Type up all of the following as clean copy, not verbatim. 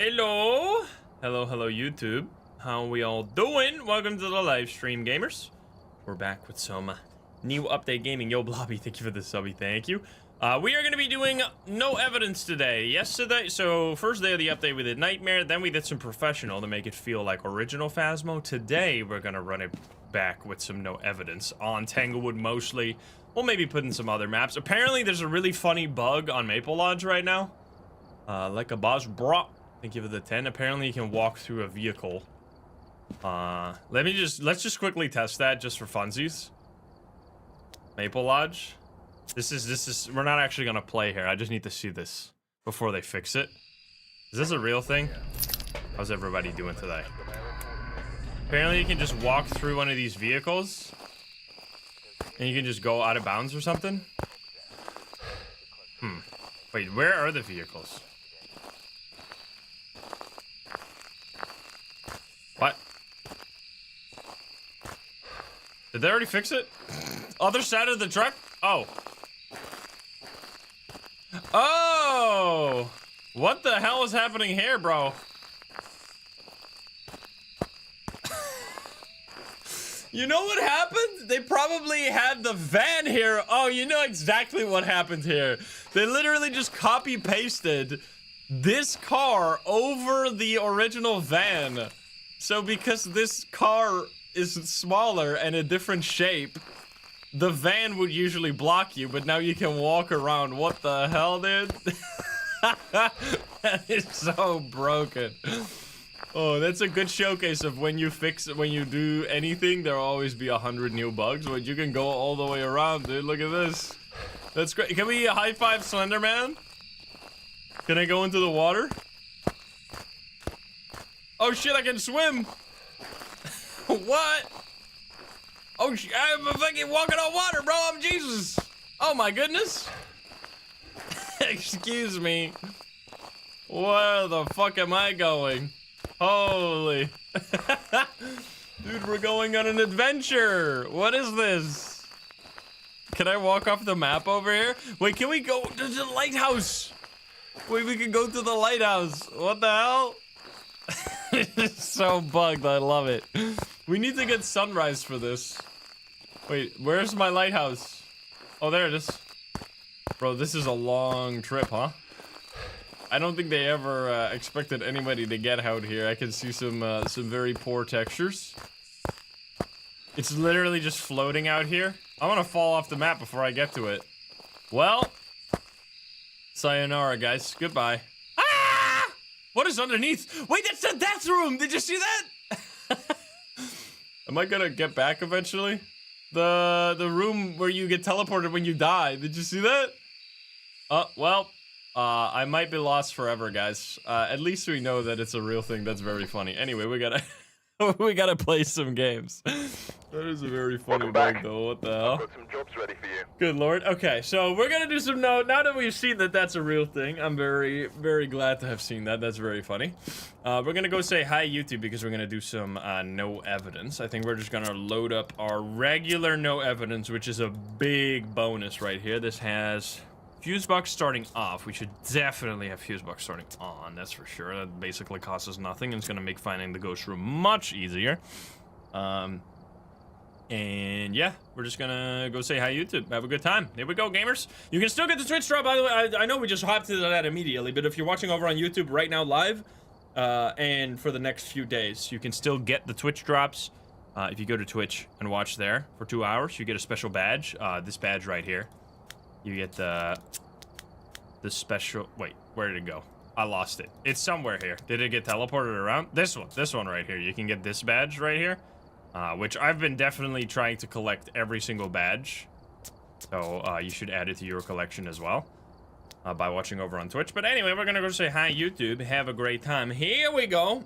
Hello, hello YouTube. How we all doing? Welcome to the live stream, gamers. We're back with some new update gaming. Yo, Blobby, thank you for the subby. Thank you. We are going to be doing no evidence today. Yesterday, so first day of the update we did Nightmare, then we did some professional to make it feel like original Phasmo. Today we're going to run it back with some no evidence on Tanglewood mostly. We'll maybe put in some other maps. Apparently there's a really funny bug on Maple Lodge right now. Like a boss bro. Thank you for the 10. Apparently you can walk through a vehicle. Let's just quickly test that just for funsies. Maple Lodge. This is we're not actually gonna play here. I just need to see this before they fix it. Is this a real thing? How's everybody doing today? Apparently you can just walk through one of these vehicles and you can just go out of bounds or something. Wait, where are the vehicles? What? Did they already fix it? Other side of the truck? Oh. Oh! What the hell is happening here, bro? You know what happened? They probably had the van here. Oh, you know exactly what happened here. They literally just copy-pasted this car over the original van. So because this car is smaller and a different shape, the van would usually block you, but now you can walk around. What the hell, dude? That is so broken. Oh, that's a good showcase of when you do anything, there'll always be 100 new bugs, but you can go all the way around, dude. Look at this. That's great. Can we high five Slender Man? Can I go into the water? Oh shit, I can swim. What? Oh, I'm fucking walking on water, bro. I'm Jesus. Oh my goodness. Excuse me. Where the fuck am I going? Holy. Dude, we're going on an adventure. What is this? Can I walk off the map over here? Wait, can we go to the lighthouse? Wait, we can go to the lighthouse. What the hell? It's so bugged. I love it. We need to get sunrise for this. Wait, where's my lighthouse? Oh, there it is. Bro, this is a long trip, huh? I don't think they ever expected anybody to get out here. I can see some very poor textures. It's literally just floating out here. I'm gonna fall off the map before I get to it. Well, sayonara, guys. Goodbye. Ah! What is underneath? Wait, that's the death room. Did you see that? Am I gonna get back eventually? The room where you get teleported when you die. Did you see that? Well, I might be lost forever, guys. At least we know that it's a real thing. That's very funny. Anyway, we gotta we gotta play some games. That is a very funny bug, though. What the hell? I've got some jobs ready for you. Good lord. Okay, so we're gonna do some now that we've seen that that's a real thing. I'm very, very glad to have seen that. That's very funny. We're gonna go say hi YouTube because we're gonna do some no evidence. I think we're just gonna load up our regular no evidence, which is a big bonus right here. This has fuse box starting off. We should definitely have fuse box starting on, that's for sure. That basically costs us nothing and it's gonna make finding the ghost room much easier. And yeah, we're just gonna go say hi YouTube. Have a good time. Here we go, gamers. You can still get the Twitch drop, by the way. I know we just hopped into that immediately, but if you're watching over on YouTube right now live, and for the next few days, you can still get the Twitch drops. If you go to Twitch and watch there for 2 hours, you get a special badge. This badge right here. You get the special, wait, where did it go? I lost it. It's somewhere here. Did it get teleported around? This one right here. You can get this badge right here. Which I've been definitely trying to collect every single badge. So, you should add it to your collection as well. By watching over on Twitch. But anyway, we're gonna go say hi YouTube. Have a great time. Here we go.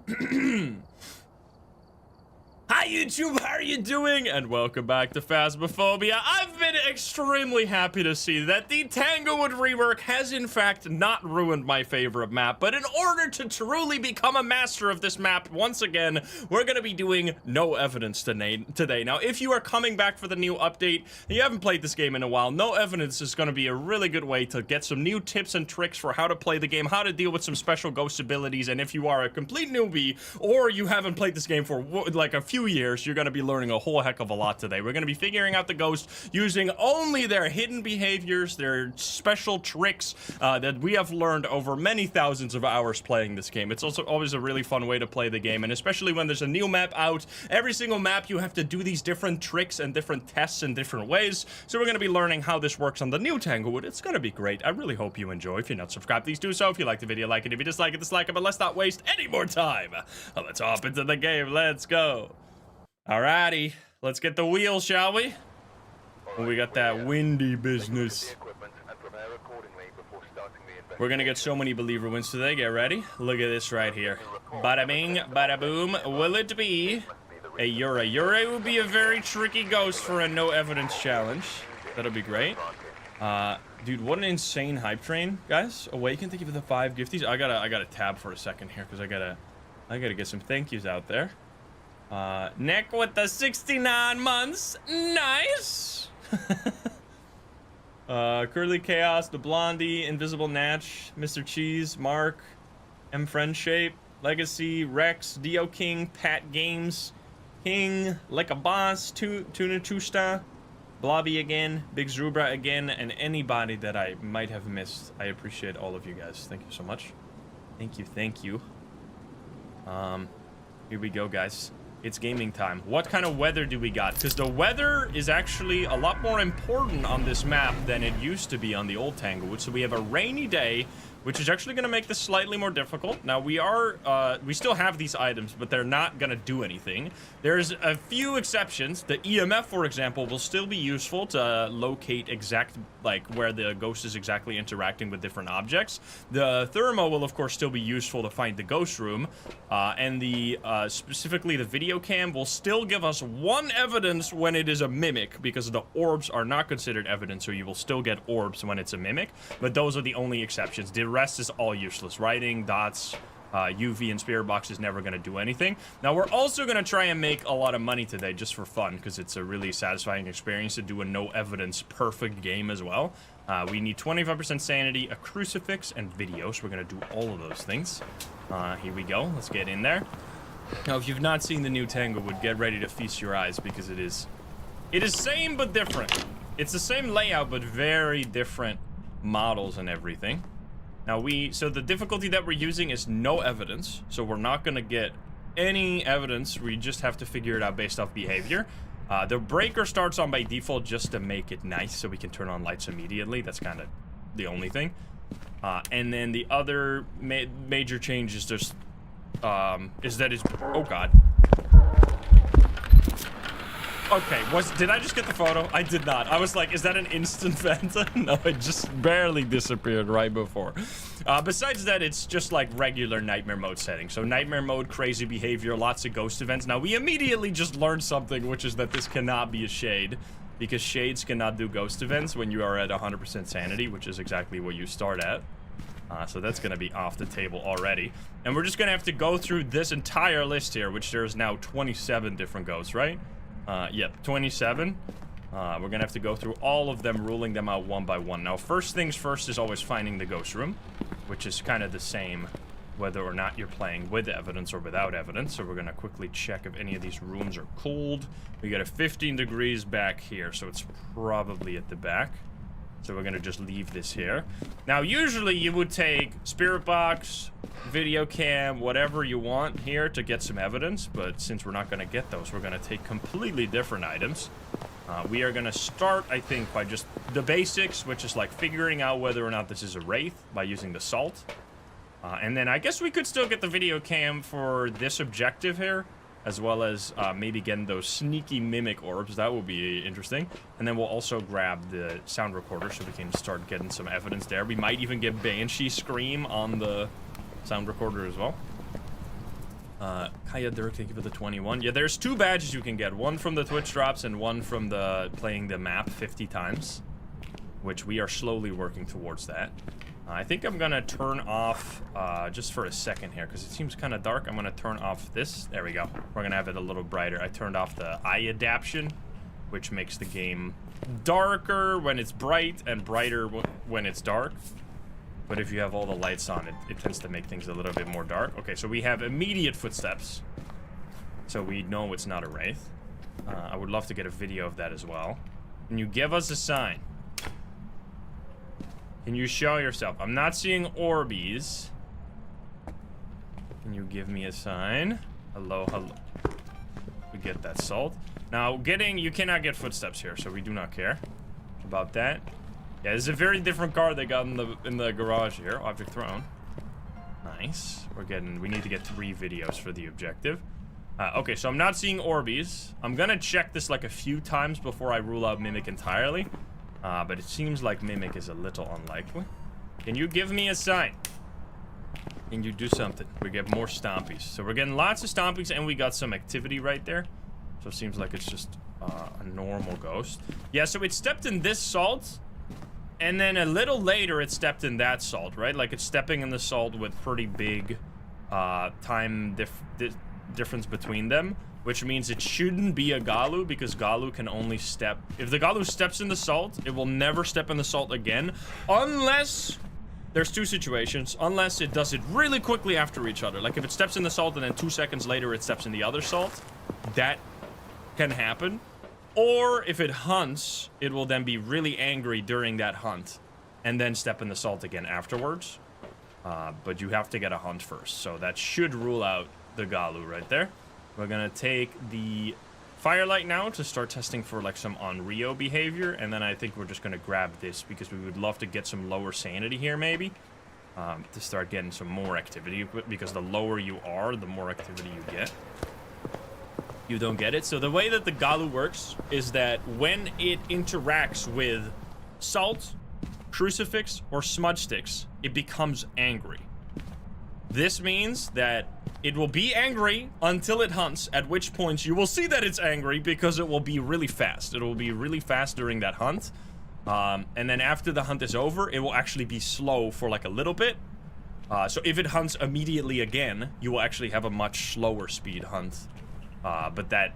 Hi Hi YouTube, how are you doing? And welcome back to Phasmophobia. I've been extremely happy to see that the Tanglewood rework has in fact not ruined my favorite map, but in order to truly become a master of this map once again, we're gonna be doing no evidence today. Now, if you are coming back for the new update and you haven't played this game in a while, no evidence is gonna be a really good way to get some new tips and tricks for how to play the game, how to deal with some special ghost abilities, and if you are a complete newbie or you haven't played this game for like a few years, you're going to be learning a whole heck of a lot today. We're going to be figuring out the ghost using only their hidden behaviors, their special tricks that we have learned over many thousands of hours playing this game. It's also always a really fun way to play the game, and especially when there's a new map out, every single map you have to do these different tricks and different tests in different ways. So we're going to be learning how this works on the new Tanglewood. It's going to be great. I really hope you enjoy. If you're not subscribed, please do so. If you like the video, like it. If you dislike it, dislike it. But let's not waste any more time. Let's hop into the game. Let's go. Alrighty, let's get the wheel, shall we? Well, we got that windy business. We're gonna get so many believer wins today. Get ready. Look at this right here. Bada bing, bada boom. Will it be a Yura? Yura would be a very tricky ghost for a no evidence challenge. That'll be great. Dude, what an insane hype train, guys. Awaken, thank you for the 5 gifties. I gotta tab for a second here because I gotta get some thank yous out there. Nick with the 69 months. Nice. Curly Chaos, the Blondie, Invisible Natch, Mr. Cheese, Mark, M Friend Shape, Legacy, Rex, Dio King, Pat Games, King, Like a Boss, Tuna Chusta, Blobby again, Big Zubra again, and anybody that I might have missed. I appreciate all of you guys. Thank you so much. Thank you, thank you. Here we go, guys. It's gaming time. What kind of weather do we got? Because the weather is actually a lot more important on this map than it used to be on the old Tanglewood. So we have a rainy day, which is actually going to make this slightly more difficult. Now, we still have these items, but they're not going to do anything. There's a few exceptions. The EMF, for example, will still be useful to locate like, where the ghost is exactly interacting with different objects. The thermo will, of course, still be useful to find the ghost room. And specifically the video cam will still give us one evidence when it is a mimic, because the orbs are not considered evidence, so you will still get orbs when it's a mimic. But those are the only exceptions. The rest is all useless. Writing, dots, UV, and spirit box is never going to do anything. Now, we're also going to try and make a lot of money today just for fun, because it's a really satisfying experience to do a no evidence perfect game as well. We need 25% sanity, a crucifix, and video, so we're going to do all of those things. Here we go. Let's get in there. Now, if you've not seen the new Tanglewood, get ready to feast your eyes, because it is same but different. It's the same layout, but very different models and everything. Now, so the difficulty that we're using is no evidence, so we're not going to get any evidence. We just have to figure it out based off behavior. The breaker starts on by default just to make it nice, so we can turn on lights immediately. That's kind of the only thing. And then the other major change is just, oh god. Okay, did I just get the photo? I did not. I was like, is that an instant vent? No, it just barely disappeared right before. Besides that, it's just like regular nightmare mode setting. So nightmare mode, crazy behavior, lots of ghost events. Now, we immediately just learned something, which is that this cannot be a shade, because shades cannot do ghost events when you are at 100% sanity, which is exactly what you start at. So that's going to be off the table already. And we're just going to have to go through this entire list here, which there's now 27 different ghosts, right? Yep, 27. We're gonna have to go through all of them, ruling them out one by one. Now, first things first is always finding the ghost room, which is kind of the same whether or not you're playing with evidence or without evidence. So we're gonna quickly check if any of these rooms are cooled. We got a 15 degrees back here, so it's probably at the back. So we're gonna just leave this here. Now, usually you would take spirit box, video cam, whatever you want here to get some evidence, but since we're not gonna get those, we're gonna take completely different items. We are gonna start, I think, by just the basics, which is like figuring out whether or not this is a Wraith by using the salt. And then I guess we could still get the video cam for this objective here, as well as maybe getting those sneaky mimic orbs. That will be interesting. And then we'll also grab the sound recorder so we can start getting some evidence there. We might even get Banshee Scream on the sound recorder as well. Kaya Dirk, thank you for the 21. Yeah, there's 2 badges you can get. One from the Twitch drops and one from the playing the map 50 times. Which we are slowly working towards that. I think I'm gonna turn off, just for a second here, because it seems kind of dark. I'm gonna turn off this. There we go. We're gonna have it a little brighter. I turned off the eye adaptation, which makes the game darker when it's bright and brighter when it's dark. But if you have all the lights on, it tends to make things a little bit more dark. Okay, so we have immediate footsteps. So we know it's not a Wraith. I would love to get a video of that as well. Can you give us a sign? Can you show yourself? I'm not seeing Orbeez. Can you give me a sign? Hello, hello. We get that salt. Now, you cannot get footsteps here, so we do not care about that. Yeah, it's a very different car they got in the garage here. Object thrown. Nice. We need to get 3 videos for the objective. Okay, so I'm not seeing Orbeez. I'm gonna check this like a few times before I rule out Mimic entirely. But it seems like Mimic is a little unlikely. Can you give me a sign? Can you do something? We get more stompies. So we're getting lots of stompies and we got some activity right there. So it seems like it's just a normal ghost. Yeah, so it stepped in this salt. And then a little later, it stepped in that salt, right? Like, it's stepping in the salt with pretty big time difference between them. Which means it shouldn't be a Gallo, because Gallo can only step... If the Gallo steps in the salt, it will never step in the salt again. Unless... There's 2 situations. Unless it does it really quickly after each other. Like, if it steps in the salt and then 2 seconds later it steps in the other salt. That can happen. Or if it hunts, it will then be really angry during that hunt and then step in the salt again afterwards. But you have to get a hunt first, so that should rule out the Gallo right there. We're gonna take the Firelight now to start testing for like some Onryo behavior, and then I think we're just gonna grab this because we would love to get some lower sanity here maybe. To start getting some more activity, because the lower you are, the more activity you get. You don't get it. So the way that the Gallo works is that when it interacts with salt, crucifix, or smudge sticks, it becomes angry. This means that it will be angry until it hunts, at which point you will see that it's angry because it will be really fast. It will be really fast during that hunt. And then after the hunt is over, it will actually be slow for like a little bit. So if it hunts immediately again, you will actually have a much slower speed hunt. But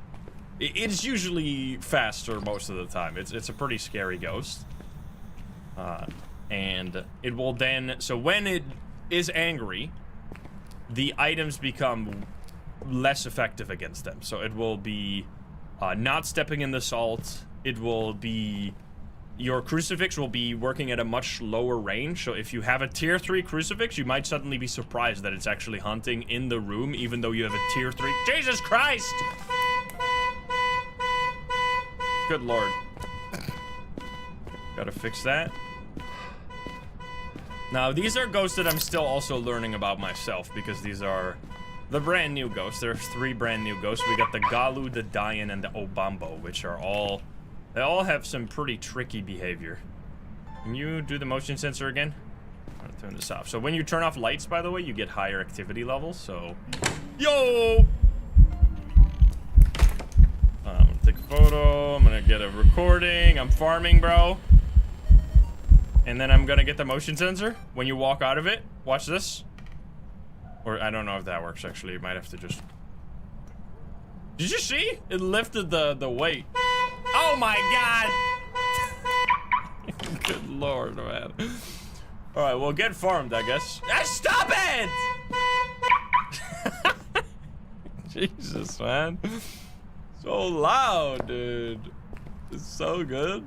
it's usually faster most of the time. It's a pretty scary ghost. And it will then, so when it is angry, the items become less effective against them. So it will be not stepping in the salt. It will be, your crucifix will be working at a much lower range. So if you have a tier 3 crucifix, you might suddenly be surprised that it's actually hunting in the room, even though you have a tier 3. Jesus Christ! Good lord. Gotta fix that. Now, these are ghosts that I'm still also learning about myself, because these are the brand new ghosts. There's 3 brand new ghosts. We got the Gallo, the Dayan, and the Obambo, which are all... They all have some pretty tricky behavior. Can you do the motion sensor again? I'm gonna turn this off. So when you turn off lights, by the way, you get higher activity levels, so... Yo! I'm gonna take a photo. I'm gonna get a recording. I'm farming, bro. And then I'm gonna get the motion sensor when you walk out of it. Watch this. Or I don't know if that works, actually. You might have to just... Did you see? It lifted the weight. Oh my god! Good lord, man. Alright, well, get farmed, I guess. Ah, stop it! Jesus, man. So loud, dude. It's so good.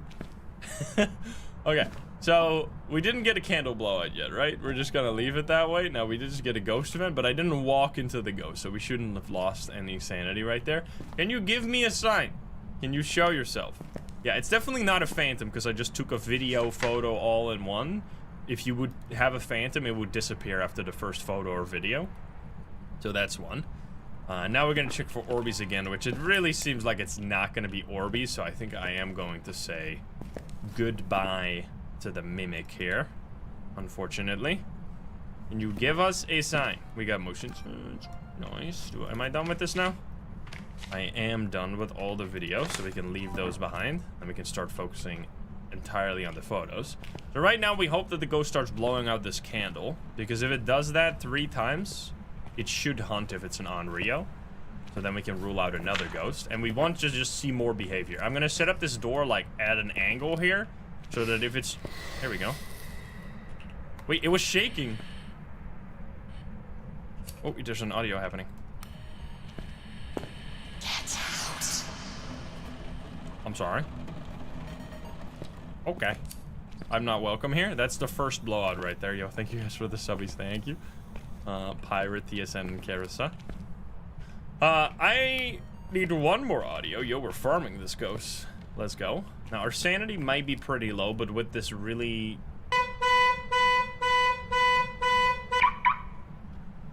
Okay. So, we didn't get a candle blowout yet, right? We're just gonna leave it that way. Now, we did just get a ghost event, but I didn't walk into the ghost, so we shouldn't have lost any sanity right there. Can you give me a sign? Can you show yourself? Yeah, it's definitely not a phantom, because I just took a video, photo, all in one. If you would have a phantom, it would disappear after the first photo or video. So that's one. Now we're gonna check for Orbeez again, which it really seems like it's not gonna be Orbeez, so I think I am going to say goodbye to the Mimic here, unfortunately. Can you give us a sign? We got motion search. Nice. Am I done with this now? I am done with all the videos, so we can leave those behind, and we can start focusing entirely on the photos. So right now, we hope that the ghost starts blowing out this candle, because if it does that 3 times, it should hunt if it's an Onryo. So then we can rule out another ghost, and we want to just see more behavior. I'm gonna set up this door, like, at an angle here, so that if it's... There we go. Wait, it was shaking. Oh, there's an audio happening. Get out. I'm sorry. Okay. I'm not welcome here. That's the first blowout right there. Yo, thank you guys for the subbies. Thank you. Pirate, TSN, and Karasa. I need one more audio. Yo, we're farming this ghost. Let's go. Now, our sanity might be pretty low, but with this really...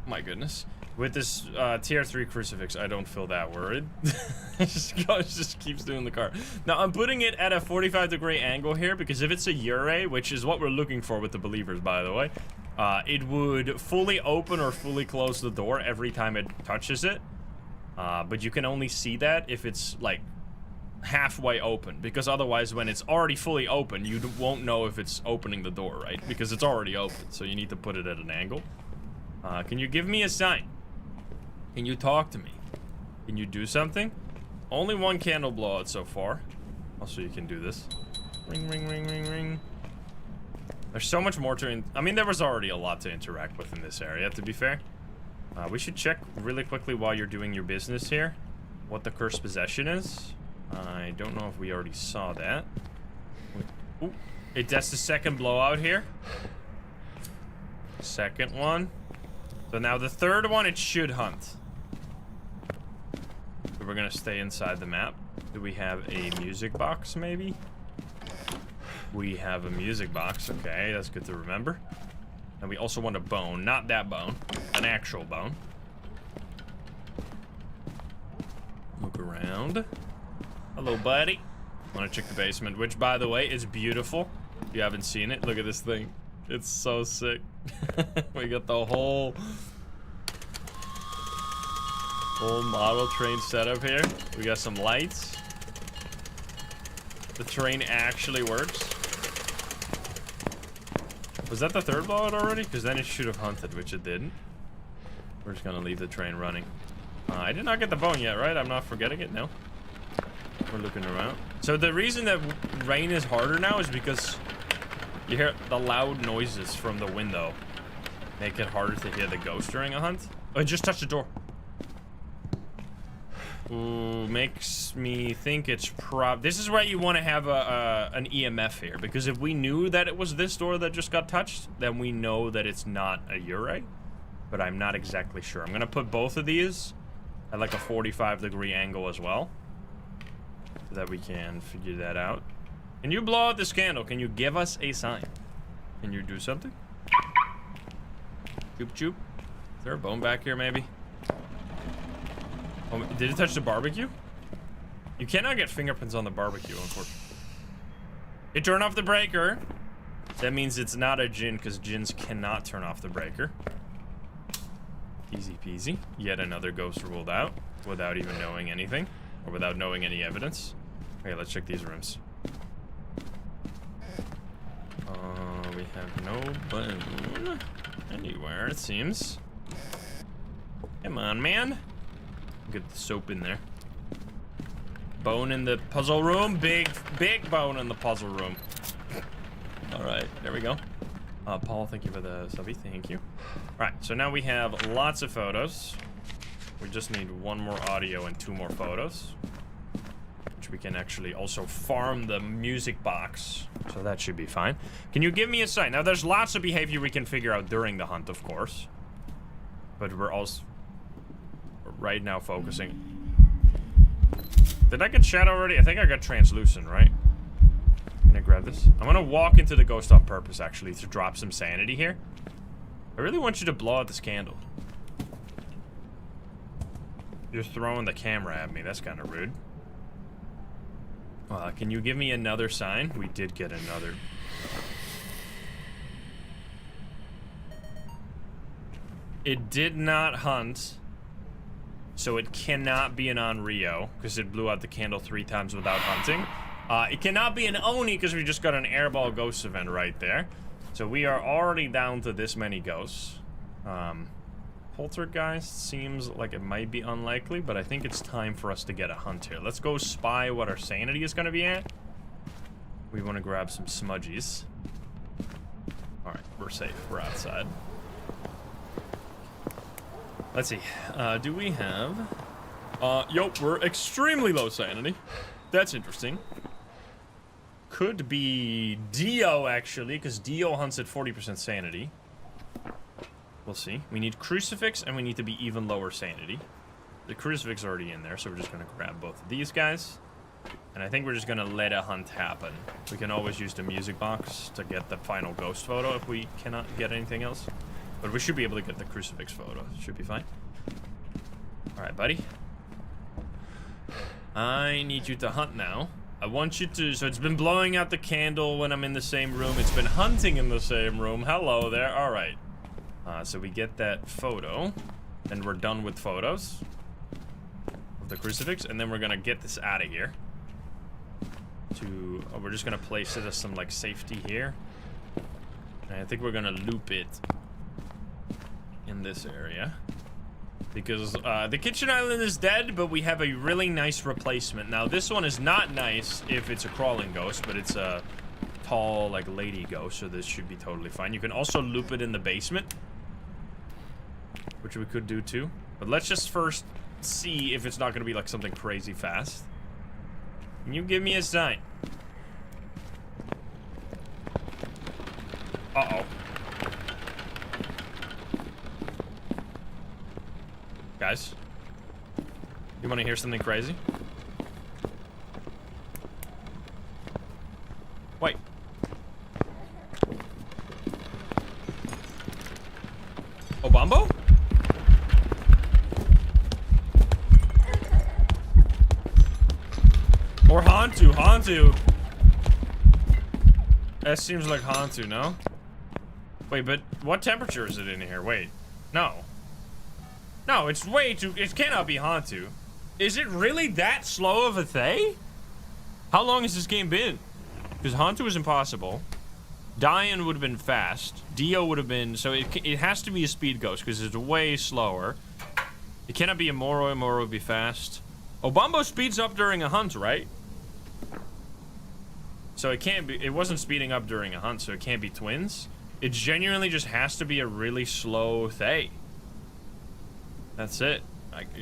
My goodness. With this tier 3 crucifix, I don't feel that worried. It just keeps doing the car. Now, I'm putting it at a 45-degree angle here, because if it's a Yurei, which is what we're looking for with the believers, by the way, it would fully open or fully close the door every time it touches it. But you can only see that if it's, like, halfway open, because otherwise, when it's already fully open, you won't know if it's opening the door, right? Because it's already open, so you need to put it at an angle. Can you give me a sign? Can you talk to me? Can you do something? Only one candle blowout so far. Also, you can do this. Ring, ring, ring, ring, ring. There's so much more to... I mean, there was already a lot to interact with in this area, to be fair. We should check really quickly while you're doing your business here what the cursed possession is. I don't know if we already saw that. Ooh, that's the second blowout here. Second one. So now the third one, it should hunt. So we're gonna stay inside the map. Do we have a music box, maybe? We have a music box. Okay, that's good to remember. And we also want a bone. Not that bone. An actual bone. Look around. Hello, buddy. I want to check the basement, which, by the way, is beautiful. If you haven't seen it, look at this thing. It's so sick. We got the whole model train setup here. We got some lights. The train actually works. Was that the third blowout already? Because then it should have hunted, which it didn't. We're just gonna leave the train running. I did not get the bone yet, right? I'm not forgetting it, no. We're looking around. So the reason that rain is harder now is because you hear the loud noises from the window. Make it harder to hear the ghost during a hunt. Oh, it just touched the door. Ooh, makes me think it's this is why you want to have an EMF here, because if we knew that it was this door that just got touched, then we know that it's not a Yurei. But I'm not exactly sure. I'm gonna put both of these at like a 45-degree angle as well, so that we can figure that out. Can you blow out this candle? Can you give us a sign? Can you do something? Choop choop. Is there a bone back here, maybe? Oh, did it touch the barbecue? You cannot get fingerprints on the barbecue, unfortunately. It turned off the breaker. That means it's not a Jinn, because Jinns cannot turn off the breaker. Easy peasy. Yet another ghost ruled out without even knowing anything, or without knowing any evidence. Okay, let's check these rooms. We have no bone anywhere, it seems. Come on, man. Get the soap in there. Bone in the puzzle room. Big bone in the puzzle room. All right, there we go. Paul, thank you for the subby. Thank you. All right, so now we have lots of photos. We just need one more audio and 2 more photos, which we can actually also farm the music box. So that should be fine. Can you give me a sign? Now, there's lots of behavior we can figure out during the hunt, of course. But we're also right now focusing. Did I get shadow already? I think I got translucent, right? Can I grab this? I'm gonna walk into the ghost on purpose, actually, to drop some sanity here. I really want you to blow out this candle. You're throwing the camera at me. That's kind of rude. Can you give me another sign? We did get another. It did not hunt, so it cannot be an Onryo, because it blew out the candle 3 times without hunting. It cannot be an Oni, because we just got an airball ghost event right there. So we are already down to this many ghosts. Poltergeist seems like it might be unlikely, but I think it's time for us to get a hunt here. Let's go spy what our sanity is going to be at. We want to grab some smudgies. Alright, we're safe. We're outside. Let's see. Do we have... Yup, we're extremely low sanity. That's interesting. Could be Dio, actually, because Dio hunts at 40% sanity. We'll see. We need Crucifix, and we need to be even lower sanity. The Crucifix is already in there, so we're just going to grab both of these guys. And I think we're just going to let a hunt happen. We can always use the music box to get the final ghost photo if we cannot get anything else. But we should be able to get the Crucifix photo. Should be fine. Alright, buddy. I need you to hunt now. I want you to... So it's been blowing out the candle when I'm in the same room. It's been hunting in the same room. Hello there. Alright. So we get that photo. And we're done with photos of the Crucifix. And then we're going to get this out of here. We're just going to place it as some, like, safety here. And I think we're going to loop it in this area. Because the kitchen island is dead, but we have a really nice replacement. Now, this one is not nice if it's a crawling ghost, but it's a tall, like, lady ghost, so this should be totally fine. You can also loop it in the basement, which we could do too. But let's just first see if it's not going to be, like, something crazy fast. Can you give me a sign? Uh-oh. Guys, you want to hear something crazy? Wait. Obambo? Or Hantu, Hantu. That seems like Hantu, no? Wait, but what temperature is it in here? Wait, no. No, it's way too... It cannot be Hantu. Is it really that slow of a Thaye? How long has this game been? Because Hantu is impossible. Dian would have been fast. Dio would have been... So it has to be a speed ghost, because it's way slower. It cannot be a Moroi. Moroi would be fast. Obambo speeds up during a hunt, right? So it can't be... It wasn't speeding up during a hunt, so it can't be twins. It genuinely just has to be a really slow Thaye. That's it.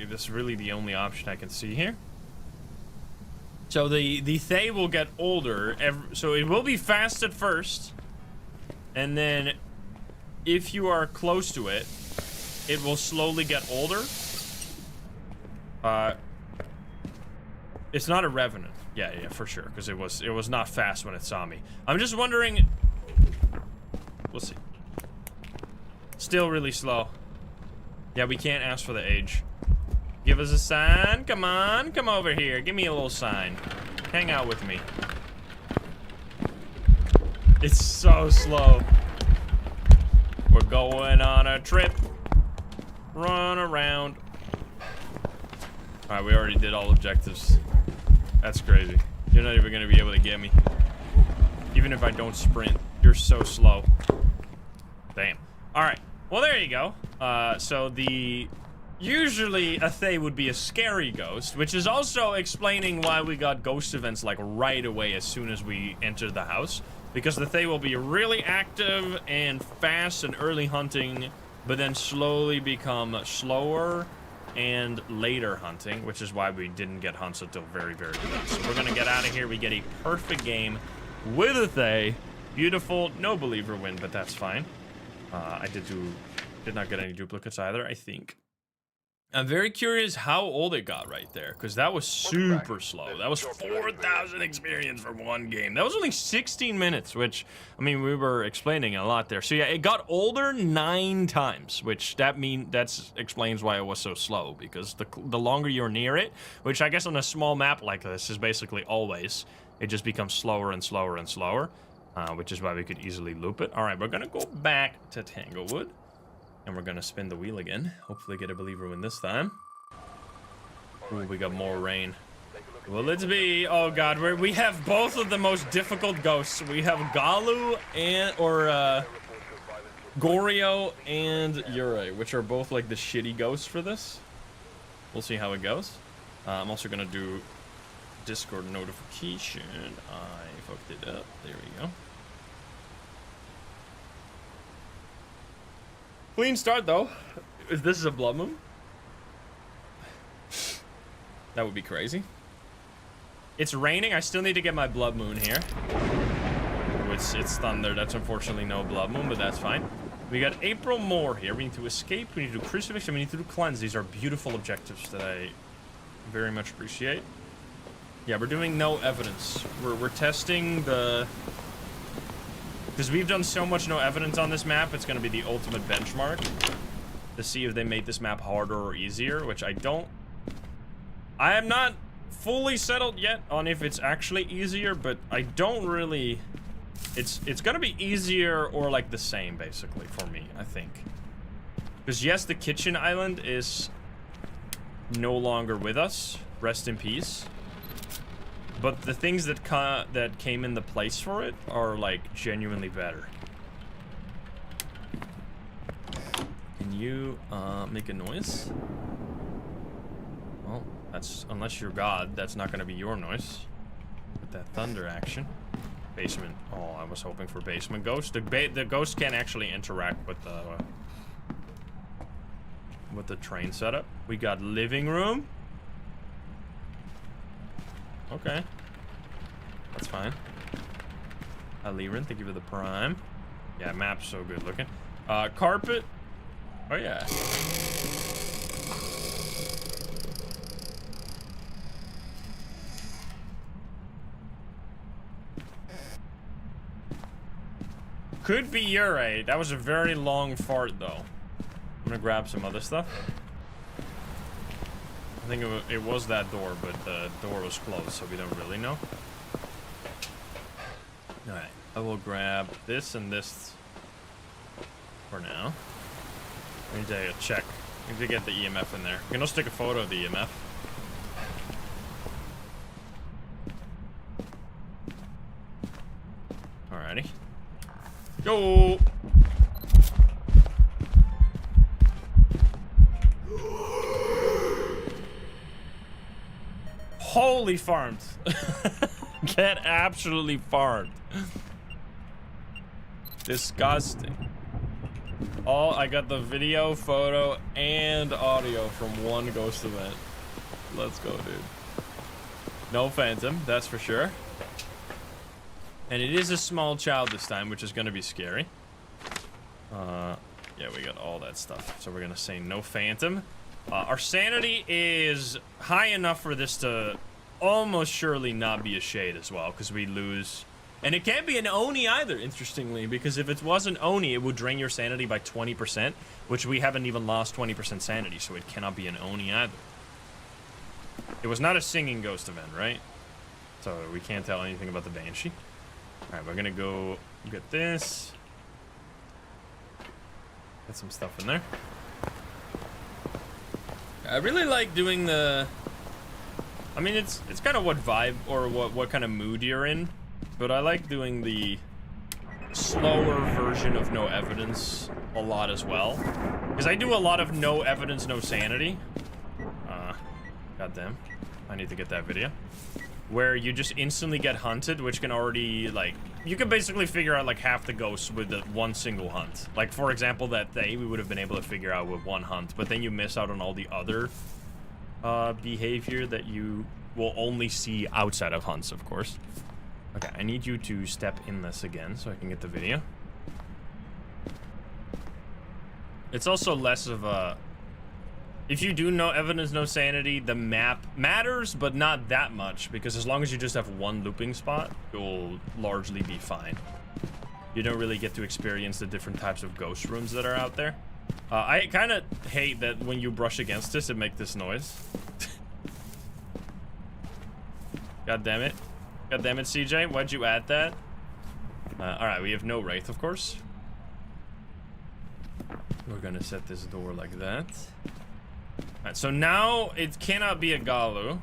That's really the only option I can see here. So the Thaye will get older. So it will be fast at first. And then if you are close to it, it will slowly get older. It's not a Revenant. Yeah, for sure. Because it was not fast when it saw me. I'm just wondering... We'll see. Still really slow. Yeah, we can't ask for the age. Give us a sign. Come on. Come over here. Give me a little sign. Hang out with me. It's so slow. We're going on a trip. Run around. Alright, we already did all objectives. That's crazy. You're not even going to be able to get me. Even if I don't sprint. You're so slow. Damn. Alright. Well, there you go. So usually a Thaye would be a scary ghost, which is also explaining why we got ghost events like right away as soon as we enter the house. Because the Thaye will be really active and fast and early hunting, but then slowly become slower and later hunting, which is why we didn't get hunts until very, very late. So we're gonna get out of here. We get a perfect game with a Thaye. Beautiful. No believer win, but that's fine. I did not get any duplicates either, I think. I'm very curious how old it got right there, because that was super slow. That was 4,000 experience for one game. That was only 16 minutes, which, I mean, we were explaining a lot there. So yeah, it got older 9 times, which that explains why it was so slow, because the longer you're near it, which I guess on a small map like this is basically always, it just becomes slower and slower and slower. Which is why we could easily loop it. All right, we're gonna go back to Tanglewood. And we're gonna spin the wheel again. Hopefully get a believer win this time. Ooh, we got more rain. Will it be? Oh god, we have both of the most difficult ghosts. We have Gallo and Goryo and Yokai, which are both like the shitty ghosts for this. We'll see how it goes. I'm also gonna do Discord notification. I fucked it up. There we go. Clean start though. If this is a blood moon, that would be crazy. It's raining. I still need to get my blood moon here. It's thunder. That's unfortunately no blood moon, but that's fine. We got April Moore here. We need to escape. We need to do crucifix. And we need to do cleanse. These are beautiful objectives that I very much appreciate. Yeah, we're doing no evidence. We're testing the... Because we've done so much no evidence on this map, it's going to be the ultimate benchmark to see if they made this map harder or easier, which I am not fully settled yet on if it's actually easier, but I don't really... It's going to be easier or like the same, basically, for me, I think. Because yes, the kitchen island is no longer with us. Rest in peace. But the things that came in the place for it are, like, genuinely better. Can you, make a noise? Well, that's... Unless you're God, that's not gonna be your noise. With that thunder action. Basement. Oh, I was hoping for basement ghost. The ghost can actually interact with the train setup. We got living room. Okay. That's fine. Aliran, thank you for the prime. Yeah, map's so good looking. Carpet. Oh, yeah. Could be Yokai. That was a very long fart, though. I'm gonna grab some other stuff. I think it was that door, but the door was closed, so we don't really know. Alright, I will grab this and this for now. I need to check. I need to get the EMF in there. We can also take a photo of the EMF. Alrighty. Go! Holy farmed. Get absolutely farmed. Disgusting. Oh, I got the video, photo, and audio from one ghost event. Let's go, dude. No phantom, that's for sure. And it is a small child this time, which is gonna be scary. Yeah, we got all that stuff. So we're gonna say no phantom. Our sanity is high enough for this to almost surely not be a shade as well, because we lose. And it can't be an Oni either, interestingly, because if it was an Oni, it would drain your sanity by 20%, which we haven't even lost 20% sanity, so it cannot be an Oni either. It was not a singing ghost event, right? So we can't tell anything about the Banshee. Alright, we're gonna go get this. Get some stuff in there. I really like doing the... I mean, it's kind of what vibe or what kind of mood you're in, but I like doing the slower version of no evidence a lot as well, because I do a lot of no evidence, no sanity. Goddamn, I need to get that video where you just instantly get hunted, which can already, like, you can basically figure out like half the ghosts with the one single hunt. Like, for example, that Thaye we would have been able to figure out with one hunt, but then you miss out on all the other behavior that you will only see outside of hunts, of course. Okay, I need you to step in this again so I can get the video. It's also less of a... If you do no evidence, no sanity, the map matters, but not that much, because as long as you just have one looping spot, you'll largely be fine. You don't really get to experience the different types of ghost rooms that are out there. I kind of hate that when you brush against this, it makes this noise. God damn it. God damn it, CJ. Why'd you add that? Alright, we have no Wraith, of course. We're gonna set this door like that. Alright, so now it cannot be a Gallo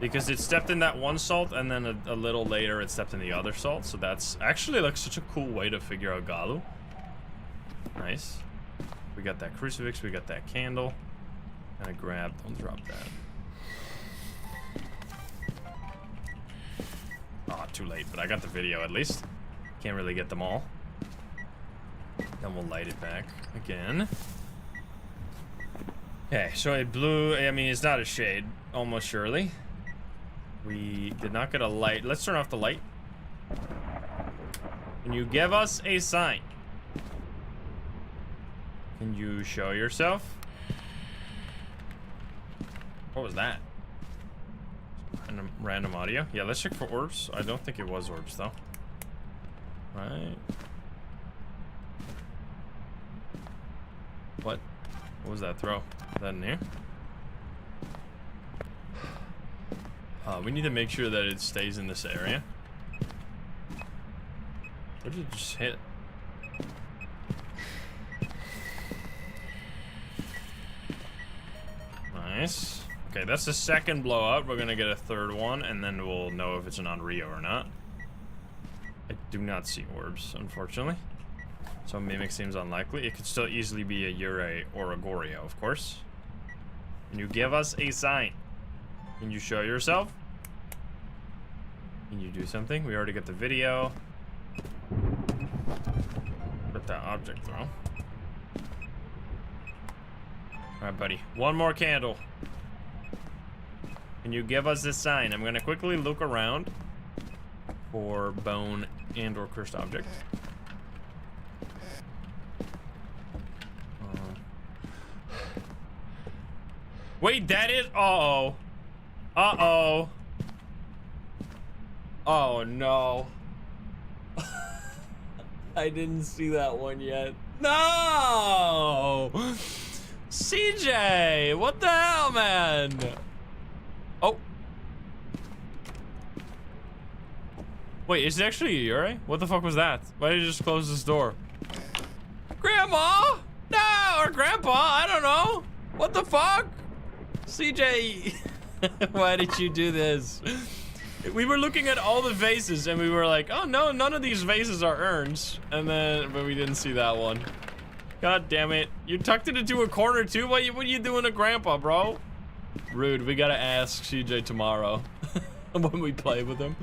because it stepped in that one salt and then a little later it stepped in the other salt. So that's actually like such a cool way to figure out Gallo. Nice. We got that crucifix, we got that candle. Gonna grab, don't drop that. Oh, too late, but I got the video at least. Can't really get them all. Then we'll light it back again. Okay, so it blew, I mean, it's not a shade, almost surely. We did not get a light. Let's turn off the light. Can you give us a sign? Can you show yourself? What was that? Random audio? Yeah, let's check for orbs. I don't think it was orbs, though. Right. What? What was that throw? Is that in here? We need to make sure that it stays in this area. Where did it just hit? Nice. Okay, that's the second blowout. We're gonna get a third one, and then we'll know if it's an Onryo or not. I do not see orbs, unfortunately. So Mimic seems unlikely. It could still easily be a Yokai or a Goryo, of course. Can you give us a sign? Can you show yourself? Can you do something? We already got the video. Put that object throw. Alright, buddy. One more candle. Can you give us this sign? I'm gonna quickly look around for bone and or cursed object. Wait, that is... Uh-oh. Uh-oh. Oh, no. I didn't see that one yet. No! CJ! What the hell, man? Oh. Wait, is it actually a Yokai? What the fuck was that? Why did you just close this door? Grandma? No, or Grandpa, I don't know. What the fuck? CJ, why did you do this? We were looking at all the vases and we were like, oh no, none of these vases are urns. And then, but we didn't see that one. God damn it. You tucked it into a corner too? What are you doing to Grandpa, bro? Rude, we gotta ask CJ tomorrow when we play with him.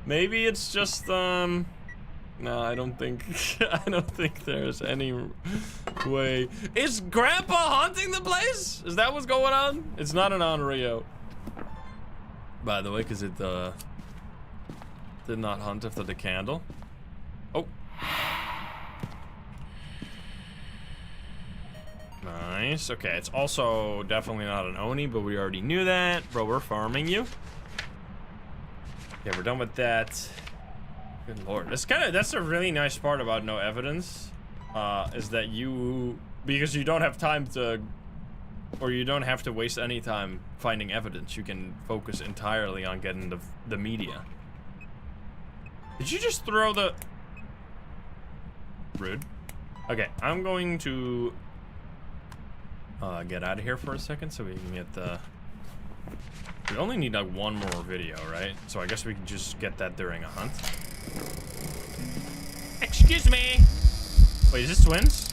Maybe it's just, no, I don't think there's any way. Is Grandpa haunting the place? Is that what's going on? It's not an Onryo. By the way, because it, did not hunt after the candle. Oh. Nice. Okay, it's also definitely not an Oni, but we already knew that. Bro, we're farming you. Yeah, we're done with that. Good lord. That's a really nice part about no evidence. Is that because you don't have time to, or you don't have to waste any time finding evidence. You can focus entirely on getting the media. Did you just throw the... Rude. Okay, I'm going to get out of here for a second so we can get the... We only need like one more video, right? So I guess we can just get that during a hunt. Excuse me! Wait, is this twins?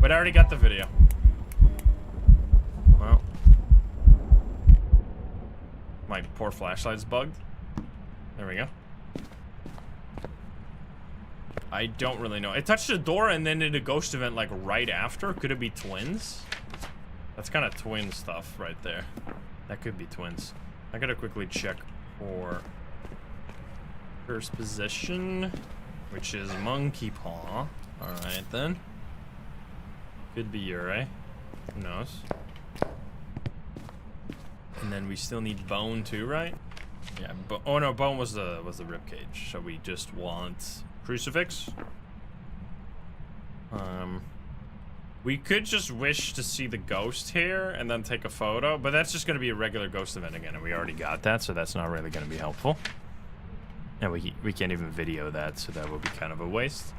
But I already got the video. Well. My poor flashlight's bugged. There we go. I don't really know. It touched the door and then did a ghost event like right after. Could it be twins? That's kind of twin stuff right there. That could be twins. I gotta quickly check for first position, which is monkey paw. Alright then. Could be Yokai. Who knows? And then we still need bone too, right? Yeah, oh no, bone was the ribcage. So we just want crucifix. We could just wish to see the ghost here and then take a photo, but that's just gonna be a regular ghost event again, and we already got that, so that's not really gonna be helpful. And we can't even video that, so that will be kind of a waste.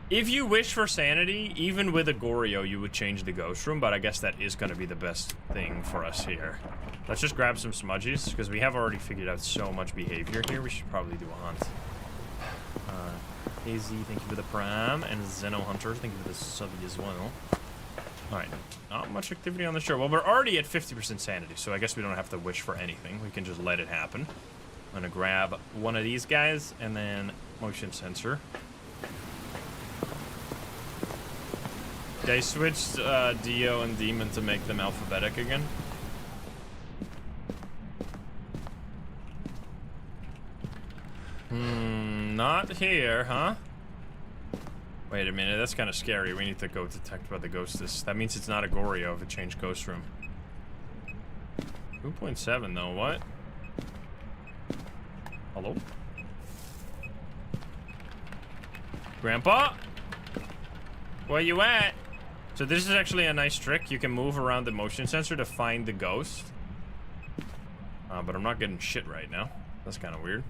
If you wish for sanity, even with a Goryo, you would change the ghost room, but I guess that is going to be the best thing for us here. Let's just grab some smudgies, because we have already figured out so much behavior here. We should probably do a hunt. AZ, thank you for the prime, and Zeno Hunter, thank you for the sub as well. Alright, not much activity on the show. Well, we're already at 50% sanity, so I guess we don't have to wish for anything. We can just let it happen. I'm gonna grab one of these guys, and then motion sensor. They switched Dio and Demon to make them alphabetic again. Not here, huh? Wait a minute, that's kind of scary. We need to go detect where the ghost is. That means it's not a Goryo if it changed ghost room. 2.7 though, what? Hello? Grandpa? Where you at? So this is actually a nice trick. You can move around the motion sensor to find the ghost. But I'm not getting shit right now. That's kind of weird.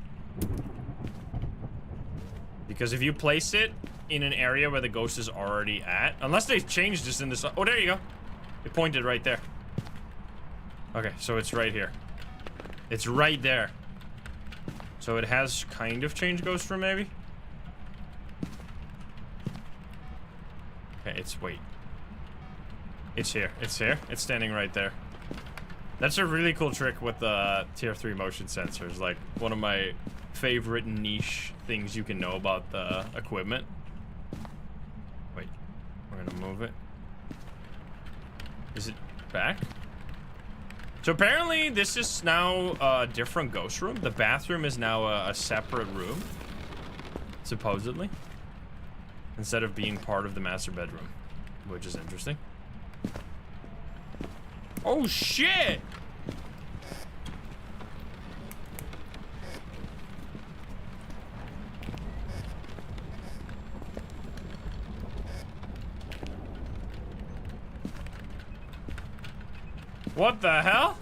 Because if you place it in an area where the ghost is already at, unless they changed this in this. Oh, there you go. It pointed right there. Okay, so it's right here. It's right there. So it has kind of changed ghost room, maybe. Okay, wait. It's here. It's here. It's standing right there. That's a really cool trick with the tier 3 motion sensors. Like, one of my favorite niche things you can know about the equipment. Wait, we're gonna move it. Is it back? So apparently this is now a different ghost room. The bathroom is now a separate room, supposedly, instead of being part of the master bedroom, which is interesting. Oh shit! What the hell?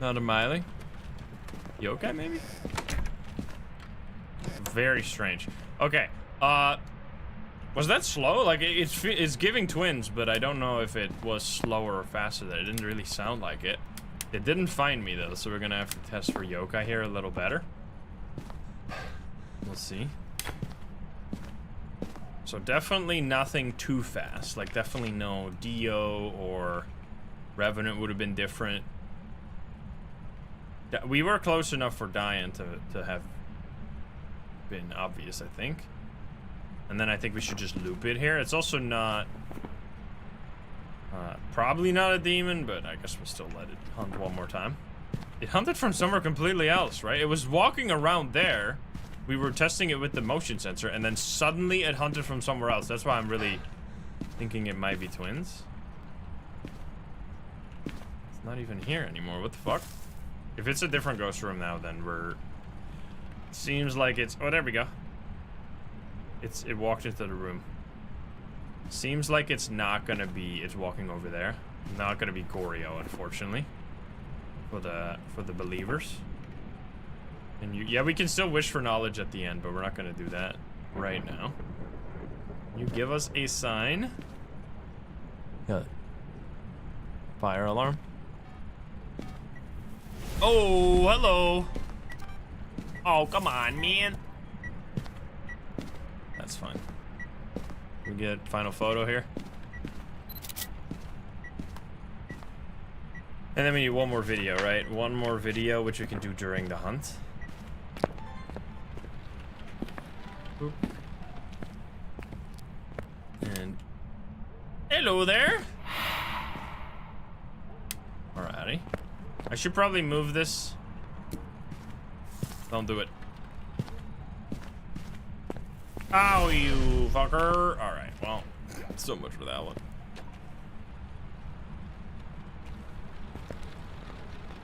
Not a Miley? Yokai, maybe? Very strange. Okay, was that slow? Like, it's giving twins, but I don't know if it was slower or faster. That it didn't really sound like it. It didn't find me, though, so we're gonna have to test for Yokai here a little better. We'll see. So definitely nothing too fast. Like, definitely no Dio or Revenant would have been different. We were close enough for Diane to have been obvious, I think. And then I think we should just loop it here. It's also not... probably not a demon, but I guess we'll still let it hunt one more time. It hunted from somewhere completely else, right? It was walking around there. We were testing it with the motion sensor, and then suddenly it hunted from somewhere else. That's why I'm really thinking it might be twins. It's not even here anymore. What the fuck? If it's a different ghost room now, then we're... Seems like it's... Oh, there we go. It walked into the room. Seems like it's not gonna be... It's walking over there. Not gonna be Goryo, unfortunately. For the believers. And yeah, we can still wish for knowledge at the end, but we're not gonna do that right now. You give us a sign. Yeah. Fire alarm. Oh, hello. Oh, come on, man. That's fine. We get final photo here. And then we need one more video, right? One more video, which we can do during the hunt. Boop. And hello there. Alrighty. I should probably move this. Don't do it. Ow, you fucker. Alright, well, so much for that one.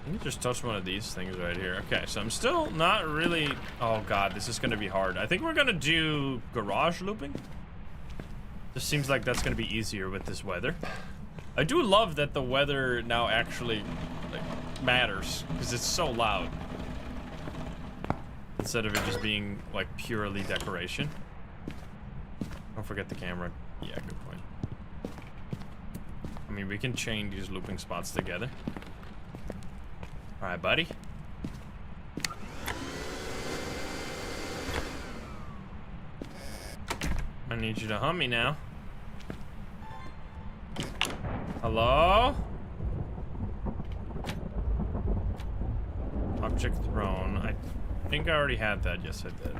Let me just touch one of these things right here. Okay, so I'm still not really... Oh god, this is gonna be hard. I think we're gonna do garage looping. Just seems like that's gonna be easier with this weather. I do love that the weather now actually, like, matters because it's so loud. Instead of it just being like purely decoration. Don't forget the camera. Yeah, good point. I mean, we can chain these looping spots together. All right, buddy. I need you to hum me now. Hello? Object thrown. I think I already had that. Yes, I did.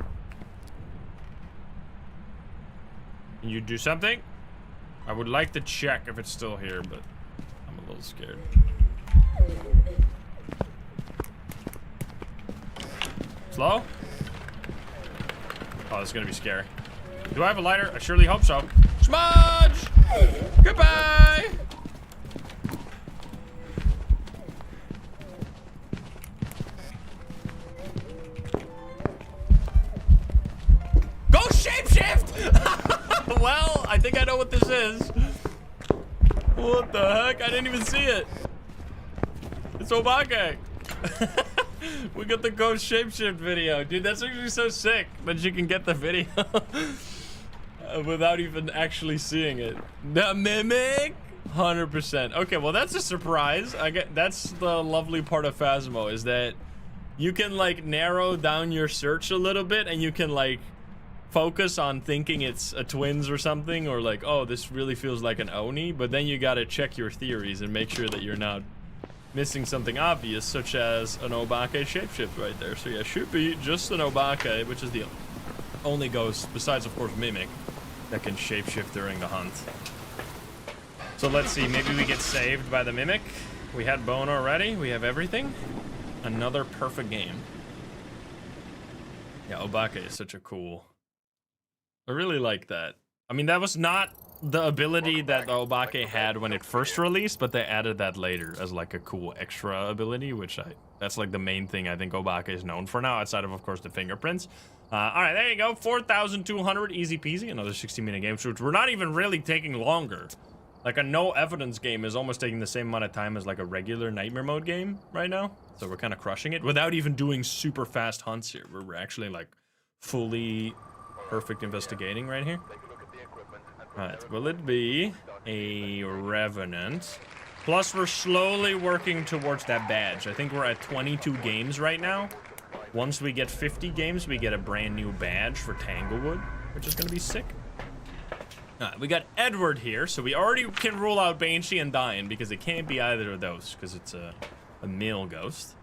Can you do something? I would like to check if it's still here, but I'm a little scared. Slow? Oh, this is gonna be scary. Do I have a lighter? I surely hope so. Smudge! Goodbye! Go shapeshift! Well, I think I know what this is. What the heck? I didn't even see it. It's Obake. We got the ghost shapeshift video. Dude, that's actually so sick that you can get the video without even actually seeing it. The mimic? 100%. Okay, well, that's a surprise. That's the lovely part of Phasmo, is that you can, like, narrow down your search a little bit, and you can, like, focus on thinking it's a twins or something, or like, oh, this really feels like an Oni, but then you gotta check your theories and make sure that you're not missing something obvious, such as an Obake shapeshift right there. So yeah, should be just an Obake, which is the only ghost, besides of course Mimic, that can shapeshift during the hunt. So let's see, maybe we get saved by the Mimic. We had Bone already, we have everything. Another perfect game. Yeah, Obake is such a cool... I really like that. I mean, that was not the ability that the Obake had when it first released, but they added that later as like a cool extra ability, which that's like the main thing I think Obake is known for now, outside of course the fingerprints. All right, there you go, 4,200, easy peasy. Another 60-minute game, which we're not even really taking longer. Like a no evidence game is almost taking the same amount of time as like a regular nightmare mode game right now. So we're kind of crushing it without even doing super fast hunts here. We're actually like fully perfect investigating right here. Alright, will it be a Revenant? Plus, we're slowly working towards that badge. I think we're at 22 games right now. Once we get 50 games, we get a brand new badge for Tanglewood, which is going to be sick. Alright, we got Edward here, so we already can rule out Banshee and Dying, because it can't be either of those, because it's a male ghost.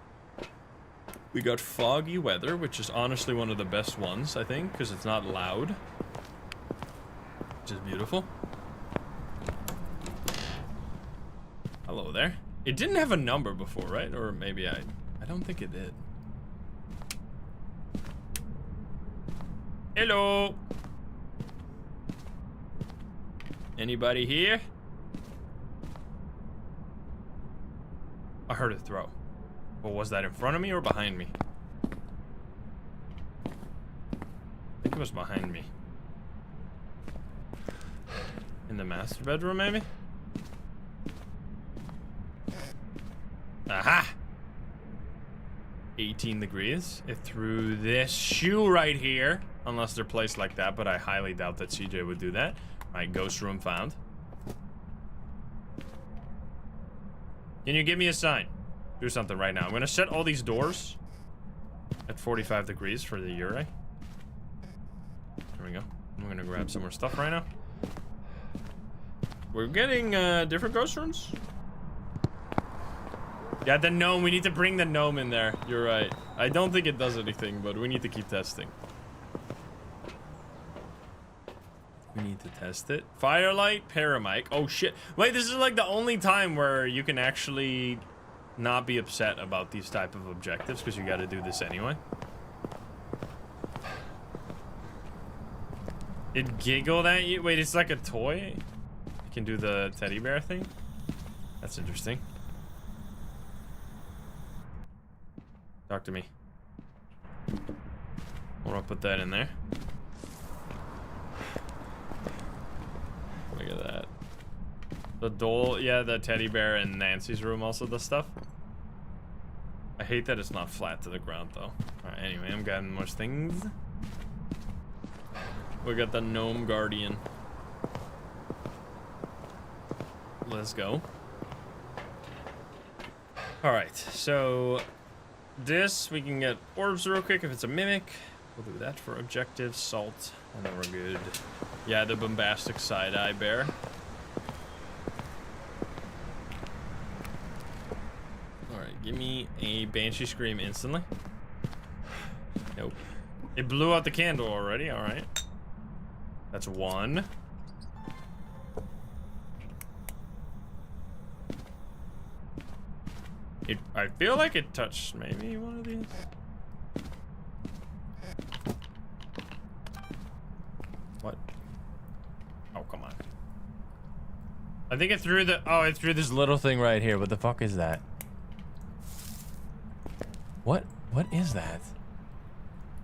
We got Foggy Weather, which is honestly one of the best ones, I think, because it's not loud. Which is beautiful. Hello there. It didn't have a number before, right? Or maybe I don't think it did. Hello. Anybody here? I heard it throw. Well, was that in front of me or behind me? I think it was behind me. In the master bedroom, maybe? Aha! 18 degrees. It threw this shoe right here. Unless they're placed like that, but I highly doubt that CJ would do that. Alright, ghost room found. Can you give me a sign? Do something right now. I'm gonna set all these doors at 45 degrees for the Urei. There we go. I'm gonna grab some more stuff right now. We're getting different ghost rooms. Yeah, the gnome. We need to bring the gnome in there. You're right. I don't think it does anything, but we need to keep testing. We need to test it. Firelight, Paramic. Oh shit. Wait, this is like the only time where you can actually not be upset about these type of objectives, because you got to do this anyway. It giggled at you? Wait, it's like a toy? You can do the teddy bear thing? That's interesting. Talk to me. I'm gonna put that in there. Look at that. The doll, yeah, the teddy bear in Nancy's room also does stuff. hate that it's not flat to the ground though. Alright, anyway, I'm getting more things. We got the gnome guardian. Let's go. Alright, so this we can get orbs real quick if it's a mimic. We'll do that for objective, salt, and then we're good. Yeah, the bombastic side-eye bear. Alright, give me a Banshee scream instantly. Nope. It blew out the candle already, alright. That's one. I feel like it touched maybe one of these. What? Oh, come on. I think it threw the... Oh, it threw this little thing right here. What the fuck is that? What? What is that?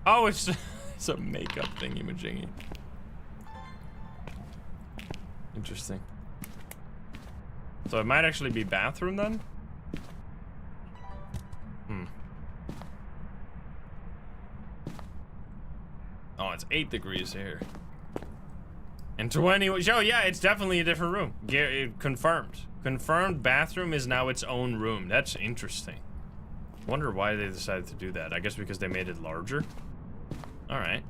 Oh, it's a makeup thingy-majingy. Interesting. So it might actually be bathroom then? Oh, it's 8 degrees here. And 20. Oh, yeah, it's definitely a different room. Confirmed. Confirmed bathroom is now its own room. That's interesting. Wonder why they decided to do that. I guess because they made it larger. All right.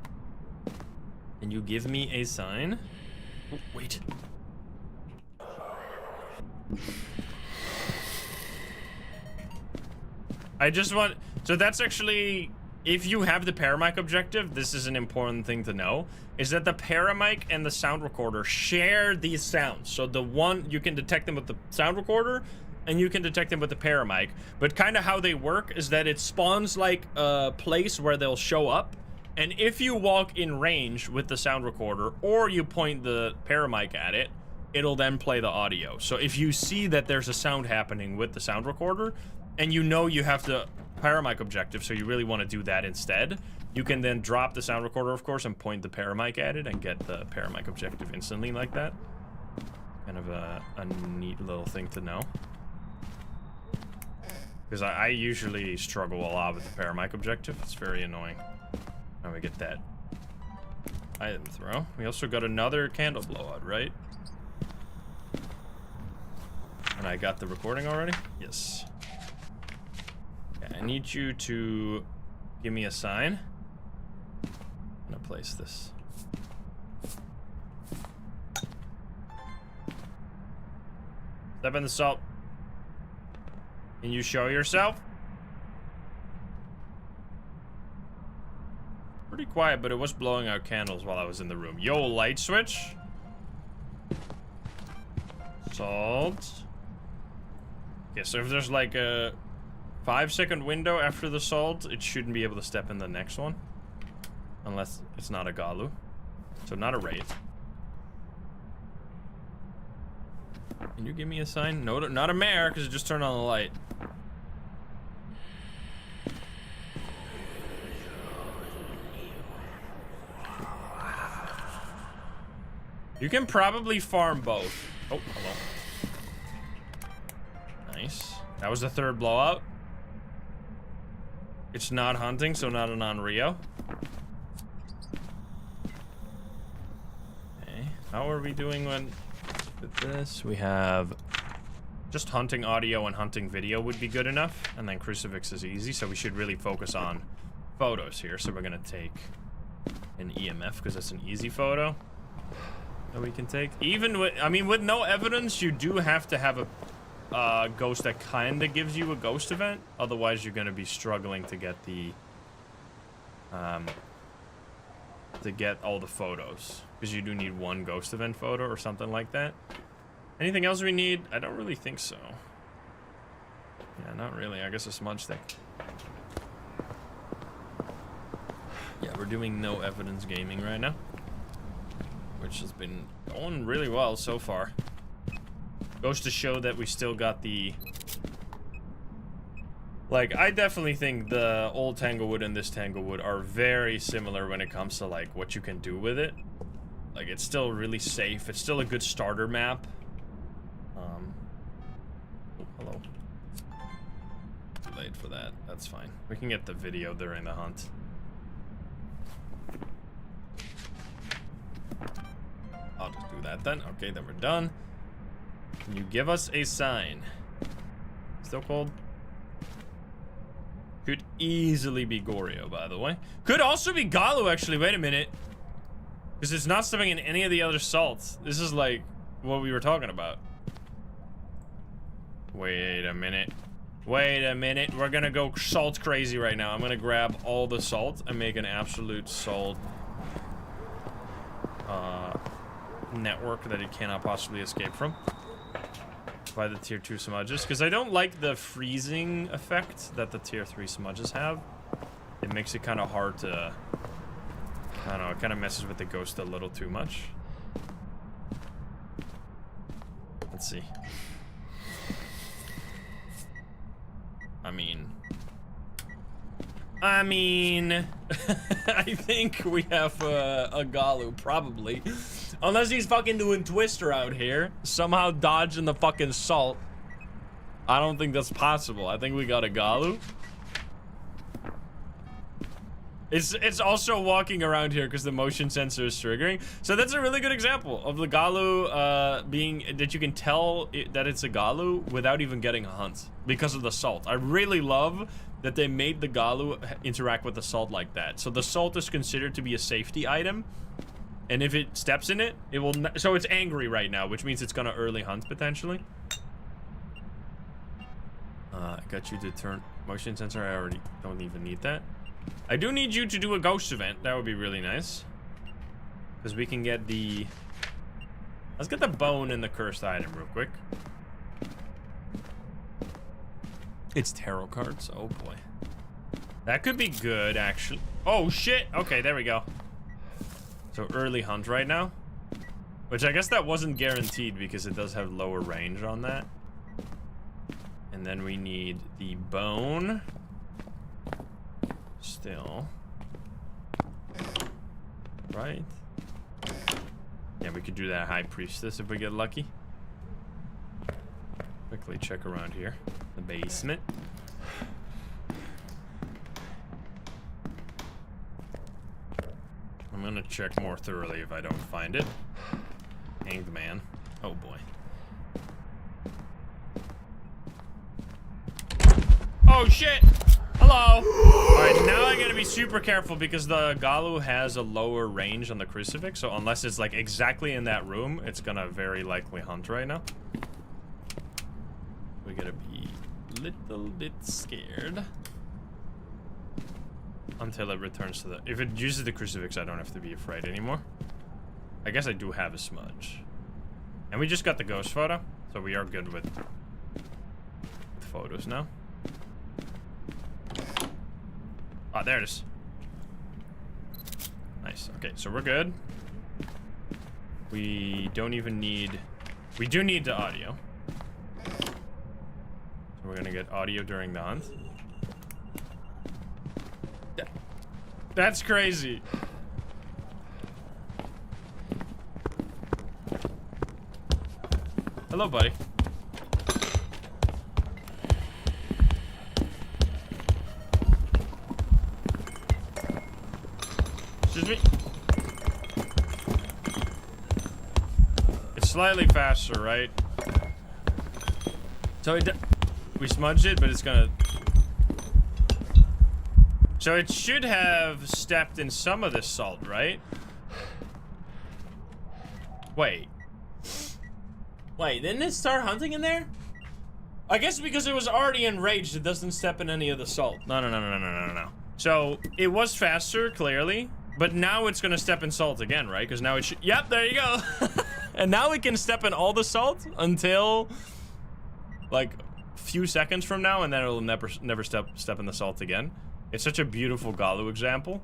Can you give me a sign? Oh, wait. I just want... So that's actually... If you have the paramic objective, this is an important thing to know, is that the paramic and the sound recorder share these sounds. So the one, you can detect them with the sound recorder, and you can detect them with the paramic. But kind of how they work is that it spawns like a place where they'll show up. And if you walk in range with the sound recorder, or you point the paramic at it, it'll then play the audio. So if you see that there's a sound happening with the sound recorder, and you know you have the paramic objective, so you really want to do that instead, you can then drop the sound recorder, of course, and point the paramic at it and get the paramic objective instantly like that. Kind of a neat little thing to know. Because I usually struggle a lot with the paramic objective. It's very annoying. Now we get that item throw. We also got another candle blowout, right? And I got the recording already? Yes. I need you to give me a sign. I'm gonna place this. Step in the salt. Can you show yourself? Pretty quiet, but it was blowing out candles while I was in the room. Yo, light switch. Salt. Okay, so if there's like a 5-second window after the salt, it shouldn't be able to step in the next one. Unless it's not a Gallo. So not a Wraith. Can you give me a sign? No, not a Mare, because it just turned on the light. You can probably farm both. Oh, hello. Nice. That was the third blowout. It's not hunting, so not an on Rio. Okay. How are we doing with this? We have just hunting audio and hunting video would be good enough. And then crucifix is easy, so we should really focus on photos here. So we're gonna take an EMF because that's an easy photo that we can take. Even with, I mean, with no evidence, you do have to have a ghost that kind of gives you a ghost event. Otherwise, you're going to be struggling to get the all the photos, because you do need one ghost event photo or something like that. Anything else we need? I don't really think so. Yeah, not really. I guess a smudge stick. Yeah, we're doing no evidence gaming right now, which has been going really well so far. Goes to show that we still got the... Like, I definitely think the old Tanglewood and this Tanglewood are very similar when it comes to, like, what you can do with it. Like, it's still really safe. It's still a good starter map. Oh, hello. late for that. That's fine. We can get the video during the hunt. I'll just do that then. Okay, then we're done. Can you give us a sign? Still cold? Could easily be Goryo, by the way. Could also be Gallo, actually. Wait a minute. Because it's not stepping in any of the other salts. This is like what we were talking about. Wait a minute. Wait a minute. We're gonna go salt crazy right now. I'm gonna grab all the salt and make an absolute salt network that it cannot possibly escape from. By the tier 2 smudges. Because I don't like the freezing effect that the tier 3 smudges have. It makes it kind of hard to... I don't know, it kind of messes with the ghost a little too much. Let's see. I mean, I think we have a Gallo, probably. Unless he's fucking doing Twister out here, somehow dodging the fucking salt. I don't think that's possible. I think we got a Gallo. It's also walking around here because the motion sensor is triggering. So that's a really good example of the Gallo being that you can tell that it's a Gallo without even getting a hunt because of the salt. I really love that they made the Gallo interact with the salt like that. So the salt is considered to be a safety item, and if it steps in it, it will. So it's angry right now, which means it's gonna early hunt potentially. I got you to turn motion sensor. I already don't even need that. I do need you to do a ghost event. That would be really nice. Because we can get the... Let's get the bone and the cursed item real quick. It's tarot cards. Oh, boy. That could be good, actually. Oh, shit. Okay, there we go. So early hunt right now. Which I guess that wasn't guaranteed because it does have lower range on that. And then we need the bone. Still. Right? Yeah, we could do that High Priestess if we get lucky. Quickly check around here. The basement. I'm gonna check more thoroughly if I don't find it. Hanged man. Oh boy. Oh shit! Hello! Alright, now I gotta be super careful because the Gallo has a lower range on the crucifix, so unless it's like exactly in that room, it's gonna very likely hunt right now. We gotta be a little bit scared. Until it returns to the... If it uses the crucifix, I don't have to be afraid anymore. I guess I do have a smudge. And we just got the ghost photo, so we are good with photos now. Ah, there it is. Nice. Okay, so we're good. We don't even need... We do need the audio. So we're gonna get audio during the hunt. That's crazy. Hello, buddy. Excuse me. It's slightly faster, right? So we smudged it, but it's gonna... So it should have stepped in some of this salt, right? Wait. Wait, didn't it start hunting in there? I guess because it was already enraged, it doesn't step in any of the salt. No. So it was faster, clearly, but now it's gonna step in salt again, right? Because now it should... Yep, there you go. And now it can step in all the salt until, like, a few seconds from now, and then it'll never step in the salt again. It's such a beautiful Gallo example.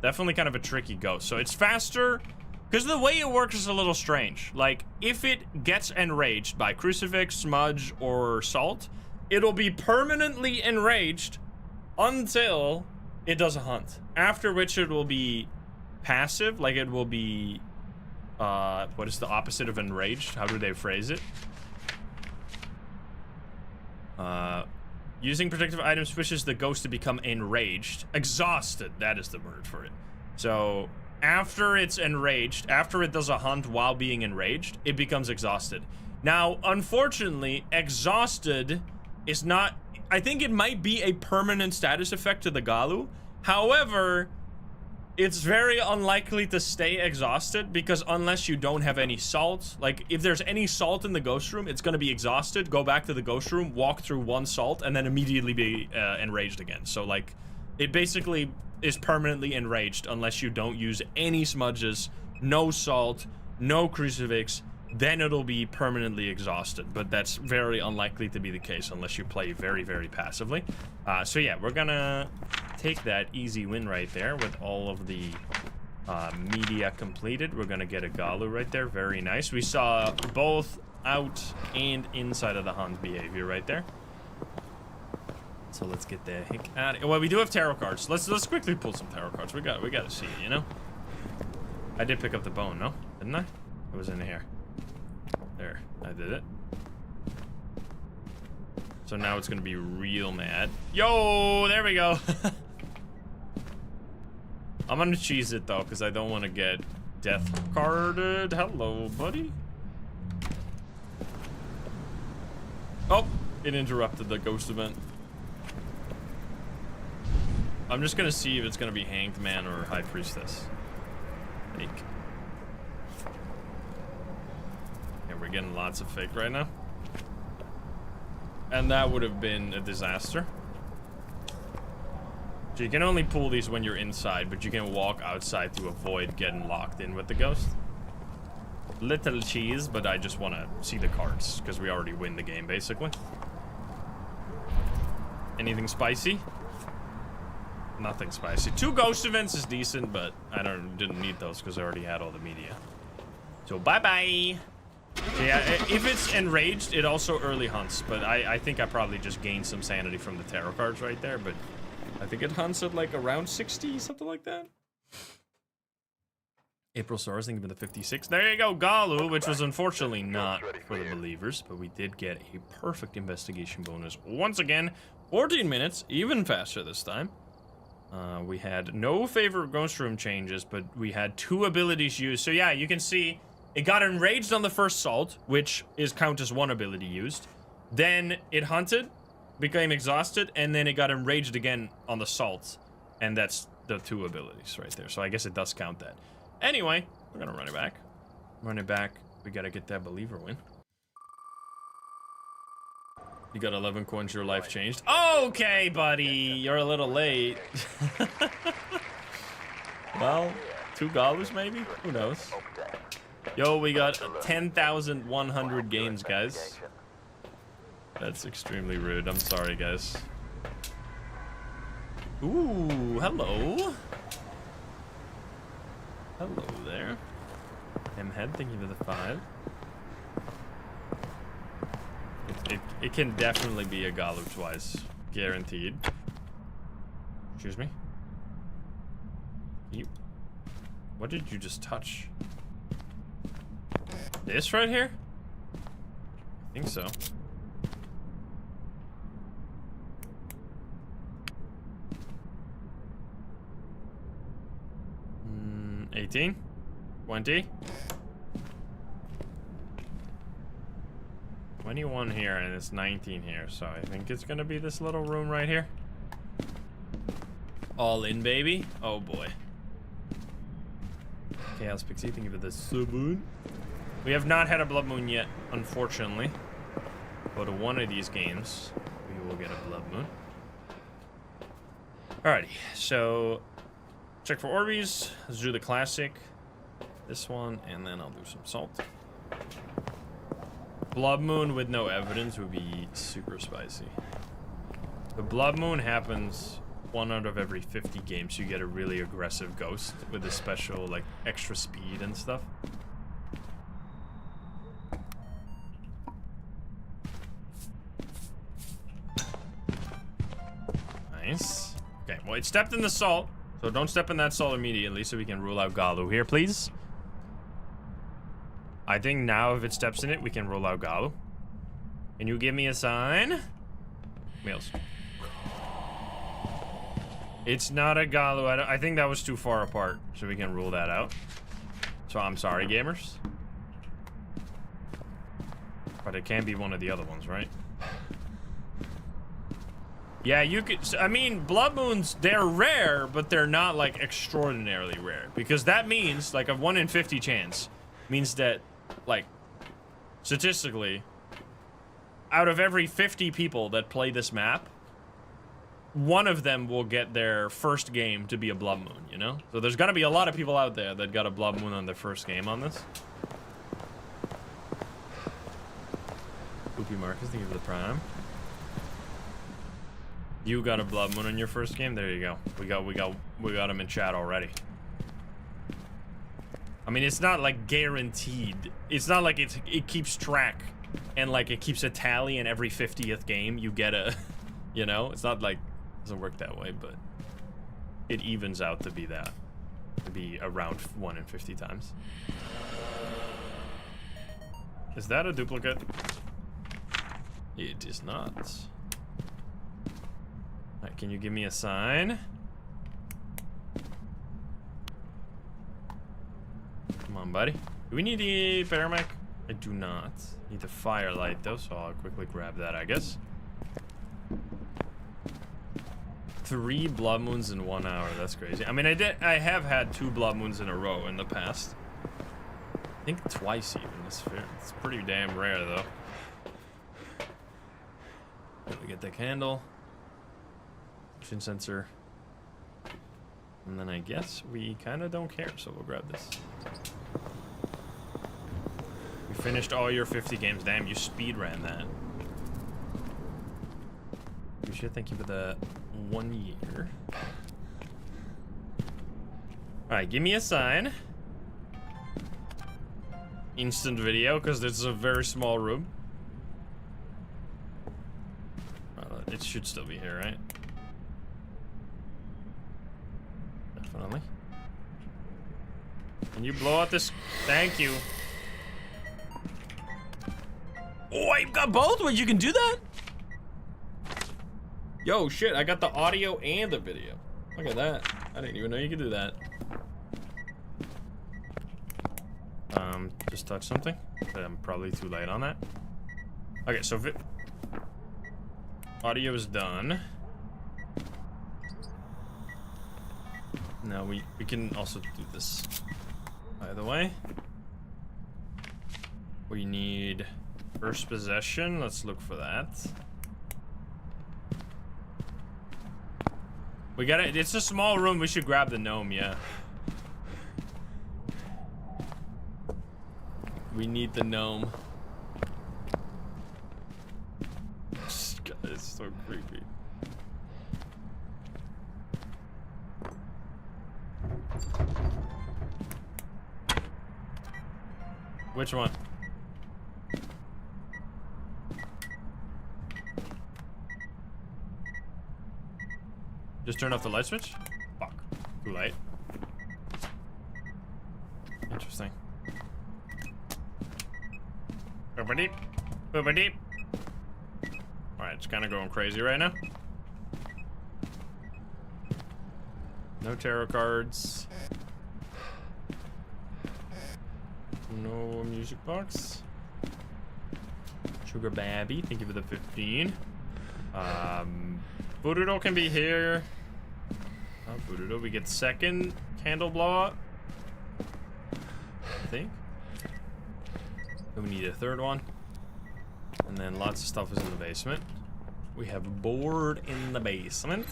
Definitely kind of a tricky ghost. So it's faster, because the way it works is a little strange. Like, if it gets enraged by crucifix, smudge, or salt, it'll be permanently enraged until it does a hunt. After which it will be passive, like it will be, what is the opposite of enraged? How do they phrase it? Using protective items pushes the ghost to become enraged. Exhausted, that is the word for it. So, after it's enraged, after it does a hunt while being enraged, it becomes exhausted. Now, unfortunately, exhausted is not... I think it might be a permanent status effect to the Gallo. However, it's very unlikely to stay exhausted because unless you don't have any salt, like if there's any salt in the ghost room, it's going to be exhausted, go back to the ghost room, walk through one salt, and then immediately be enraged again. So like, it basically is permanently enraged unless you don't use any smudges, no salt, no crucifix, then it'll be permanently exhausted. But that's very unlikely to be the case unless you play very, very passively. So yeah, we're gonna take that easy win right there with all of the media completed. We're gonna get a Gallo right there. Very nice. We saw both out and inside of the hunt behavior right there. So let's get the heck out of here. Well, we do have tarot cards. Let's quickly pull some tarot cards. We gotta see it, you know? I did pick up the bone, no? Didn't I? It was in here. There, I did it. So now it's gonna be real mad. Yo, there we go. I'm gonna cheese it though, because I don't want to get death carded. Hello, buddy. Oh, it interrupted the ghost event. I'm just gonna see if it's gonna be Hanged Man or High Priestess. Fake. Yeah, we're getting lots of fake right now. And that would have been a disaster. So you can only pull these when you're inside, but you can walk outside to avoid getting locked in with the ghost. Little cheese, but I just want to see the cards, because we already win the game, basically. Anything spicy? Nothing spicy. 2 ghost events is decent, but I didn't need those because I already had all the media. So bye-bye. So yeah, if it's enraged, it also early hunts, but I think I probably just gained some sanity from the tarot cards right there, but I think it hunts at like around 60, something like that. April Stars, thinking of the 56. There you go, Gallo, which was unfortunately not for the believers, but we did get a perfect investigation bonus once again. 14 minutes, even faster this time. We had no favorite ghost room changes, but we had 2 abilities used. So yeah, you can see it got enraged on the first salt, which is count as 1 ability used. Then it hunted, became exhausted, and then it got enraged again on the salt. And that's the 2 abilities right there. So I guess it does count that. Anyway, we're gonna run it back. Run it back. We gotta get that believer win. You got 11 coins, your life changed. Okay, buddy, you're a little late. Well, 2 Gallos maybe? Who knows? Yo, we got 10,100 games, guys. That's extremely rude. I'm sorry, guys. Ooh, hello. Hello there. M-head, thank you for the 5. It can definitely be a Gallo twice. Guaranteed. Excuse me? What did you just touch? This right here? I think so. 18? 20? 21 here, and it's 19 here, so I think it's gonna be this little room right here. All in, baby. Oh boy. Chaos Pixie, thank you for the sub-moon. We have not had a blood moon yet, unfortunately. But one of these games, we will get a blood moon. Alrighty, so check for Orbeez. Let's do the classic. This one, and then I'll do some salt. Blood moon with no evidence would be super spicy. The blood moon happens 1 out of every 50 games. You get a really aggressive ghost with a special, like, extra speed and stuff. Nice. Okay, well, it stepped in the salt, so don't step in that salt immediately so we can rule out Gallo here, please. I think now if it steps in it, we can rule out Gallo. Can you give me a sign? Males. It's not a Gallo. I think that was too far apart, so we can rule that out. So I'm sorry, gamers. But it can be one of the other ones, right? Yeah, you could. I mean, blood moons, they're rare, but they're not like extraordinarily rare. Because that means like a 1 in 50 chance means that, like, statistically, out of every 50 people that play this map, one of them will get their first game to be a blood moon, you know? So there's gonna be a lot of people out there that got a blood moon on their first game on this. Poopy Marcus, thank you for the prime. You got a blood moon on your first game? There you go. We got him in chat already. I mean, it's not like guaranteed. It's not like it keeps track and like it keeps a tally, and every 50th game you get a, you know? It's not like, it doesn't work that way, but it evens out to be that. To be around 1 in 50 times. Is that a duplicate? It is not. Alright, can you give me a sign? Come on, buddy. Do we need the paramech? I do not. Need the firelight though, so I'll quickly grab that, I guess. 3 blood moons in 1 hour. That's crazy. I mean, I have had 2 blood moons in a row in the past. I think twice even. It's pretty damn rare though. Let me get the candle. Motion sensor. And then I guess we kind of don't care, so we'll grab this. You finished all your 50 games. Damn, you speed ran that. Appreciate it. Thank you for the 1 year. Alright, give me a sign. Instant video, because this is a very small room. It should still be here, right? Definitely. Can you blow out this? Thank you. Oh, I've got both ways. You can do that? Yo, shit, I got the audio and the video. Look at that. I didn't even know you could do that. Just touch something. I'm probably too late on that. Okay, so audio is done. Now we can also do this. By the way, we need first possession. Let's look for that. We got it. It's a small room. We should grab the gnome. Yeah. We need the gnome. This guy is so creepy. Which one? Just turn off the light switch? Fuck. Too late. Interesting. Boop-a-deep. Boop-a-deep. Alright, it's kind of going crazy right now. No tarot cards. No music box. Sugar Babby, thank you for the 15. Burudo can be here. Oh, Burudo, we get second candle blowout. I think. Then we need a third one. And then lots of stuff is in the basement. We have a board in the basement.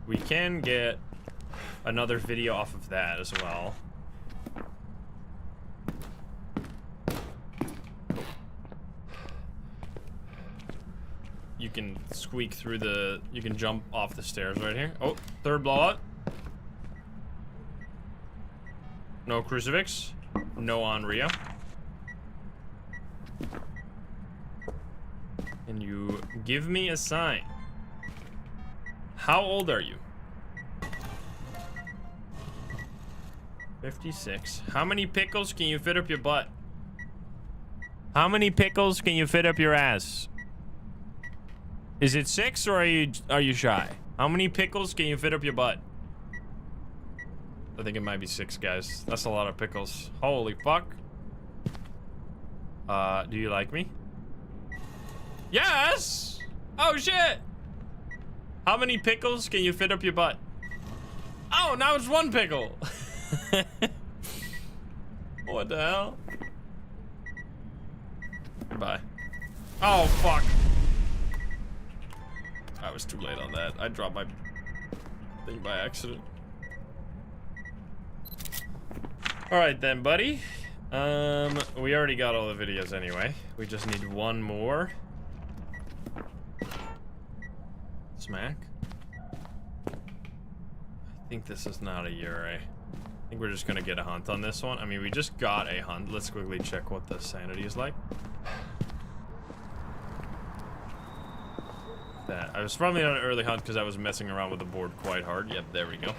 We can get another video off of that as well. You can squeak through the... You can jump off the stairs right here. Oh, third blowout. No crucifix. No Onryo. Can you give me a sign? How old are you? 56. How many pickles can you fit up your butt? How many pickles can you fit up your ass? Is it 6 or are you shy? How many pickles can you fit up your butt? I think it might be 6, guys. That's a lot of pickles. Holy fuck. Do you like me? Yes! Oh shit! How many pickles can you fit up your butt? Oh, now it's 1 pickle. What the hell? Goodbye. Oh fuck. I was too late on that. I dropped my thing by accident. Alright then, buddy. We already got all the videos anyway. We just need 1 more. Smack. I think this is not a Yurei. I think we're just gonna get a hunt on this one. I mean, we just got a hunt. Let's quickly check what the sanity is like. That I was probably on an early hunt because I was messing around with the board quite hard. Yep, there we go.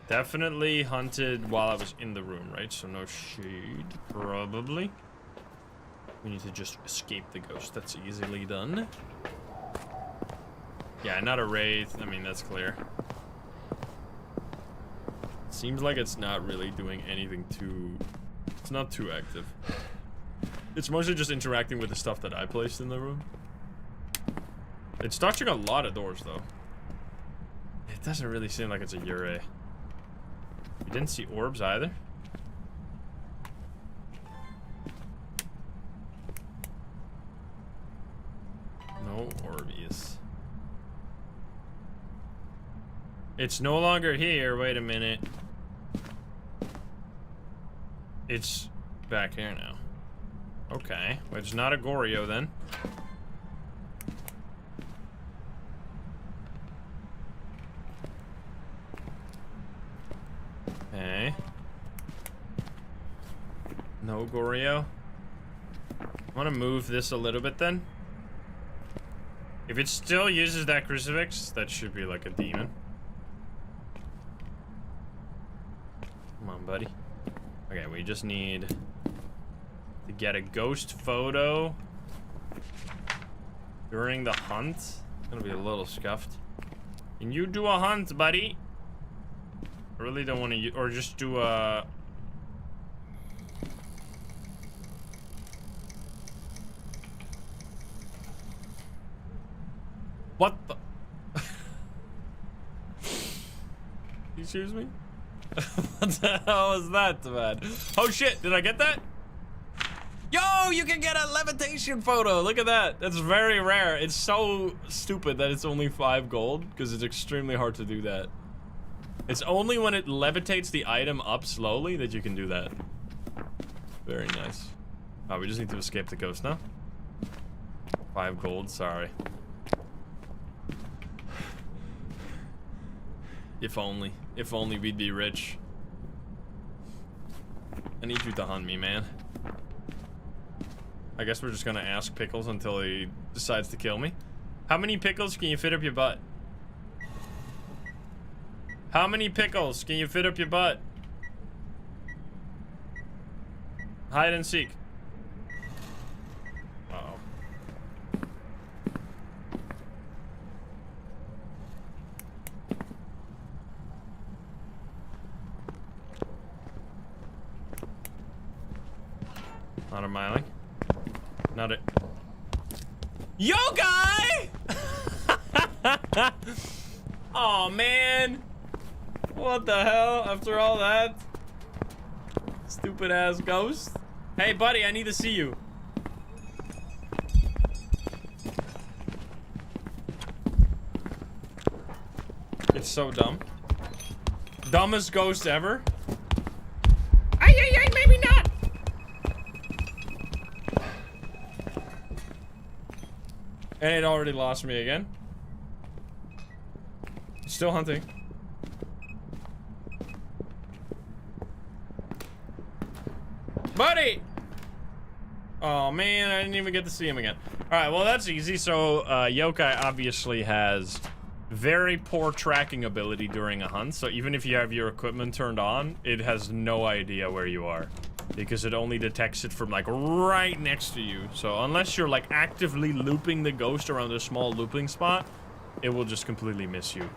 Definitely hunted while I was in the room, right? So no shade, probably. We need to just escape the ghost. That's easily done. Yeah, not a Wraith. I mean, that's clear. Seems like it's not really doing anything too... It's not too active. It's mostly just interacting with the stuff that I placed in the room. It's touching a lot of doors, though. It doesn't really seem like it's a Yurei. You didn't see orbs either? No Orbeez. It's no longer here. Wait a minute. It's back here now. Okay. Well, it's not a Goryo then. Okay. No Goryo. I want to move this a little bit then. If it still uses that crucifix, that should be like a demon. Come on, buddy. Okay, we just need to get a ghost photo during the hunt. It's gonna be a little scuffed. Can you do a hunt, buddy? I really don't want to, or just do a... What the? Excuse me? What the hell is that, man? Oh shit, did I get that? Yo, you can get a levitation photo. Look at that. That's very rare. It's so stupid that it's only 5 gold, because it's extremely hard to do that. It's only when it levitates the item up slowly that you can do that. Very nice. Oh, we just need to escape the ghost now. 5 gold, sorry. If only we'd be rich. I need you to hunt me, man. I guess we're just gonna ask Pickles until he decides to kill me. How many pickles can you fit up your butt? How many pickles can you fit up your butt? Hide and seek. Uh-oh. Not a miling. Not a... Yokai! Oh man. What the hell? After all that? Stupid ass ghost. Hey buddy, I need to see you. It's so dumb. Dumbest ghost ever. Ay, ay, ay, maybe not. And it already lost me again. Still hunting. Buddy! Oh man, I didn't even get to see him again. Alright, well that's easy. So, Yokai obviously has very poor tracking ability during a hunt. So even if you have your equipment turned on, it has no idea where you are. because it only detects it from like right next to you. So unless you're like actively looping the ghost around a small looping spot, it will just completely miss you.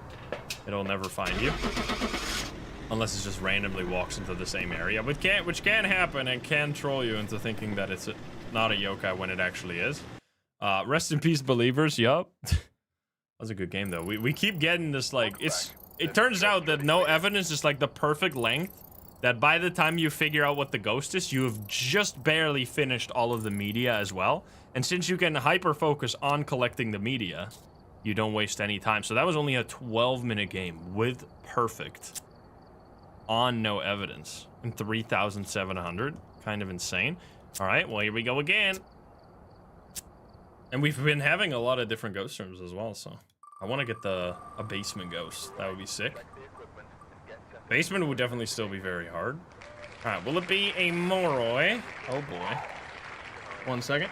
It'll never find you. Unless it just randomly walks into the same area, which can happen and can troll you into thinking that it's not a yokai when it actually is. Rest in peace, believers. Yup. That was a good game though. We keep getting this like it turns out that no evidence is like the perfect length that by the time you figure out what the ghost is, you have just barely finished all of the media as well. And since you can hyper focus on collecting the media, you don't waste any time. So that was only a 12-minute game with perfect on no evidence in 3,700. Kind of insane. All right, well, here we go again. And we've been having a lot of different ghost rooms as well, so I want to get a basement ghost. That would be sick. Basement would definitely still be very hard. All right, will it be a Moroi? Oh boy. 1 second.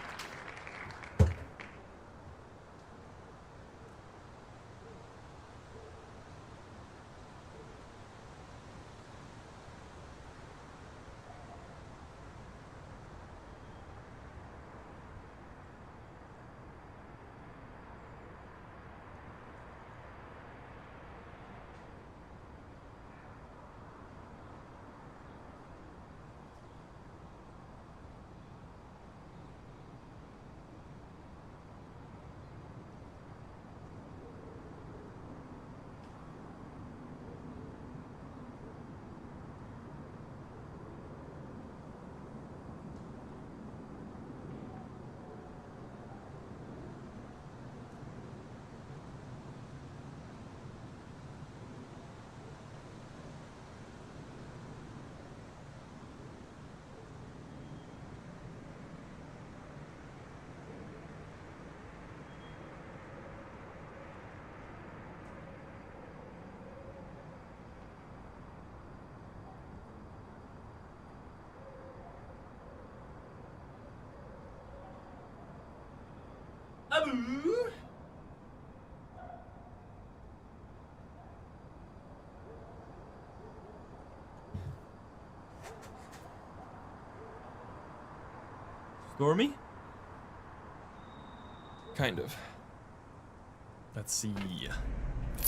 Stormy? Kind of. Let's see.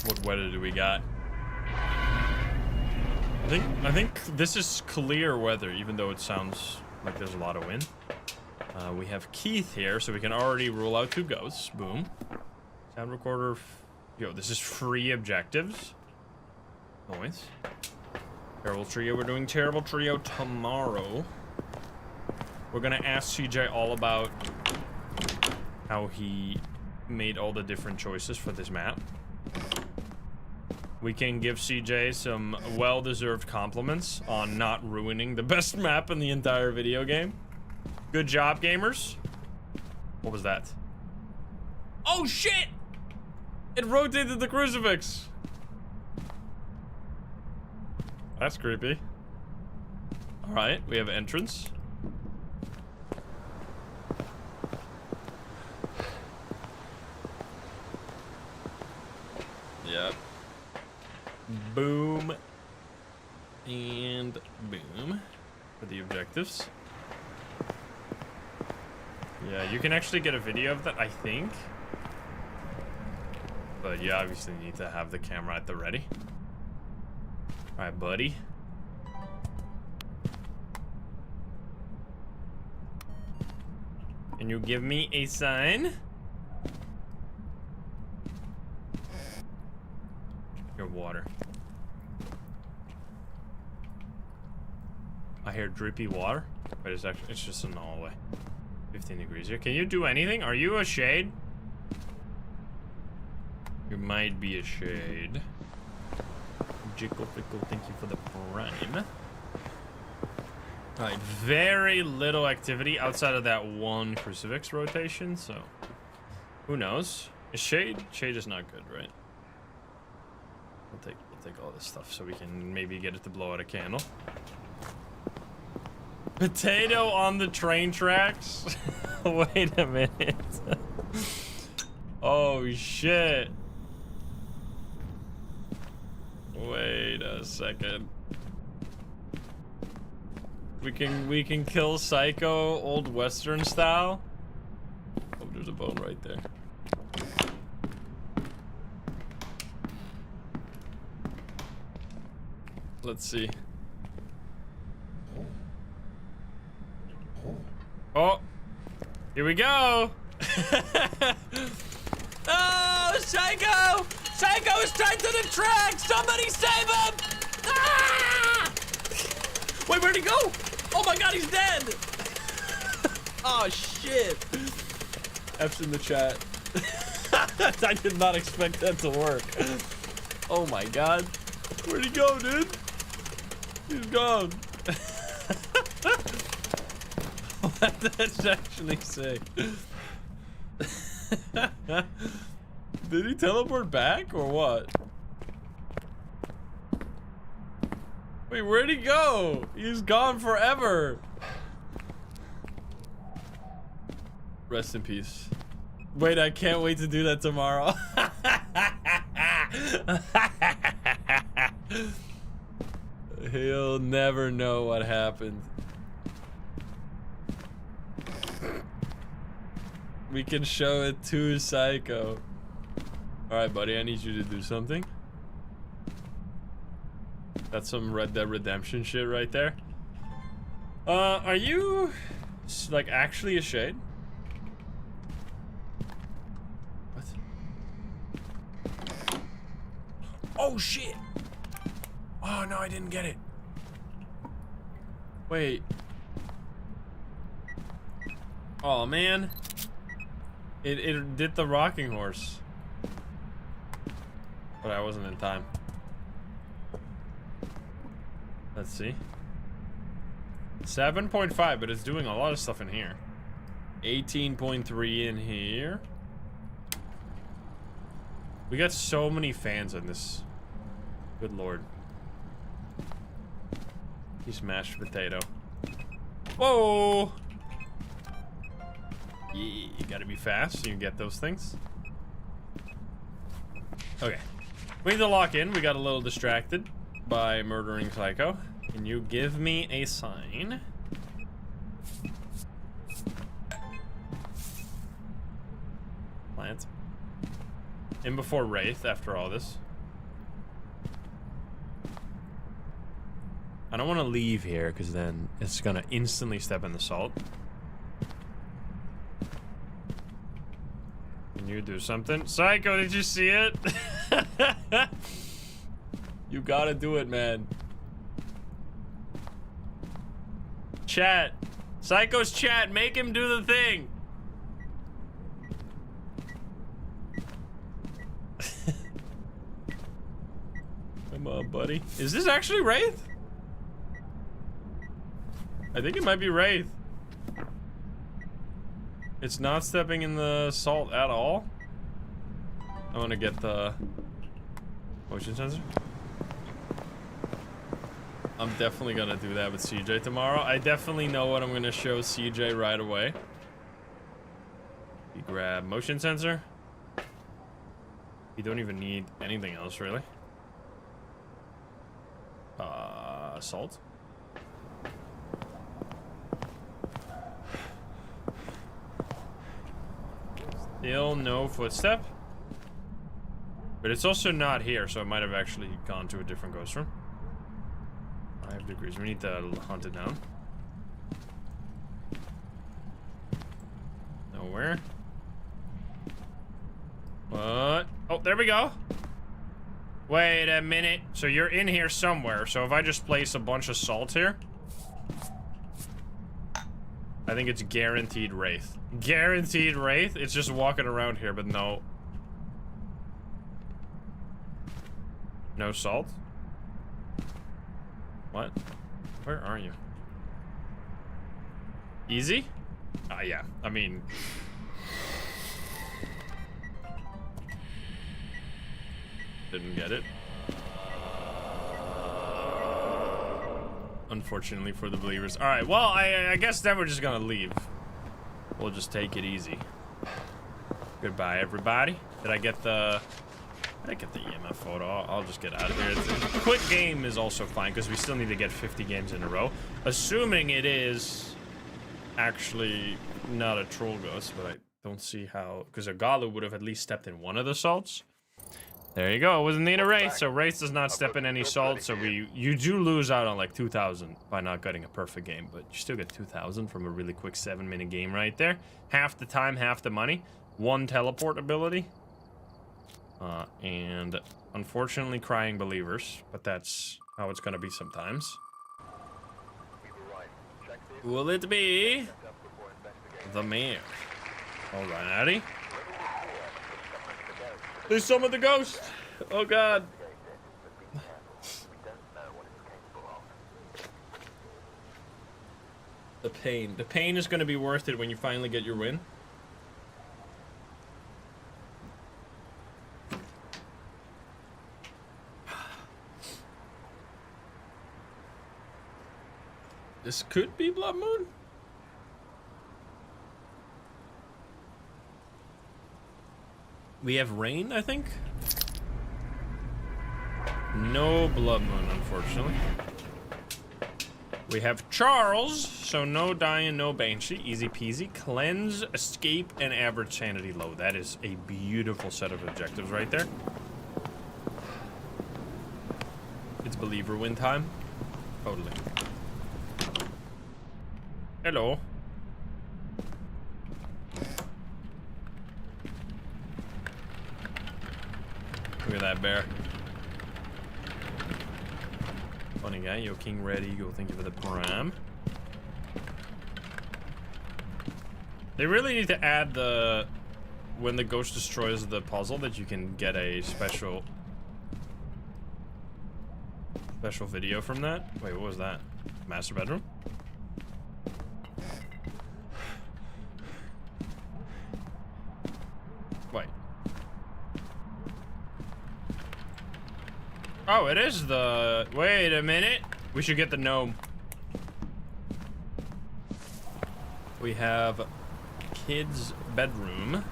What weather do we got? I think this is clear weather, even though it sounds like there's a lot of wind. We have Keith here, so we can already rule out 2 ghosts. Boom. Sound recorder. Yo, this is free objectives. Noise. Terrible trio. We're doing terrible trio tomorrow. We're gonna ask CJ all about how he made all the different choices for this map. We can give CJ some well-deserved compliments on not ruining the best map in the entire video game. Good job, gamers. What was that? Oh, shit! It rotated the crucifix. That's creepy. All right, we have entrance. Yep. Boom. And boom. For the objectives. Yeah, you can actually get a video of that, I think. But you obviously need to have the camera at the ready. Alright, buddy. Can you give me a sign? Your water. I hear drippy water, but it's just in the hallway. 15 degrees here. Can you do anything? Are you a shade? You might be a shade. Jickle Fickle, thank you for the prime. Alright, very little activity outside of that one crucifix rotation, so who knows? Is shade? Shade is not good, right? We'll take all this stuff so we can maybe get it to blow out a candle. Potato on the train tracks? Wait a minute. Oh shit. Wait a second. We can kill Psycho old Western style. Oh, there's a bone right there. Let's see. Oh, here we go. Oh, Psycho! Psycho is tied to the track! Somebody save him! Ah! Wait, where'd he go? Oh my god, he's dead! Oh shit. F's in the chat. I did not expect that to work. Oh my god. Where'd he go, dude? He's gone. That's actually sick. Did he teleport back or what? Wait, where'd he go? He's gone forever. Rest in peace. Wait, I can't wait to do that tomorrow. He'll never know what happened. We can show it to Psycho. Alright, buddy, I need you to do something. That's some Red Dead Redemption shit right there. Are you, like, actually a shade? What? Oh, shit! Oh, no, I didn't get it. Wait. Oh, man. It did the rocking horse. But I wasn't in time. Let's see. 7.5, but it's doing a lot of stuff in here. 18.3 in here. We got so many fans in this. Good lord. He's mashed potato. Whoa! Yeah, you gotta be fast so you can get those things. Okay. We need to lock in. We got a little distracted by murdering Psycho. Can you give me a sign? Plant. In before Wraith after all this. I don't want to leave here because then it's gonna instantly step in the salt. Can you do something? Psycho, did you see it? You gotta do it, man. Chat. Psycho's chat, make him do the thing. Come on, buddy. Is this actually Wraith? I think it might be Wraith. It's not stepping in the salt at all. I want to get the motion sensor. I'm definitely gonna do that with CJ tomorrow. I definitely know what I'm gonna show CJ right away. You grab motion sensor. You don't even need anything else really. Salt. Still no footstep. But it's also not here, so it might have actually gone to a different ghost room. 5 degrees. We need to hunt it down. Nowhere. What? Oh, there we go. Wait a minute. So you're in here somewhere. So if I just place a bunch of salt here, I think it's guaranteed Wraith. Guaranteed Wraith. It's just walking around here, but no. No salt? What? Where are you? Easy? Yeah. I mean... Didn't get it. Unfortunately for the believers. Alright, well, I guess then we're just gonna leave. We'll just take it easy. Goodbye, everybody. Did I get the I get the EMF photo. I'll just get out of here. A quick game is also fine because we still need to get 50 games in a row. Assuming it is actually not a troll ghost, but I don't see how, because a Gallo would have at least stepped in one of the salts. There you go. It wasn't need a Wraith, so Wraith does not step in any salt, so you do lose out on like 2,000 by not getting a perfect game, but you still get 2,000 from a really quick 7-minute game right there. Half the time, half the money. 1 teleport ability. And unfortunately crying believers, but that's how it's gonna be sometimes. Will it be the Mare? Alrighty. They summoned the ghost! Oh god. The pain. The pain is gonna be worth it when you finally get your win. This could be Blood Moon. We have rain, I think. No Blood Moon, unfortunately. We have Charles, so no dying, no Banshee. Easy peasy. Cleanse, escape, and average sanity low. That is a beautiful set of objectives right there. It's believer win time. Totally. Hello. Look at that bear. Funny guy. Yo, King ready. Go. Thank you for the pram. They really need to add the when the ghost destroys the puzzle that you can get a special video from that. Wait, what was that? Master bedroom? Wait. Oh, it is the... Wait a minute. We should get the gnome. We have kids' bedroom.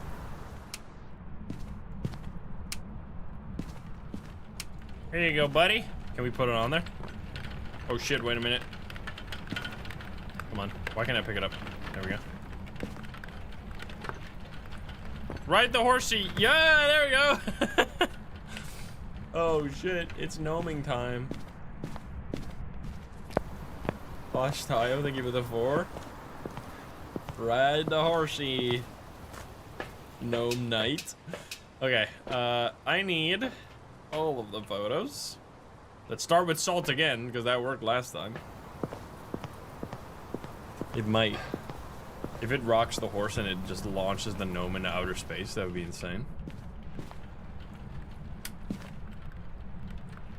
Here you go, buddy. Can we put it on there? Oh shit, wait a minute. Come on. Why can't I pick it up? There we go. Ride the horsey. Yeah, there we go. Oh shit, it's gnoming time. Bosh Thaye, thank you for the 4. Ride the horsey. Gnome knight. Okay, I need all of the photos. Let's start with salt again, because that worked last time. It might. If it rocks the horse and it just launches the gnome into outer space, that would be insane.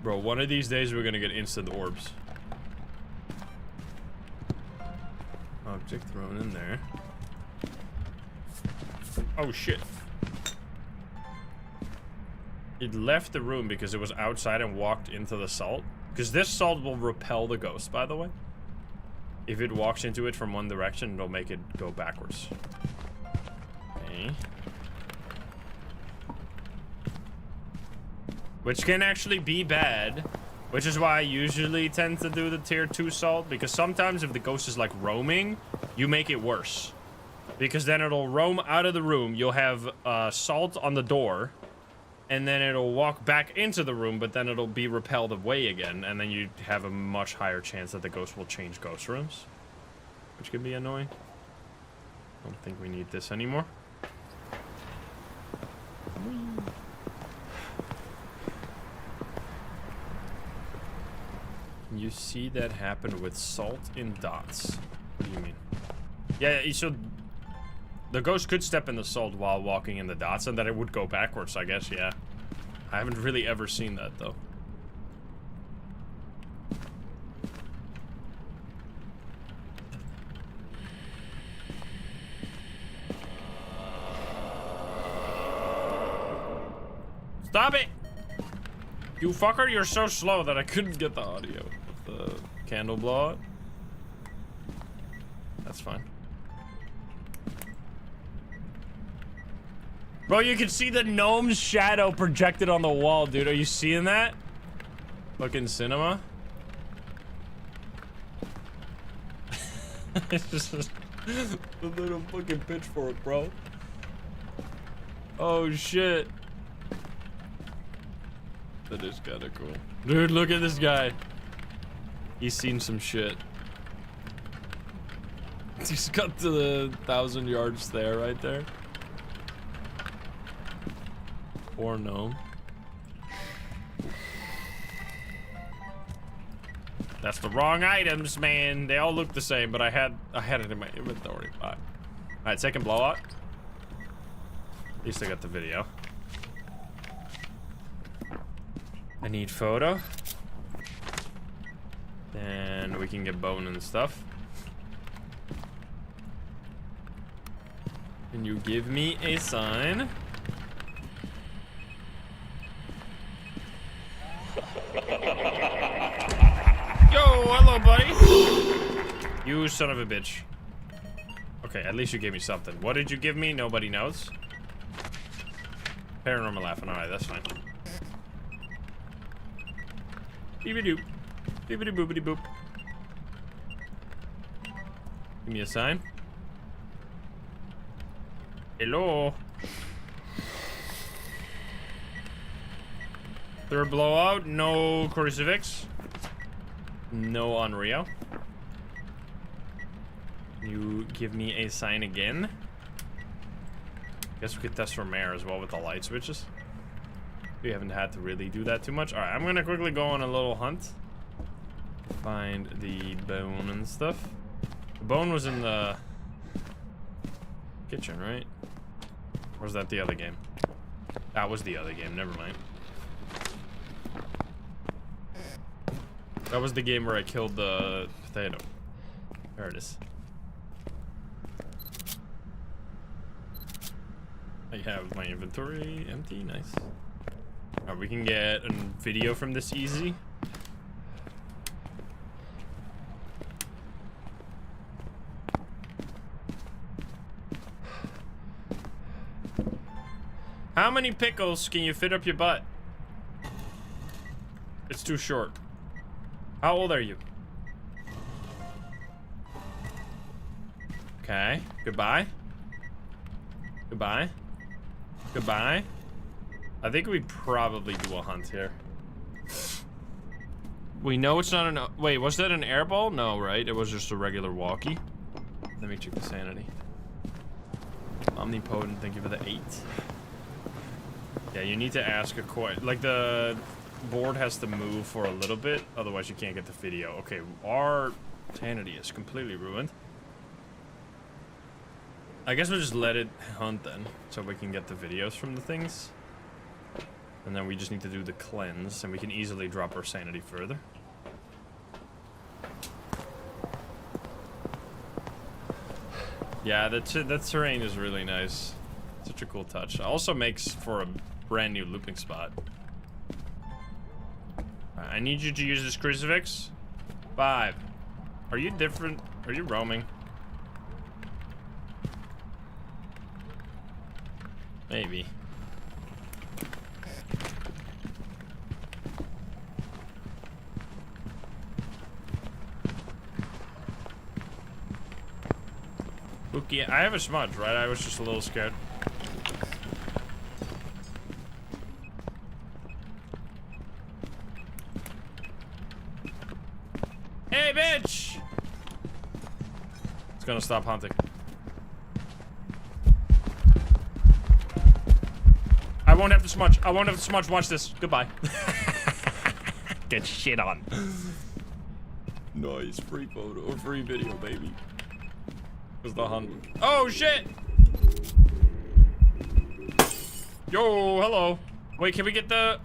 Bro, one of these days we're gonna get instant orbs. Object thrown in there. Oh shit. It left the room because it was outside and walked into the salt. Because this salt will repel the ghost, by the way. If it walks into it from one direction, it'll make it go backwards. Okay. Which can actually be bad. Which is why I usually tend to do the tier 2 salt. Because sometimes if the ghost is like roaming, you make it worse. Because then it'll roam out of the room. You'll have salt on the door. And then it'll walk back into the room, but then it'll be repelled away again. And then you have a much higher chance that the ghost will change ghost rooms. Which can be annoying. I don't think we need this anymore. You see that happen with salt in dots. What do you mean? Yeah, you should... The ghost could step in the salt while walking in the dots, and then it would go backwards, I guess, yeah. I haven't really ever seen that, though. Stop it! You fucker, you're so slow that I couldn't get the audio of the candle blowout. That's fine. Bro, you can see the gnome's shadow projected on the wall, dude. Are you seeing that? Fucking cinema. It's just a little fucking pitchfork, bro. Oh shit. That is kinda cool. Dude, look at this guy. He's seen some shit. He's got the 1,000 yard stare right there. Poor gnome. That's the wrong items, man. They all look the same, but I had it in my inventory. All right, second blowout. At least I got the video. I need photo. And we can get bone and stuff. Can you give me a sign? Yo, hello, buddy. You son of a bitch. Okay, at least you gave me something. What did you give me? Nobody knows. Paranormal laughing. Alright, that's fine. Beebity-doop. Beebity-boopity-boop. Give me a sign. Hello. Third blowout. No crucifix. No Onryo. You give me a sign again. Guess we could test for Mare as well with the light switches. We haven't had to really do that too much. Alright, I'm gonna quickly go on a little hunt. Find the bone and stuff. The bone was in the kitchen, right? Or was that the other game? That was the other game, never mind. That was the game where I killed the potato. There it is. I have my inventory empty, nice. Alright, we can get a video from this easy. How many pickles can you fit up your butt? It's too short. How old are you? Okay, goodbye. Goodbye. Goodbye. I think we probably do a hunt here. We know it's not an... Wait, was that an airball? No, right? It was just a regular walkie. Let me check the sanity. Omnipotent, thank you for the 8. Yeah, you need to ask a question. Like, the board has to move for a little bit, otherwise you can't get the video. Okay, our sanity is completely ruined. I guess we'll just let it hunt then, so we can get the videos from the things. And then we just need to do the cleanse, and we can easily drop our sanity further. Yeah, that terrain is really nice. Such a cool touch. It also makes for a brand new looping spot. Right, I need you to use this crucifix. 5. Are you different? Are you roaming? Maybe. Okay, I have a smudge, right? I was just a little scared. Hey, bitch! It's gonna stop hunting. I won't have to smudge. I won't have to smudge. Watch this. Goodbye. Get shit on. Nice. Free photo or free video, baby. Was the hunt. Oh, shit! Yo, hello. Wait, can we get the...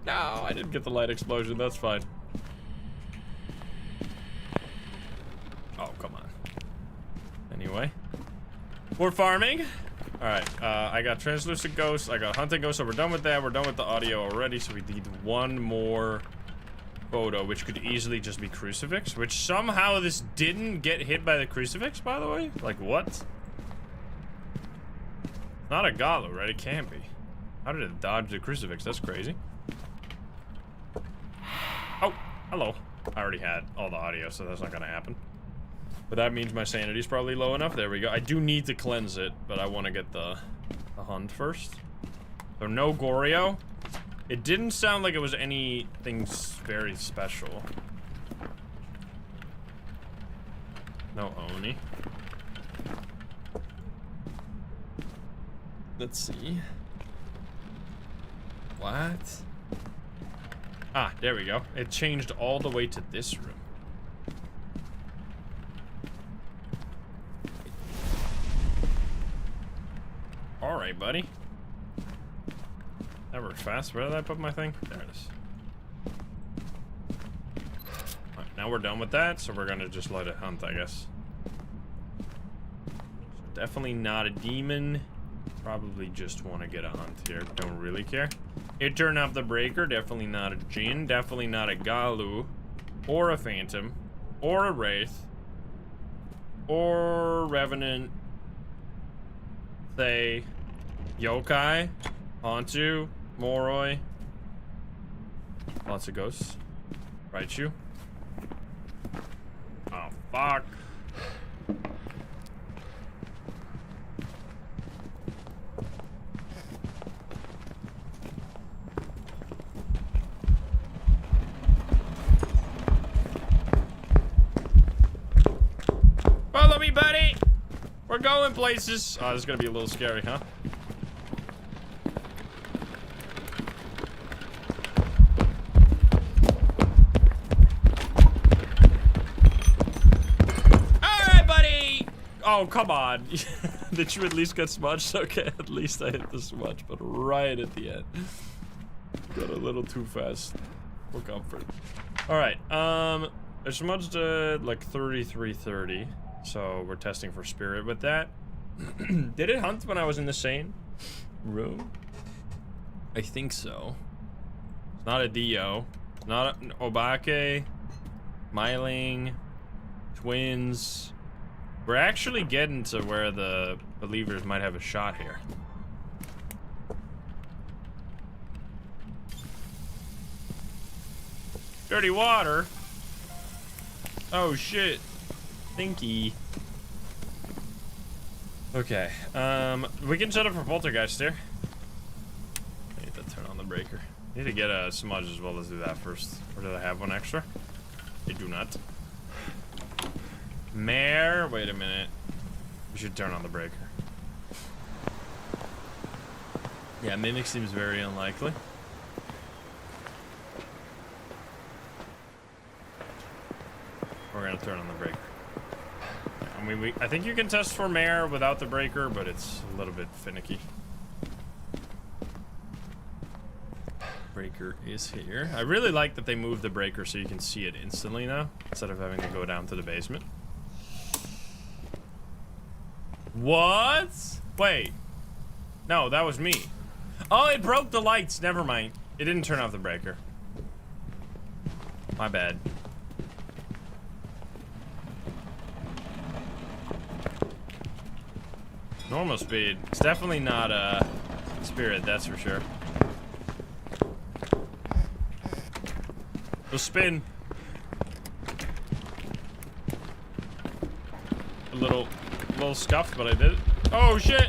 No, I didn't get the light explosion. That's fine. Oh, come on. Anyway. We're farming. Alright, I got translucent ghosts, I got hunting ghosts, so we're done with that. We're done with the audio already, so we need one more photo, which could easily just be crucifix, which somehow this didn't get hit by the crucifix, by the way. Like, what? Not a Gallo, right? It can't be. How did it dodge the crucifix? That's crazy. Oh, hello. I already had all the audio, so that's not gonna happen. But that means my sanity's probably low enough. There we go. I do need to cleanse it, but I want to get the hunt first. So no Goryo. It didn't sound like it was anything very special. No Oni. Let's see. What? Ah, there we go. It changed all the way to this room. All right, buddy. That worked fast. Where did I put my thing? There it is. All right, now we're done with that, so we're gonna just let it hunt, I guess. So definitely not a demon. Probably just want to get a hunt here. Don't really care. It turned off the breaker. Definitely not a Jinn. Definitely not a Gallo. Or a Phantom. Or a Wraith. Or Revenant. Thaye. Yokai. Hantu. Moroi. Lots of ghosts. Raichu. Oh, fuck. Follow me, buddy! We're going places. Oh, this is gonna be a little scary, huh? Alright, buddy! Oh, come on. Did you at least get smudged? Okay, at least I hit the smudge, but right at the end. Got a little too fast for comfort. Alright, I smudged like 3330. So we're testing for spirit with that. Did it hunt when I was in the same room? I think so. It's not a Dio. Not an Obake. Myling. Twins. We're actually getting to where the believers might have a shot here. Dirty water. Oh shit. Thinky. Okay, we can set up for Poltergeist here. I need to turn on the breaker. Need to get a smudge as well. Let's do that first. Or did I have one extra? I do not. Mare, wait a minute. We should turn on the breaker. Yeah, Mimic seems very unlikely. We're gonna turn on the breaker. I mean, I think you can test for Mare without the breaker, but it's a little bit finicky. Breaker is here. I really like that they moved the breaker so you can see it instantly now, instead of having to go down to the basement. What? Wait. No, that was me. Oh, it broke the lights. Never mind. It didn't turn off the breaker. My bad. Normal speed. It's definitely not a spirit, that's for sure. We'll spin. A little scuffed, but I did it. Oh shit!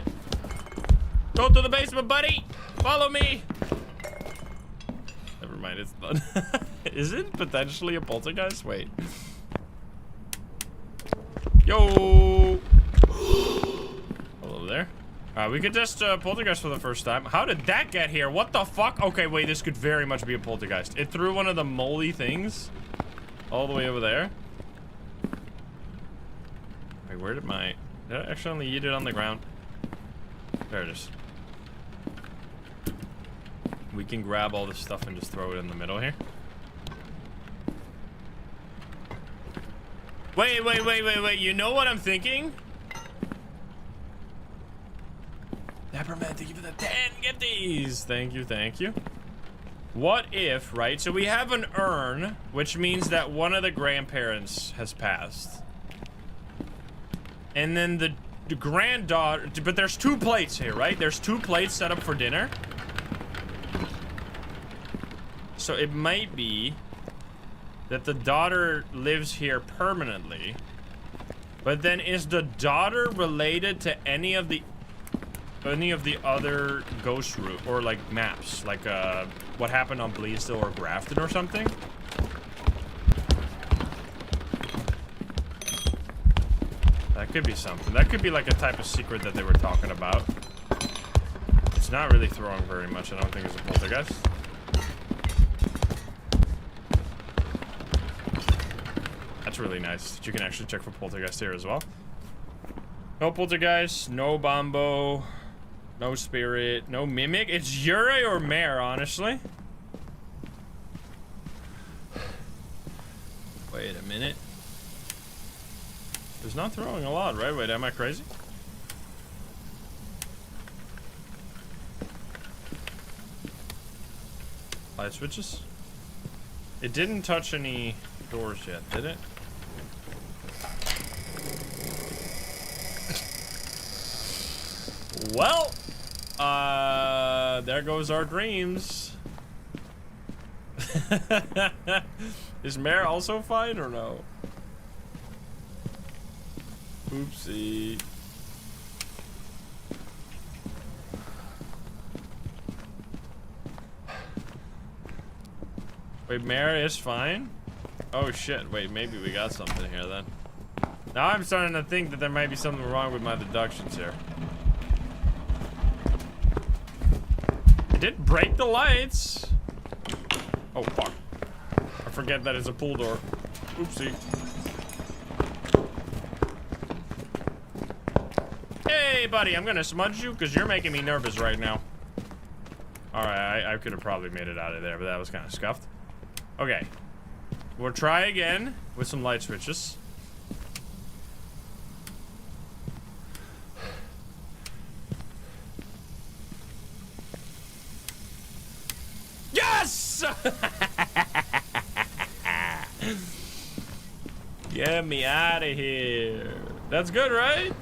Go to the basement, buddy! Follow me! Never mind, it's done. Is it potentially a poltergeist? Wait. Yo! Hello there. We could just poltergeist for the first time. How did that get here? What the fuck? Okay, wait, this could very much be a poltergeist. It threw one of the moldy things all the way over there. Wait, where did I actually only eat it on the ground? There it is. We can grab all this stuff and just throw it in the middle here. Wait. You know what I'm thinking? Peppermint, thank you for the 10 gifties. Thank you. What if, right? So we have an urn, which means that one of the grandparents has passed. And then granddaughter, but there's 2 plates here, right? There's 2 plates set up for dinner. So it might be that the daughter lives here permanently. But then is the daughter related to any of the other ghost route or like maps? Like what happened on Bleasdale or Grafton or something? That could be something. That could be like a type of secret that they were talking about. It's not really throwing very much. I don't think it's a poltergeist. That's really nice that you can actually check for poltergeist here as well. No poltergeist, no bombo, no spirit, no mimic. It's Yokai or Mare, honestly. Wait a minute. It's not throwing a lot, right? Wait, am I crazy? Light switches? It didn't touch any doors yet, did it? Well, there goes our dreams. Is Mare also fine or no? Oopsie. Wait, Mare is fine? Oh shit, wait, maybe we got something here then. Now I'm starting to think that there might be something wrong with my deductions here. I did break the lights. Oh fuck. I forget that it's a pool door. Oopsie. Hey buddy, I'm gonna smudge you because you're making me nervous right now. Alright, I could have probably made it out of there, but that was kind of scuffed. Okay. We'll try again with some light switches. Yes! Get me out of here. That's good, right?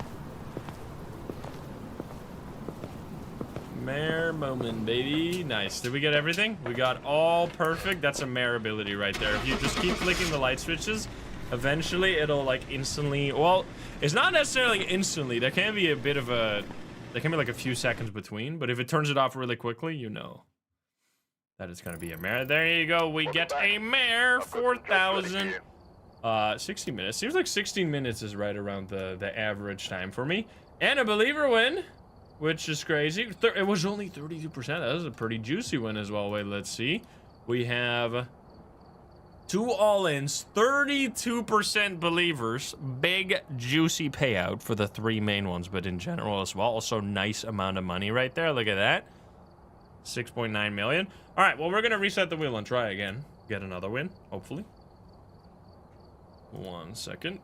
Mare moment, baby. Nice. Did we get everything? We got all perfect. That's a Mare ability right there. If you just keep flicking the light switches, eventually it'll like instantly, well, it's not necessarily instantly. There can be a bit of a, there can be like a few seconds between, but if it turns it off really quickly, you know that it's gonna be a Mare. There you go. We get a Mare 4,000. 60 minutes. Seems like 16 minutes is right around the average time for me. And a believer win, which is crazy. It was only 32%. That was a pretty juicy win as well. Wait, let's see. We have 2 all-ins, 32% believers. Big, juicy payout for the 3 main ones, but in general as well. Also, nice amount of money right there. Look at that. 6.9 million. All right, well, we're going to reset the wheel and try again. Get another win, hopefully. 1 second.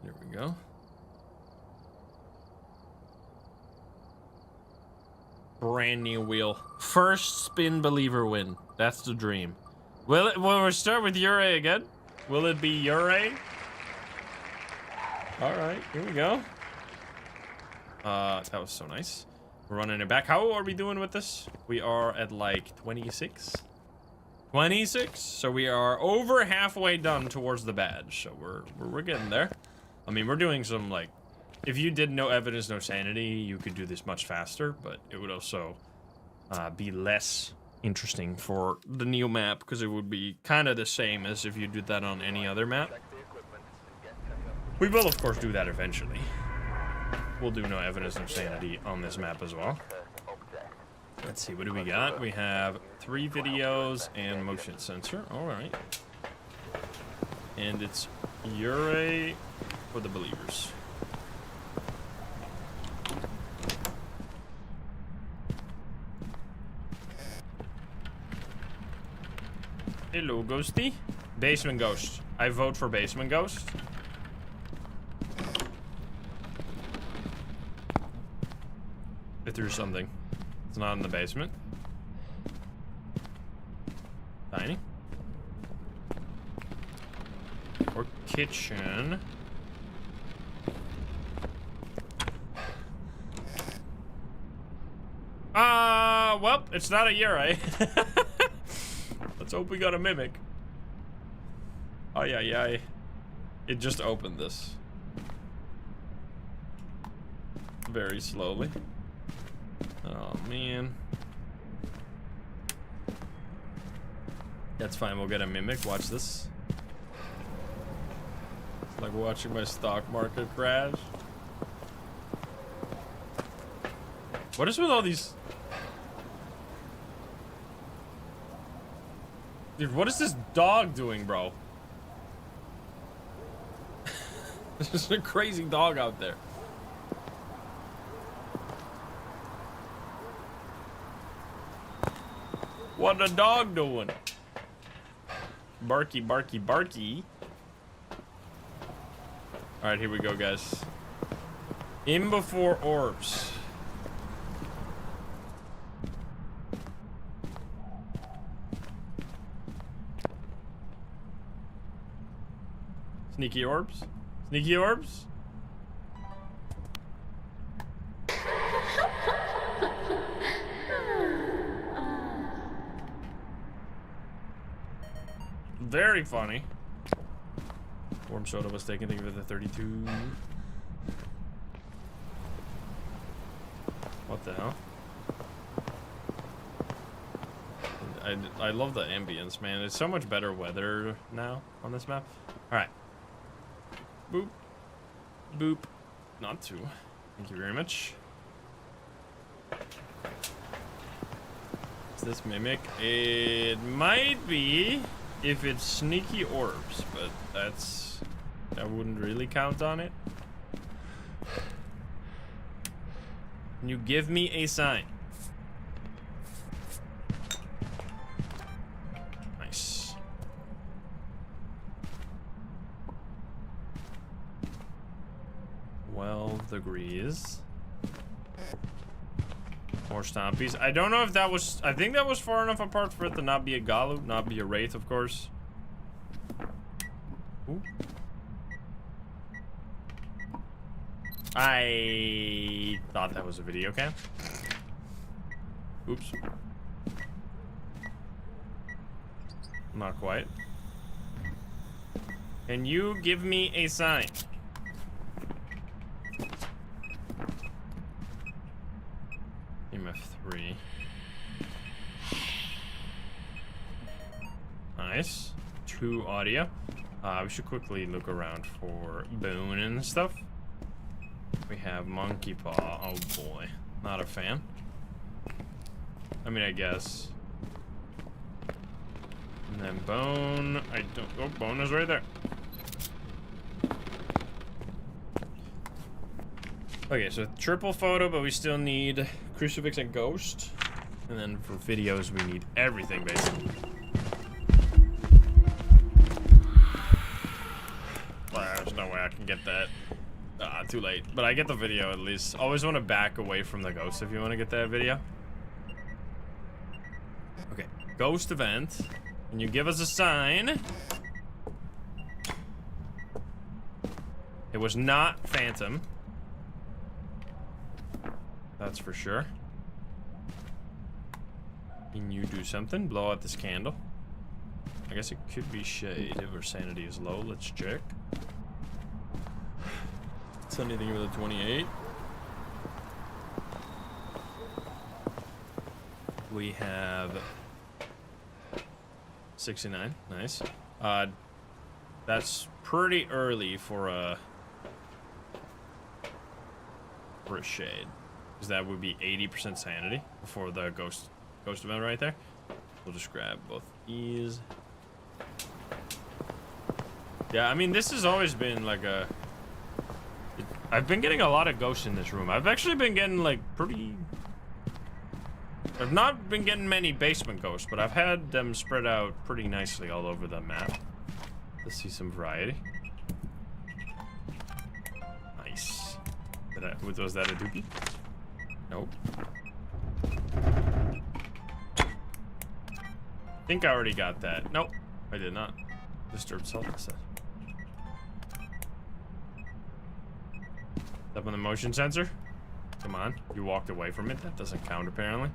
There we go. Brand new wheel. First spin believer win. That's the dream. Will we start with Yokai again? Will it be Yokai? All right, here we go. That was so nice. We're running it back. How are we doing with this? We are at like 26. 26. So we are over halfway done towards the badge. So we're getting there. I mean, we're doing some, like, if you did no evidence, no sanity, you could do this much faster, but it would also be less interesting for the new map, because it would be kind of the same as if you did that on any other map. We will, of course, do that eventually. We'll do no evidence, no sanity on this map as well. Let's see, what do we got? We have 3 videos and motion sensor. All right. And it's Yokai for the believers. Hello, Ghosty. Basement Ghost. I vote for Basement Ghost. If there's something. It's not in the basement. Tiny. Or kitchen. Well, it's not a Yokai. Let's hope we got a mimic. Oh, yeah. It just opened this. Very slowly. Oh, man. That's fine, we'll get a mimic. Watch this. It's like watching my stock market crash. What is with all these... Dude, what is this dog doing, bro? There's a crazy dog out there. What the dog doing? Barky, barky, barky. Alright, here we go, guys. In before orbs. Sneaky orbs? Sneaky orbs? Very funny. Warm soda was taken. Think of it, the 32. What the hell? I love the ambience, man. It's so much better weather now on this map. All right. Boop. Boop. Not two. Thank you very much. Is this mimic? It might be if it's sneaky orbs, but I wouldn't really count on it. Can you give me a sign? Nice. Degrees. More stompies. I don't know if that was... I think that was far enough apart for it to not be a Gallo, not be a Wraith, of course. Ooh. I thought that was a video cam. Oops. Not quite. Can you give me a sign? EMF3. Nice. 2 audio. We should quickly look around for bone and stuff. We have monkey paw. Oh boy. Not a fan. I mean, I guess. And then bone. I don't. Oh, bone is right there. Okay, so triple photo, but we still need crucifix and ghost. And then for videos, we need everything basically. There's no way I can get that. Too late. But I get the video at least. Always want to back away from the ghost if you want to get that video. Okay, ghost event. Can you give us a sign? It was not Phantom. That's for sure. Can you do something? Blow out this candle. I guess it could be shade if our sanity is low. Let's check. It's anything with a 28. We have 69. Nice. That's pretty early for a shade, because that would be 80% sanity before the ghost event right there. We'll just grab both these. Yeah, I mean, this has always been like a... I've been getting a lot of ghosts in this room. I've actually been getting like pretty... I've not been getting many basement ghosts, but I've had them spread out pretty nicely all over the map. Let's see some variety. Nice. Was that a dookie? Nope. I think I already got that. Nope, I did not. Disturbed self. Up on the motion sensor. Come on. You walked away from it. That doesn't count, apparently.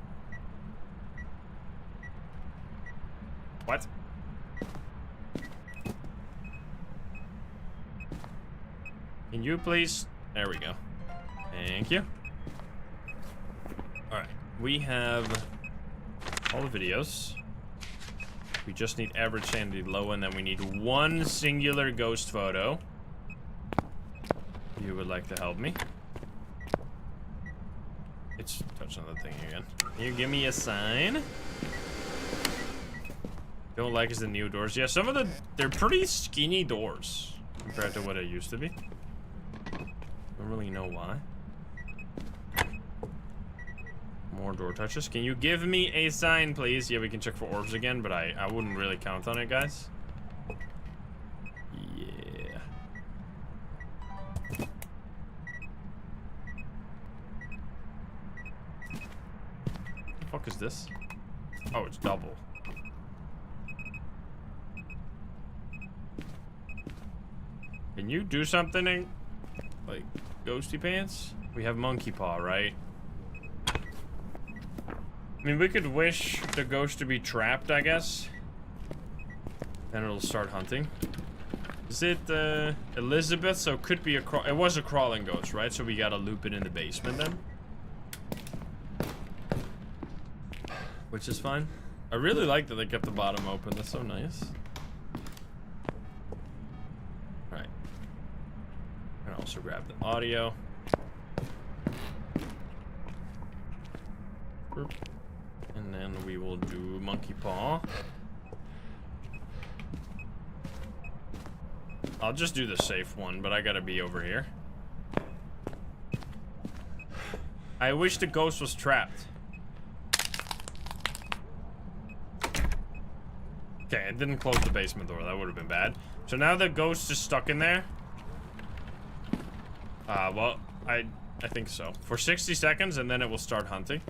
What? Can you please? There we go. Thank you. Alright. We have all the videos. We just need average sanity low, and then we need one singular ghost photo. You would like to help me? It's touching the thing again. Can you give me a sign? Don't like is the new doors. Yeah, some of they're pretty skinny doors compared to what it used to be. Don't really know why. More door touches. Can you give me a sign, please? Yeah, we can check for orbs again, but I wouldn't really count on it, guys. Yeah. What the fuck is this? Oh, it's double. Can you do something like ghosty pants? We have monkey paw, right? I mean, we could wish the ghost to be trapped, I guess. Then it'll start hunting. Is it Elizabeth? So it could be it was a crawling ghost, right? So we gotta loop it in the basement then. Which is fine. I really like that they kept the bottom open. That's so nice. Alright. And also grab the audio. Boop. And then we will do monkey paw. I'll just do the safe one, but I gotta be over here. I wish the ghost was trapped. Okay, it didn't close the basement door. That would have been bad. So now the ghost is stuck in there. Well, I think so. For 60 seconds, and then it will start hunting.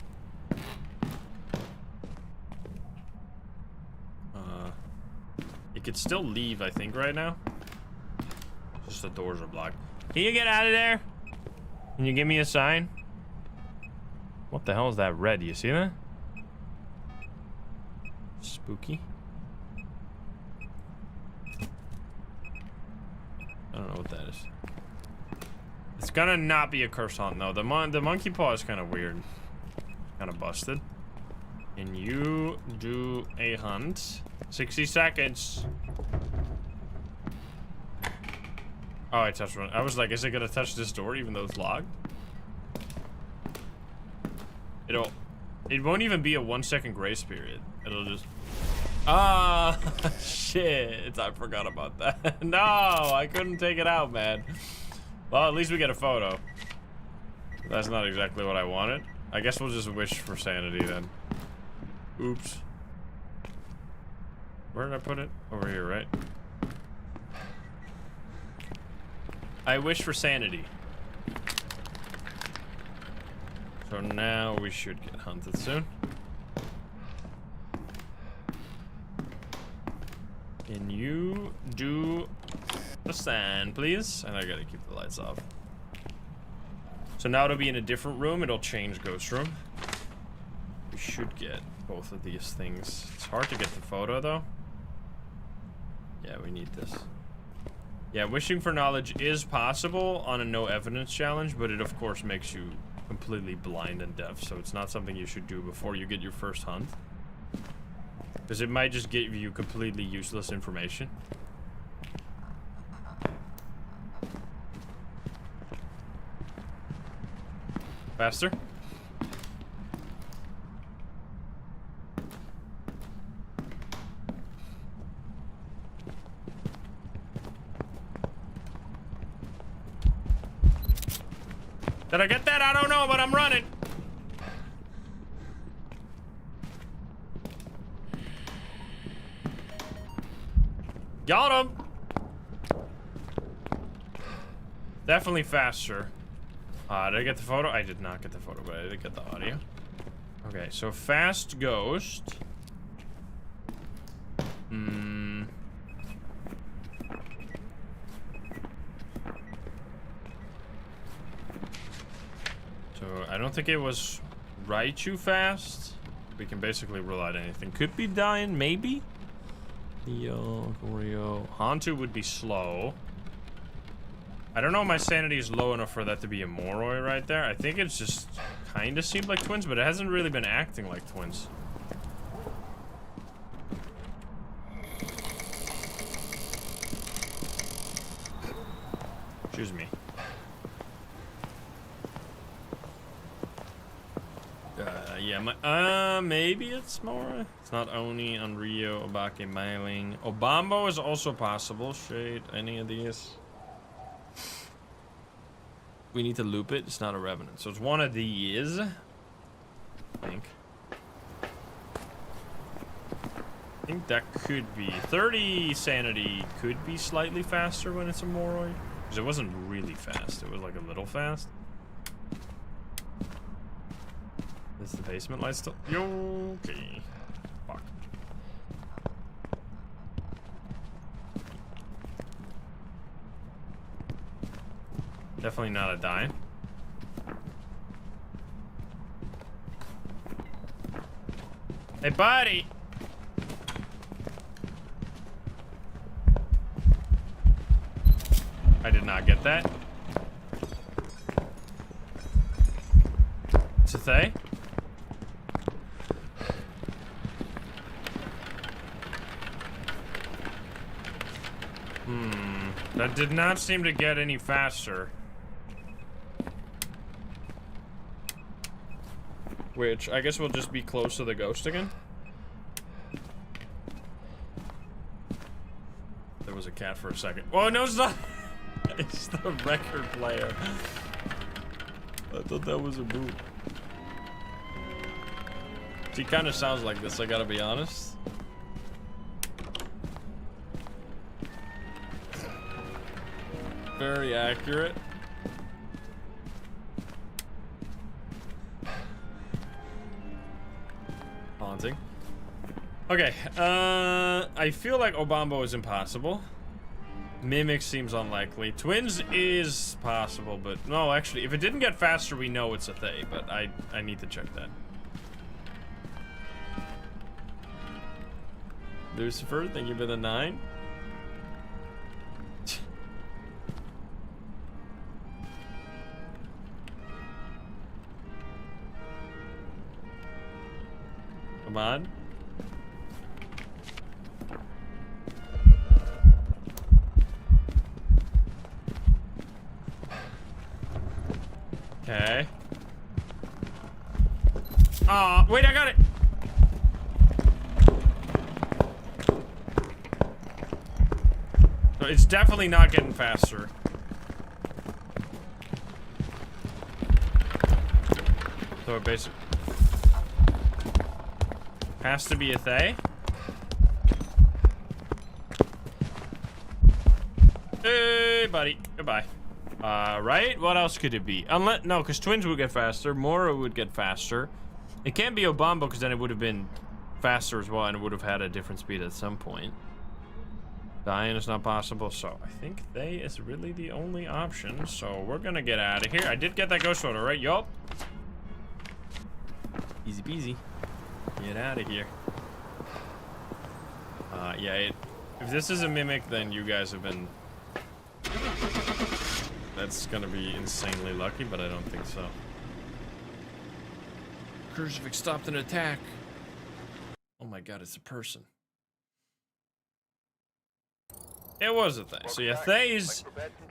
It could still leave, I think, right now. Just the doors are blocked. Can you get out of there? Can you give me a sign? What the hell is that red? Do you see that? Spooky. I don't know what that is. It's gonna not be a curse hunt, though. The monkey paw is kind of weird. Kind of busted. Can you do a hunt? 60 seconds. Oh, I touched one. I was like, is it gonna touch this door even though it's locked? It won't even be a 1 second grace period. It'll just... Ah, shit. I forgot about that. No, I couldn't take it out, man. Well, at least we get a photo. That's not exactly what I wanted. I guess we'll just wish for sanity then. Oops. Where did I put it? Over here, right? I wish for sanity. So now we should get hunted soon. Can you do the sign, please? And I gotta keep the lights off. So now it'll be in a different room. It'll change ghost room. We should get both of these things. It's hard to get the photo, though. Yeah, we need this. Yeah, wishing for knowledge is possible on a no evidence challenge, but it, of course, makes you completely blind and deaf, so it's not something you should do before you get your first hunt. Because it might just give you completely useless information. Faster. Did I get that? I don't know, but I'm running. Got him. Definitely faster. Did I get the photo? I did not get the photo, but I did get the audio. Okay, so fast ghost. I don't think it was Raichu fast. We can basically rule out anything. Could be dying, maybe. Theo, Goryo. Hantu would be slow. I don't know if my sanity is low enough for that to be a Moroi right there. I think it's just kind of seemed like twins, but it hasn't really been acting like twins. Excuse me. Yeah, maybe it's Mora. It's not Oni, Unryo, Obake, Mailing. Obambo is also possible. Shade, any of these. We need to loop it. It's not a Revenant. So it's one of these. I think that could be. 30 sanity could be slightly faster when it's a Moroi. Because it wasn't really fast. It was like a little fast. Is the basement light still? Yokai. Fuck. Definitely not a dime. Hey, buddy! I did not get that. It's a Thaye? That did not seem to get any faster. Which, I guess we'll just be close to the ghost again. There was a cat for a second. Oh, no, it's not! It's the record player. I thought that was a boot. She kind of sounds like this, I gotta be honest. Very accurate. Haunting. Okay, I feel like Obambo is impossible. Mimic seems unlikely. Twins is possible, but no, actually, if it didn't get faster, we know it's a Thaye, but I need to check that. Lucifer, thank you for the 9. Come on. Okay. Wait, I got it. No, it's definitely not getting faster. So it basically has to be a Thaye. Hey, buddy. Goodbye. Right? What else could it be? Unless, no, because twins would get faster. Mora would get faster. It can't be Obambo, because then it would have been faster as well, and it would have had a different speed at some point. Dying is not possible, so I think Thaye is really the only option. So we're gonna get out of here. I did get that ghost photo, right? Yup. Easy peasy. Get out of here. Yeah, if this is a mimic, then you guys have been... That's gonna be insanely lucky, but I don't think so. Crucifix stopped an attack. Oh my god, it's a person. It was a Thaye. So yeah, Thayes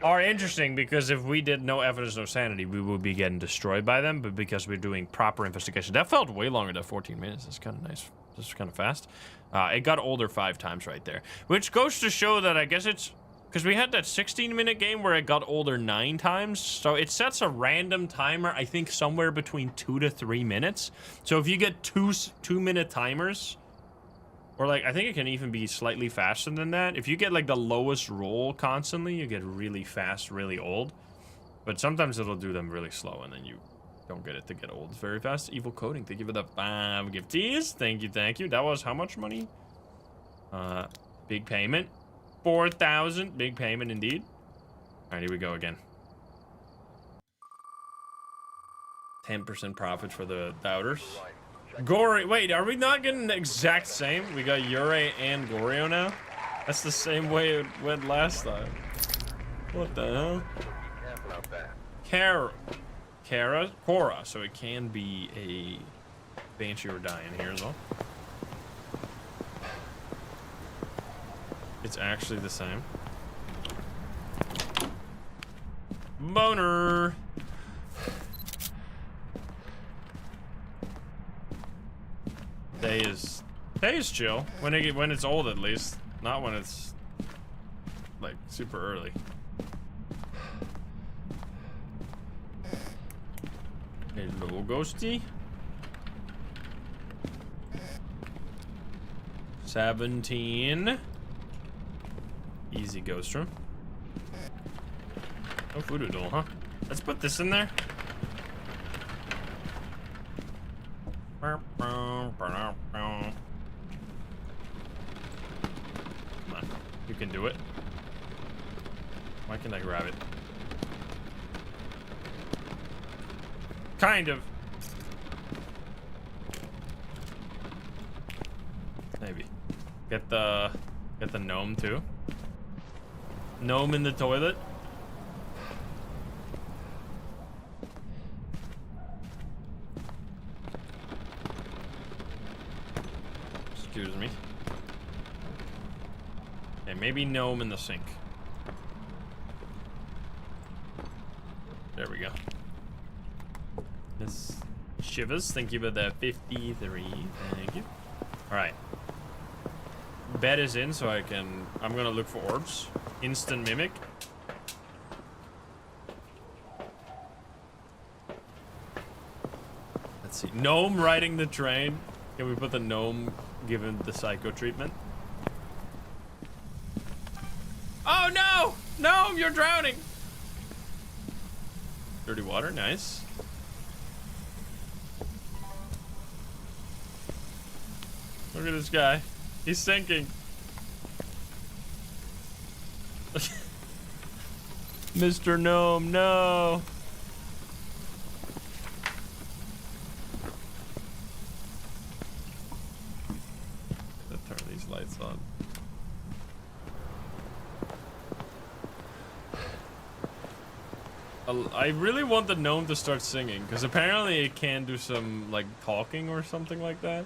are interesting because if we did no evidence, no sanity, we would be getting destroyed by them. But because we're doing proper investigation, that felt way longer than 14 minutes. That's kind of nice. This is kind of fast. It got older 5 times right there, which goes to show that I guess it's because we had that 16-minute game where it got older 9 times. So it sets a random timer, I think somewhere between 2 to 3 minutes. So if you get 2-minute timers, or like, I think it can even be slightly faster than that. If you get like the lowest roll constantly, you get really fast, really old. But sometimes it'll do them really slow and then you don't get it to get old very fast. Evil Coding, thank you for the 5 gifties. Thank you, thank you. That was how much money? Big payment. 4,000. Big payment indeed. All right, here we go again. 10% profit for the doubters. Goryo, wait, are we not getting the exact same? We got Yokai and Goryo now? That's the same way it went last time. What the hell? Cora, so it can be a Banshee or Die in here as well. It's actually the same. Boner. Thaye is chill when it's old, at least, not when it's like super early. Hello, Ghosty. 17. Easy ghost room. No voodoo doll, huh? Let's put this in there. Come on, you can do it. Why can't I grab it? Kind of. Maybe. Get the gnome too. Gnome in the toilet. Excuse me. Okay, maybe gnome in the sink. There we go. This Shivers, thank you for the 53. Thank you. Alright. Bed is in, so I'm gonna look for orbs. Instant mimic. Let's see. Gnome riding the train. Can we put the gnome given the psycho treatment? Oh no! Gnome, you're drowning! Dirty water, nice. Look at this guy. He's sinking. Mr. Gnome, no. Let's turn these lights on. I really want the gnome to start singing, because apparently it can do some, like, talking or something like that.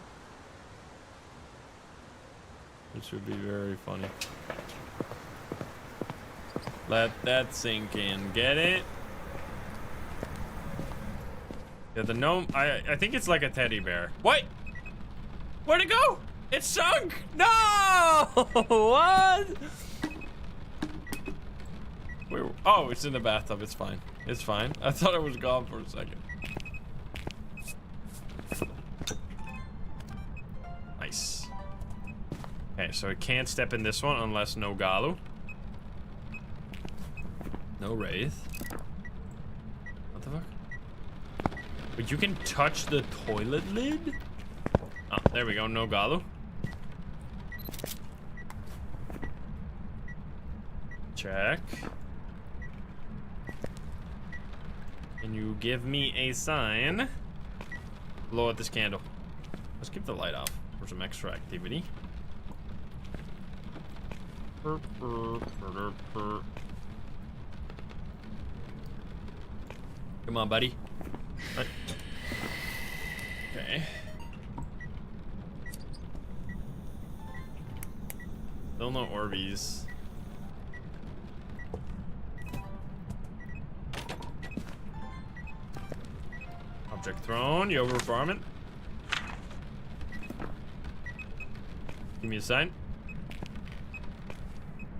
Which would be very funny. Let that sink in. Get it? Yeah, the gnome, I think it's like a teddy bear. Wait! Where'd it go? It sunk! No! What? Wait, oh, it's in the bathtub. It's fine. It's fine. I thought it was gone for a second. Nice. Okay, so it can't step in this one unless no Gallo. No Wraith. What the fuck? But you can touch the toilet lid? Oh, there we go. No Gallo. Check. Can you give me a sign? Blow out this candle. Let's keep the light off for some extra activity. Come on, buddy. Okay. Still no Orbeez. Object thrown. You over farming. Give me a sign.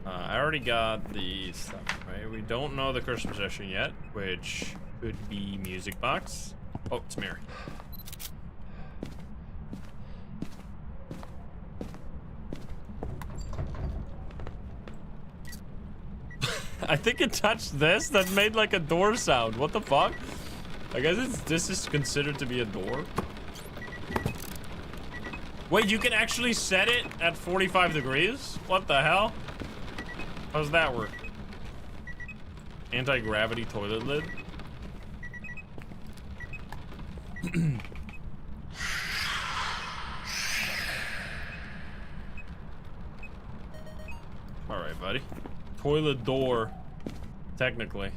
I already got the stuff, right? We don't know the curse possession yet, which could be music box. Oh, it's Mare. I think it touched this. That made like a door sound. What the fuck? I guess this is considered to be a door. Wait, you can actually set it at 45 degrees? What the hell? How's that work? Anti-gravity toilet lid? Alright, buddy. Toilet door. Technically.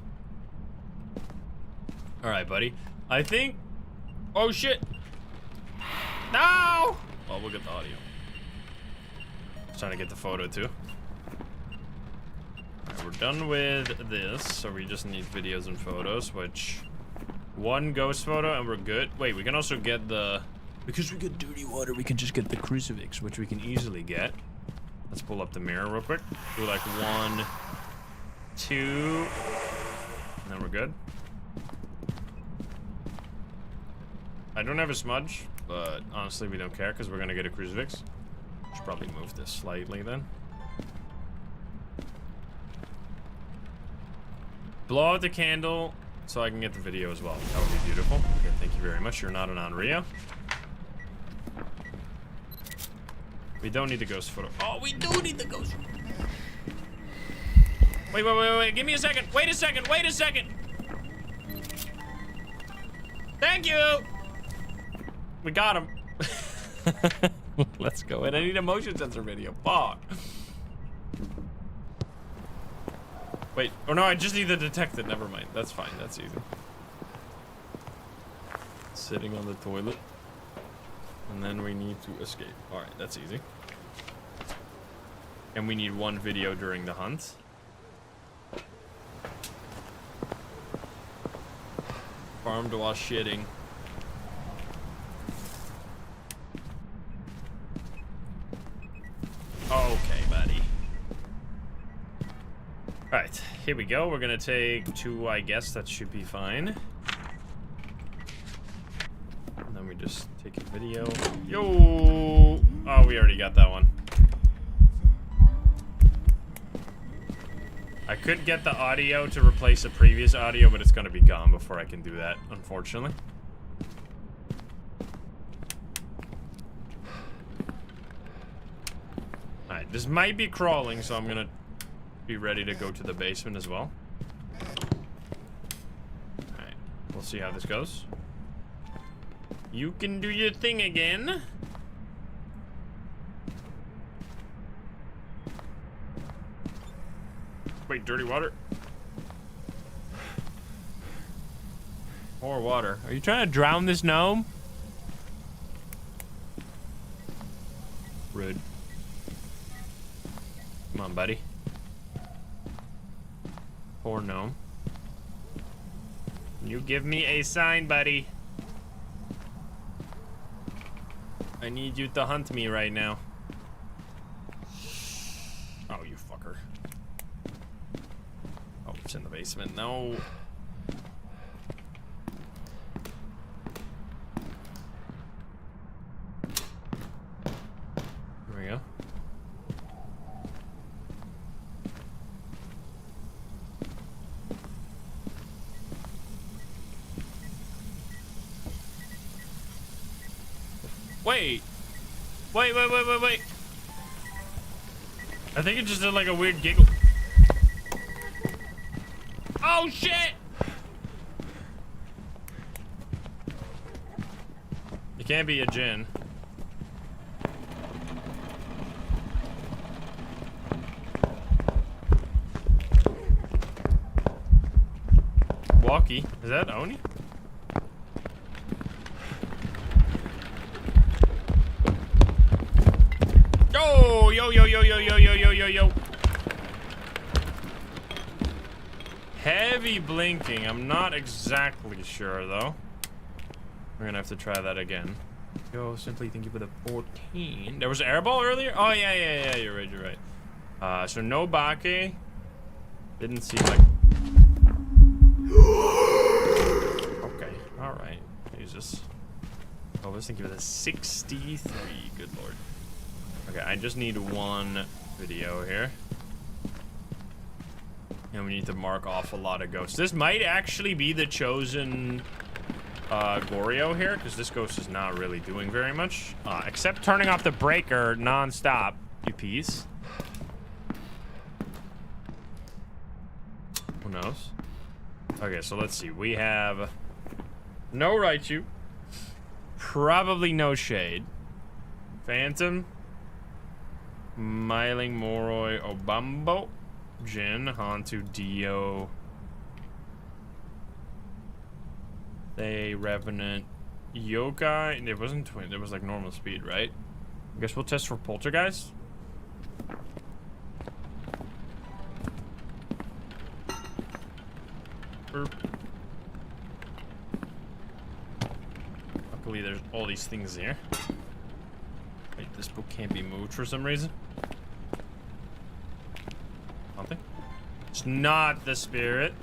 Alright, buddy. I think... Oh, shit! No! Well, we'll get the audio. Just trying to get the photo, too. Alright, we're done with this, so we just need videos and photos, which... One ghost photo, and we're good. Wait, we can also get the... Because we get dirty water, we can just get the crucifix, which we can easily get. Let's pull up the mirror real quick. Do like 1, 2, and then we're good. I don't have a smudge, but honestly we don't care because we're gonna get a crucifix. Should probably move this slightly then. Blow out the candle so I can get the video as well. That would be beautiful. Okay, thank you very much. You're not an Onryo. We don't need the ghost photo. Oh, we do need the ghost. Wait. Give me a second. Wait a second. Thank you. We got him. Let's go. And I need a motion sensor video. Fuck. Wait. Oh, no. I just need to detect it. Never mind. That's fine. That's easy. Sitting on the toilet. And then we need to escape. Alright, that's easy. And we need one video during the hunt. Farmed while shitting. Okay, buddy. Alright, here we go. We're gonna take 2, I guess. That should be fine. And then we just take a video. Yo! Oh, we already got that one. I could get the audio to replace the previous audio, but it's gonna be gone before I can do that, unfortunately. Alright, this might be crawling, so I'm gonna be ready to go to the basement as well. Alright, we'll see how this goes. You can do your thing again. Wait, dirty water? More water. Are you trying to drown this gnome? Rude. Come on, buddy. Poor gnome. You give me a sign, buddy. I need you to hunt me right now. Oh, you fucker. Oh, it's in the basement. No. Here we go. Wait. Wait. I think it just did like a weird giggle. Oh shit! You can't be a Jinn. Walkie. Is that Oni? Yo. Heavy blinking. I'm not exactly sure though. We're gonna have to try that again. Yo, simply thank you for the 14. There was an airball earlier? Oh yeah, you're right. So no Obake. Didn't seem like. Okay, alright. Jesus. Oh, let's think of the 63. Good lord. Okay, I just need one video here. And we need to mark off a lot of ghosts. This might actually be the chosen Goryo here, because this ghost is not really doing very much. Except turning off the breaker non-stop, you piece. Who knows? Okay, so let's see. We have no Raichu. Probably no shade. Phantom. Myling, Moroi, Obambo. Jinn, Hantu, Dio. Thaye, Revenant. Yokai. It wasn't twin. It was like normal speed, right? I guess we'll test for Poltergeist. Burp. Luckily, there's all these things here. Wait, this book can't be moved for some reason. Something. It's not the spirit.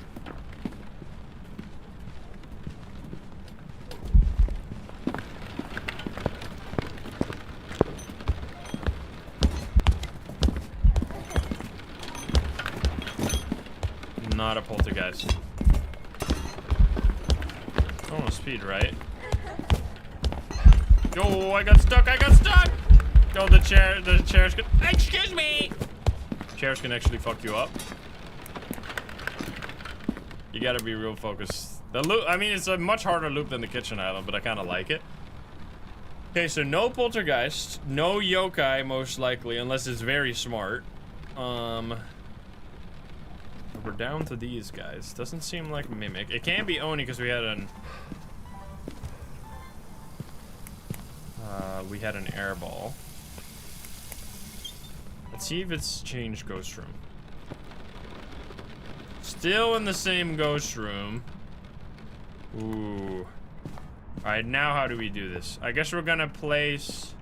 Not a poltergeist. Oh, speed, right? Oh, I got stuck! I got stuck! Oh, the chairs can. Excuse me! Chairs can actually fuck you up. You gotta be real focused. The loop, I mean, it's a much harder loop than the kitchen island, but I kind of like it. Okay, so no poltergeist, no yokai, most likely, unless it's very smart. We're down to these guys. Doesn't seem like mimic. It can't be Oni because we had an airball. Let's see if it's changed ghost room. Still in the same ghost room. Ooh. Alright, now how do we do this? I guess we're gonna place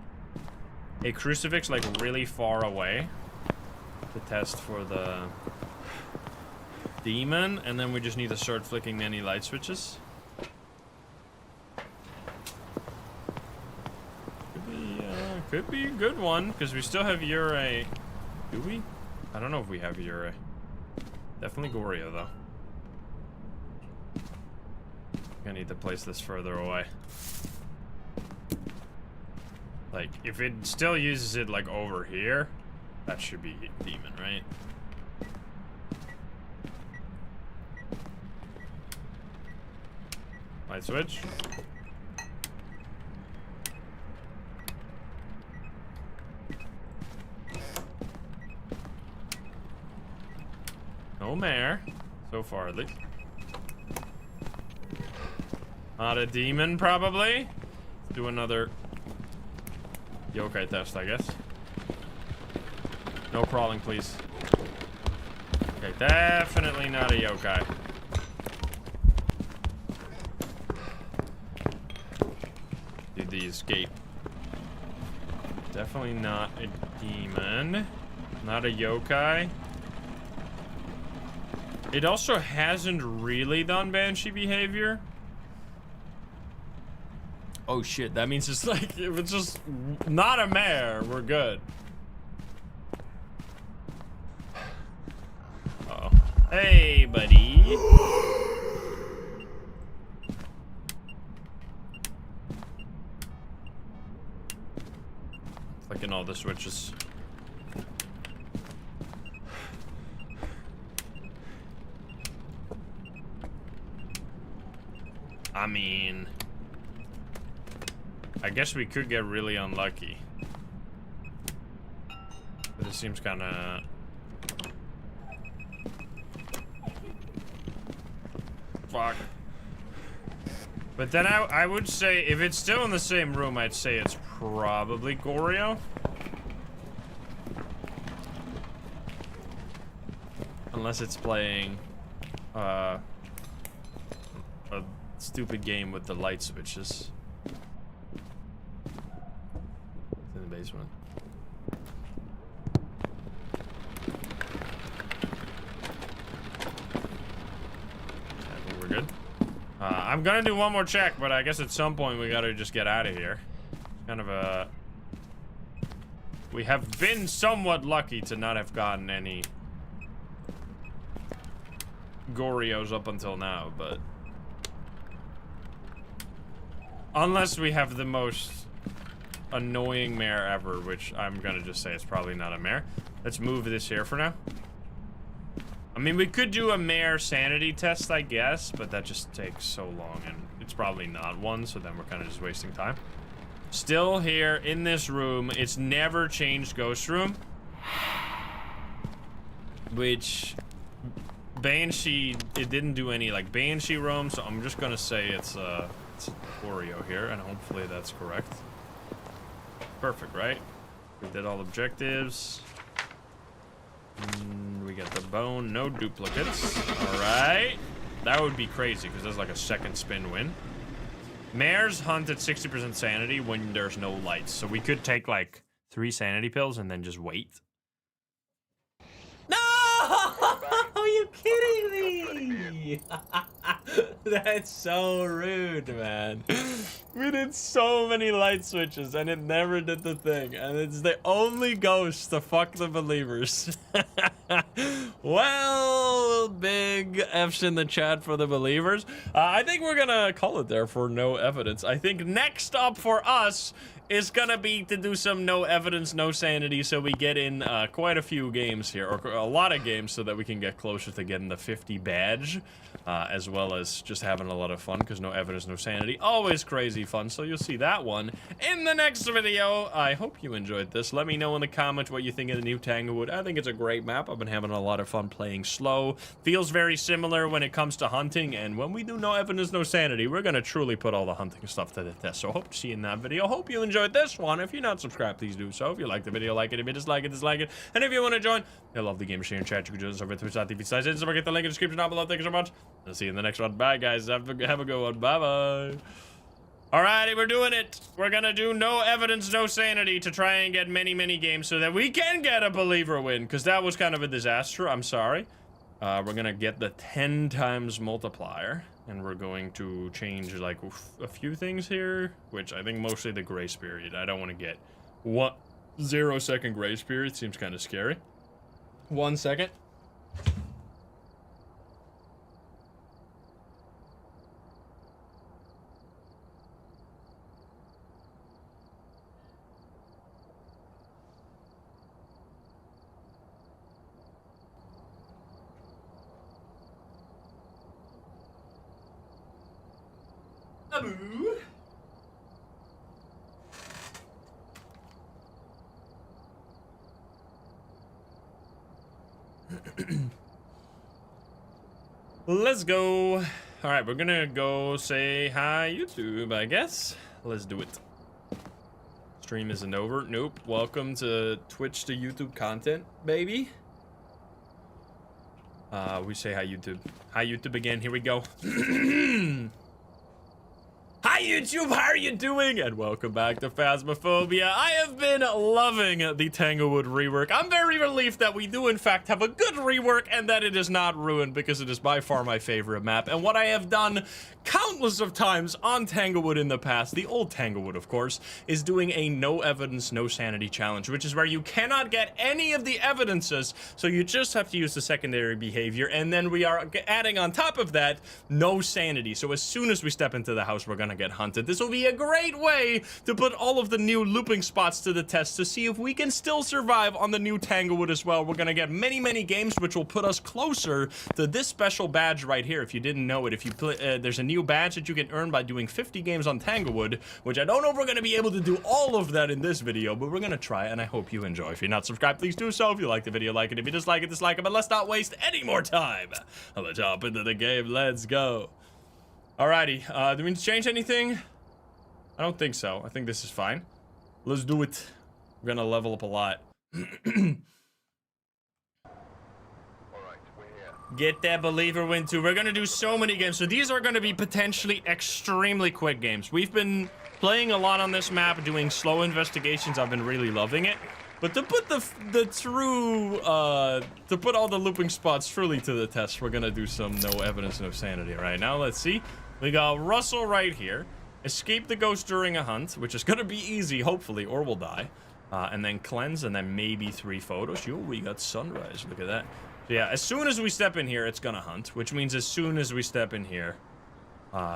a crucifix like really far away to test for the demon, and then we just need to start flicking any light switches. Could be a good one, because we still have Urei. Do we? I don't know if we have Urei. Definitely Goryo, though. Gonna need to place this further away. Like, if it still uses it, like, over here, that should be demon, right? Light switch. No Mare, so far at least. Not a demon, probably. Let's do another yokai test, I guess. No crawling, please. Okay, definitely not a yokai. Did the escape? Definitely not a demon. Not a yokai. It also hasn't really done Banshee behavior. Oh shit, that means it's like, if it's just not a mare, we're good. Uh-oh. Hey, buddy. Flicking all the switches. I mean, I guess we could get really unlucky. But it seems kind of... Fuck. But then I would say, if it's still in the same room, I'd say it's probably Goryo. Unless it's playing a stupid game with the light switches. It's in the basement. I think we're good. I'm gonna do one more check, but I guess at some point we gotta just get out of here. Kind of a... We have been somewhat lucky to not have gotten any Goryos up until now, but... Unless we have the most annoying mare ever, which I'm gonna just say it's probably not a mare. Let's move this here for now. I mean, we could do a mare sanity test, I guess, but that just takes so long, and it's probably not one, so then we're kind of just wasting time. Still here in this room. It's never changed ghost room. Which Banshee, it didn't do any like Banshee roam, so I'm just gonna say it's Goryo here, and hopefully that's correct. Perfect, right? We did all objectives. We got the bone, no duplicates. All right, that would be crazy because that's like a second spin win. Mare's hunt at 60% sanity when there's no lights, so we could take like 3 sanity pills and then just wait. No! Are you kidding me? That's so rude, man. We did so many light switches and it never did the thing. And it's the only ghost to fuck the believers. Well, big F's in the chat for the believers. I think we're gonna call it there for no evidence. I think next up for us is gonna be to do some no evidence, no sanity, so we get in quite a few games here, or a lot of games, so that we can get closer to getting the 50 badge, as well as just having a lot of fun, because no evidence, no sanity, always crazy fun, so you'll see that one in the next video. I hope you enjoyed this. Let me know in the comments what you think of the new Tanglewood. I think it's a great map. I've been having a lot of fun playing slow. Feels very similar when it comes to hunting, and when we do no evidence, no sanity, we're gonna truly put all the hunting stuff to the test, so hope to see you in that video. Hope you enjoyed this one. If you're not subscribed, please do so. If you like the video, like it. If you dislike it, dislike it. And if you want to join, I love the game, share and chat. You can join us over at twitch.tv/Don't forget the link in the description down below. Thank you so much. I'll see you in the next one. Bye, guys. Have a good one. Bye-bye. Alrighty, we're doing it. We're gonna do no evidence, no sanity to try and get many, many games so that we can get a believer win, because that was kind of a disaster. I'm sorry. We're gonna get the 10 times multiplier. And we're going to change like a few things here, which I think mostly the grace period. I don't want to get 0 second grace period. Seems kind of scary. 1 second. Let's go. All right, we're gonna go say hi YouTube, I guess. Let's do it. Stream isn't over. Nope. Welcome to Twitch to YouTube content, baby. We say hi YouTube. Hi YouTube again. Here we go. Hi YouTube, how are you doing? And welcome back to Phasmophobia. I have been loving the Tanglewood rework. I'm very relieved that we do in fact have a good rework and that it is not ruined, because it is by far my favorite map. And what I have done countless of times on Tanglewood in the past, the old Tanglewood of course, is doing a no evidence, no sanity challenge, which is where you cannot get any of the evidences, so you just have to use the secondary behavior, and then we are adding on top of that no sanity. So as soon as we step into the house, we're gonna get hunted. This will be a great way to put all of the new looping spots to the test to see if we can still survive on the new Tanglewood as well. We're gonna get many, many games, which will put us closer to this special badge right here. If you didn't know it, if you play, there's a new badge that you can earn by doing 50 games on Tanglewood, which I don't know if we're gonna be able to do all of that in this video, but we're gonna try, and I hope you enjoy. If you're not subscribed, please do so. If you like the video, like it. If you dislike it, dislike it. But let's not waste any more time. Let's hop into the game. Let's go. Alrighty, do we need to change anything? I don't think so. I think this is fine. Let's do it. We're gonna level up a lot. Get that believer win too. We're gonna do so many games. So these are gonna be potentially extremely quick games. We've been playing a lot on this map, doing slow investigations. I've been really loving it. But to put to put all the looping spots truly to the test, we're gonna do some no evidence, no sanity. Right now, let's see. We got Russell right here. Escape the ghost during a hunt, which is gonna be easy, hopefully, or we'll die. And then cleanse, and then maybe 3 photos. Yo, we got sunrise. Look at that. So yeah, as soon as we step in here, it's gonna hunt, which means as soon as we step in here,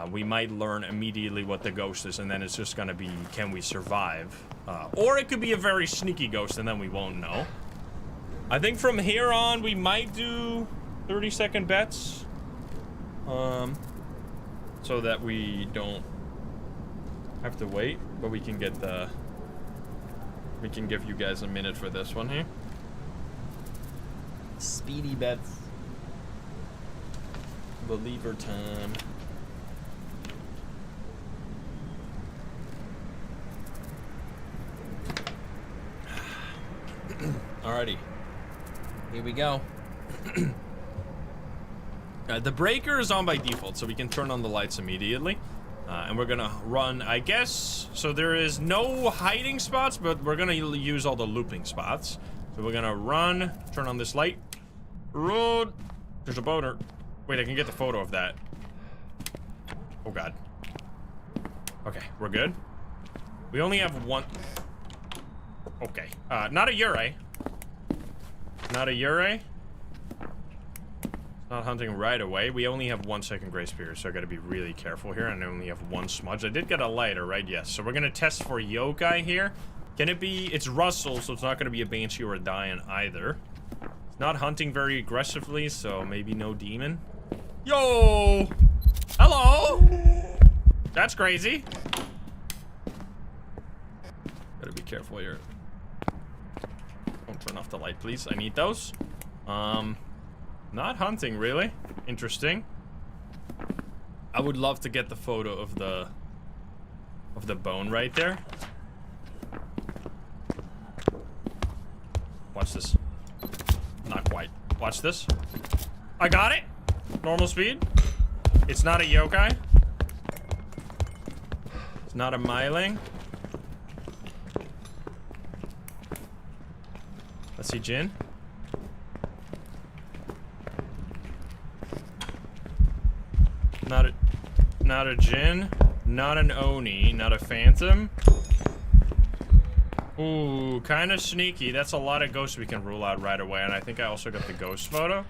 we might learn immediately what the ghost is, and then it's just gonna be, can we survive? Or it could be a very sneaky ghost, and then we won't know. I think from here on, we might do 30-second bets. so that we don't have to wait, but we can get the... We can give you guys a minute for this one here. Speedy bets. Believer time. Alrighty. Here we go. The breaker is on by default, so we can turn on the lights immediately. And we're gonna run, I guess, so there is no hiding spots, but we're gonna use all the looping spots. So we're gonna run, turn on this light. Road. There's a boner. Wait, I can get the photo of that. Oh god. Okay, we're good. We only have one. Okay, not a Yurei. Not a Yurei. Not hunting right away. We only have 1 second grace period, so I gotta be really careful here. And I only have 1 smudge. I did get a lighter, right? Yes. So we're gonna test for Yokai here. Can it be? It's Russell, so it's not gonna be a Banshee or a Dian either. It's not hunting very aggressively, so maybe no demon. Yo! Hello! That's crazy. Gotta be careful here. Don't turn off the light, please. I need those. Not hunting, really. Interesting. I would love to get the photo of the bone right there. Watch this. Not quite. Watch this. I got it. Normal speed. It's not a yokai. It's not a myling. Let's see Jinn. Not a Jinn, not an Oni, not a Phantom. Ooh, kind of sneaky. That's a lot of ghosts we can rule out right away, and I think I also got the ghost photo.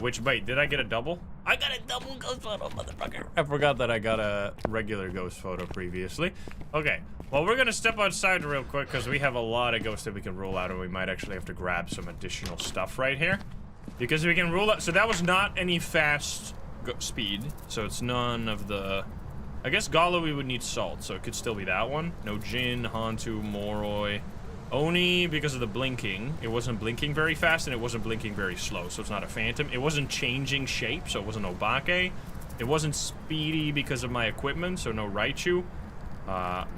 Wait, did I get a double? I got a double ghost photo, motherfucker. I forgot that I got a regular ghost photo previously. Okay, well, we're gonna step outside real quick because we have a lot of ghosts that we can rule out, and we might actually have to grab some additional stuff right here. Because we can rule out, so that was not any fast speed, so it's none of the... I guess Gallo we would need salt, so it could still be that one. No Jinn, Hantu, Moroi. Oni, because of the blinking, it wasn't blinking very fast and it wasn't blinking very slow, so it's not a Phantom. It wasn't changing shape, so it wasn't Obake. It wasn't speedy because of my equipment, so no Raichu.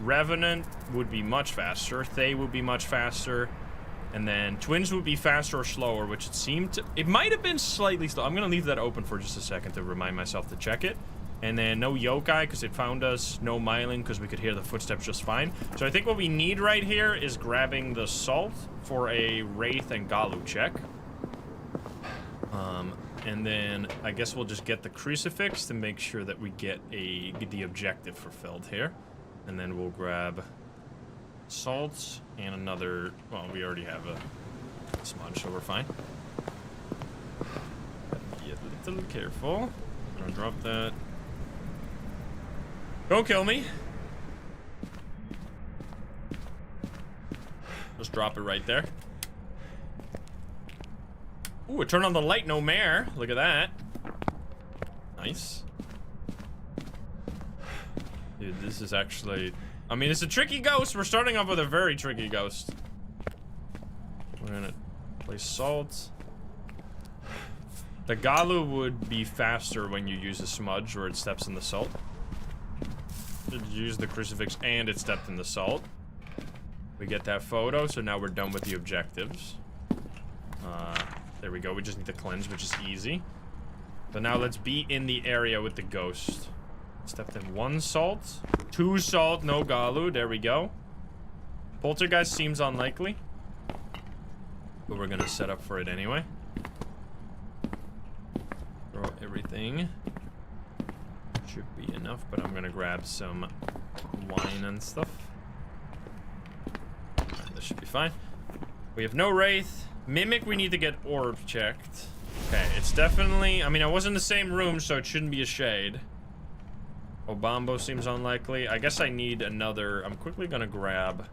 Revenant would be much faster. Thaye would be much faster. And then twins would be faster or slower, which it seemed to... It might have been slightly slow. I'm going to leave that open for just a second to remind myself to check it. And then no Yokai, because it found us. No myling, because we could hear the footsteps just fine. So I think what we need right here is grabbing the salt for a Wraith and Gallo check. And then I guess we'll just get the crucifix to make sure that we get the objective fulfilled here. And then we'll grab... salts and another, well, we already have a smudge, so we're fine. Be a little careful. I'm gonna drop that. Don't kill me. Just drop it right there. Ooh, it turned on the light, no Mare. Look at that. Nice. Dude, this is actually... I mean, it's a tricky ghost. We're starting off with a very tricky ghost. We're gonna place salt. The Gallo would be faster when you use a smudge or it steps in the salt. Use the crucifix and it stepped in the salt. We get that photo, so now we're done with the objectives. There we go. We just need to cleanse, which is easy. So now let's be in the area with the ghost. Stepped in 1 salt, 2 salt, no Gallo. There we go. Poltergeist seems unlikely, but we're gonna set up for it anyway. Throw everything. Should be enough, but I'm gonna grab some wine and stuff. Alright, this should be fine. We have no Wraith. Mimic, we need to get orb checked. Okay, it's definitely... I mean, I was in the same room, so it shouldn't be a shade. Obambo seems unlikely. I guess I need another... I'm quickly gonna grab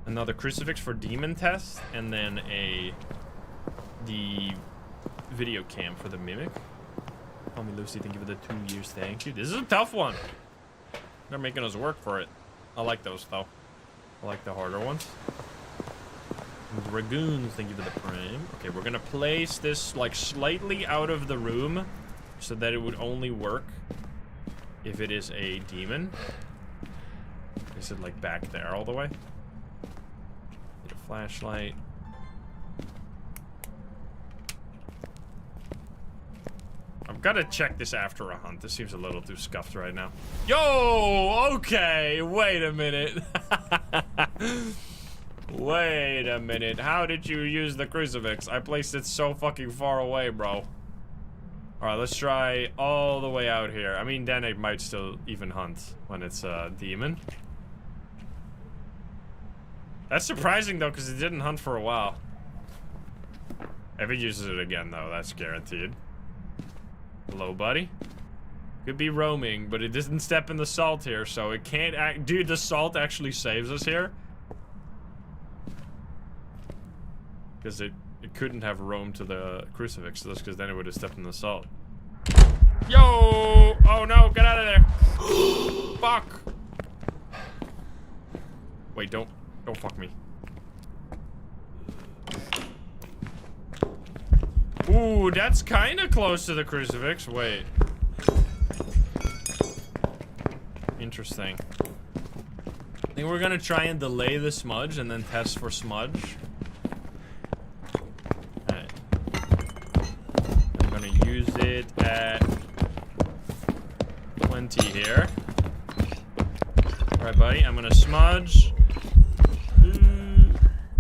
another crucifix for demon test, and then the video cam for the mimic. Call me Lucy, thank you for the 2 years. Thank you. This is a tough one. They're making us work for it. I like those though. I like the harder ones. Dragoons, thank you for the prime. Okay, we're gonna place this like slightly out of the room so that it would only work if it is a demon. Is it like back there all the way? Need a flashlight. I've got to check this after a hunt. This seems a little too scuffed right now. Yo, okay, wait a minute. Wait a minute. How did you use the crucifix? I placed it so fucking far away, bro. Alright, let's try all the way out here. I mean, then it might still even hunt when it's a demon. That's surprising, though, because it didn't hunt for a while. If it uses it again, though, that's guaranteed. Hello, buddy. Could be roaming, but it doesn't step in the salt here, so it can't act. Dude, the salt actually saves us here. Because it couldn't have roamed to the crucifix, because then it would have stepped in the salt. Yo! Oh no, get out of there! Fuck! Wait, don't fuck me. Ooh, that's kind of close to the crucifix. Wait. Interesting. I think we're gonna try and delay the smudge and then test for smudge. Alright. I'm gonna use it at 20 here. Alright, buddy. I'm gonna smudge.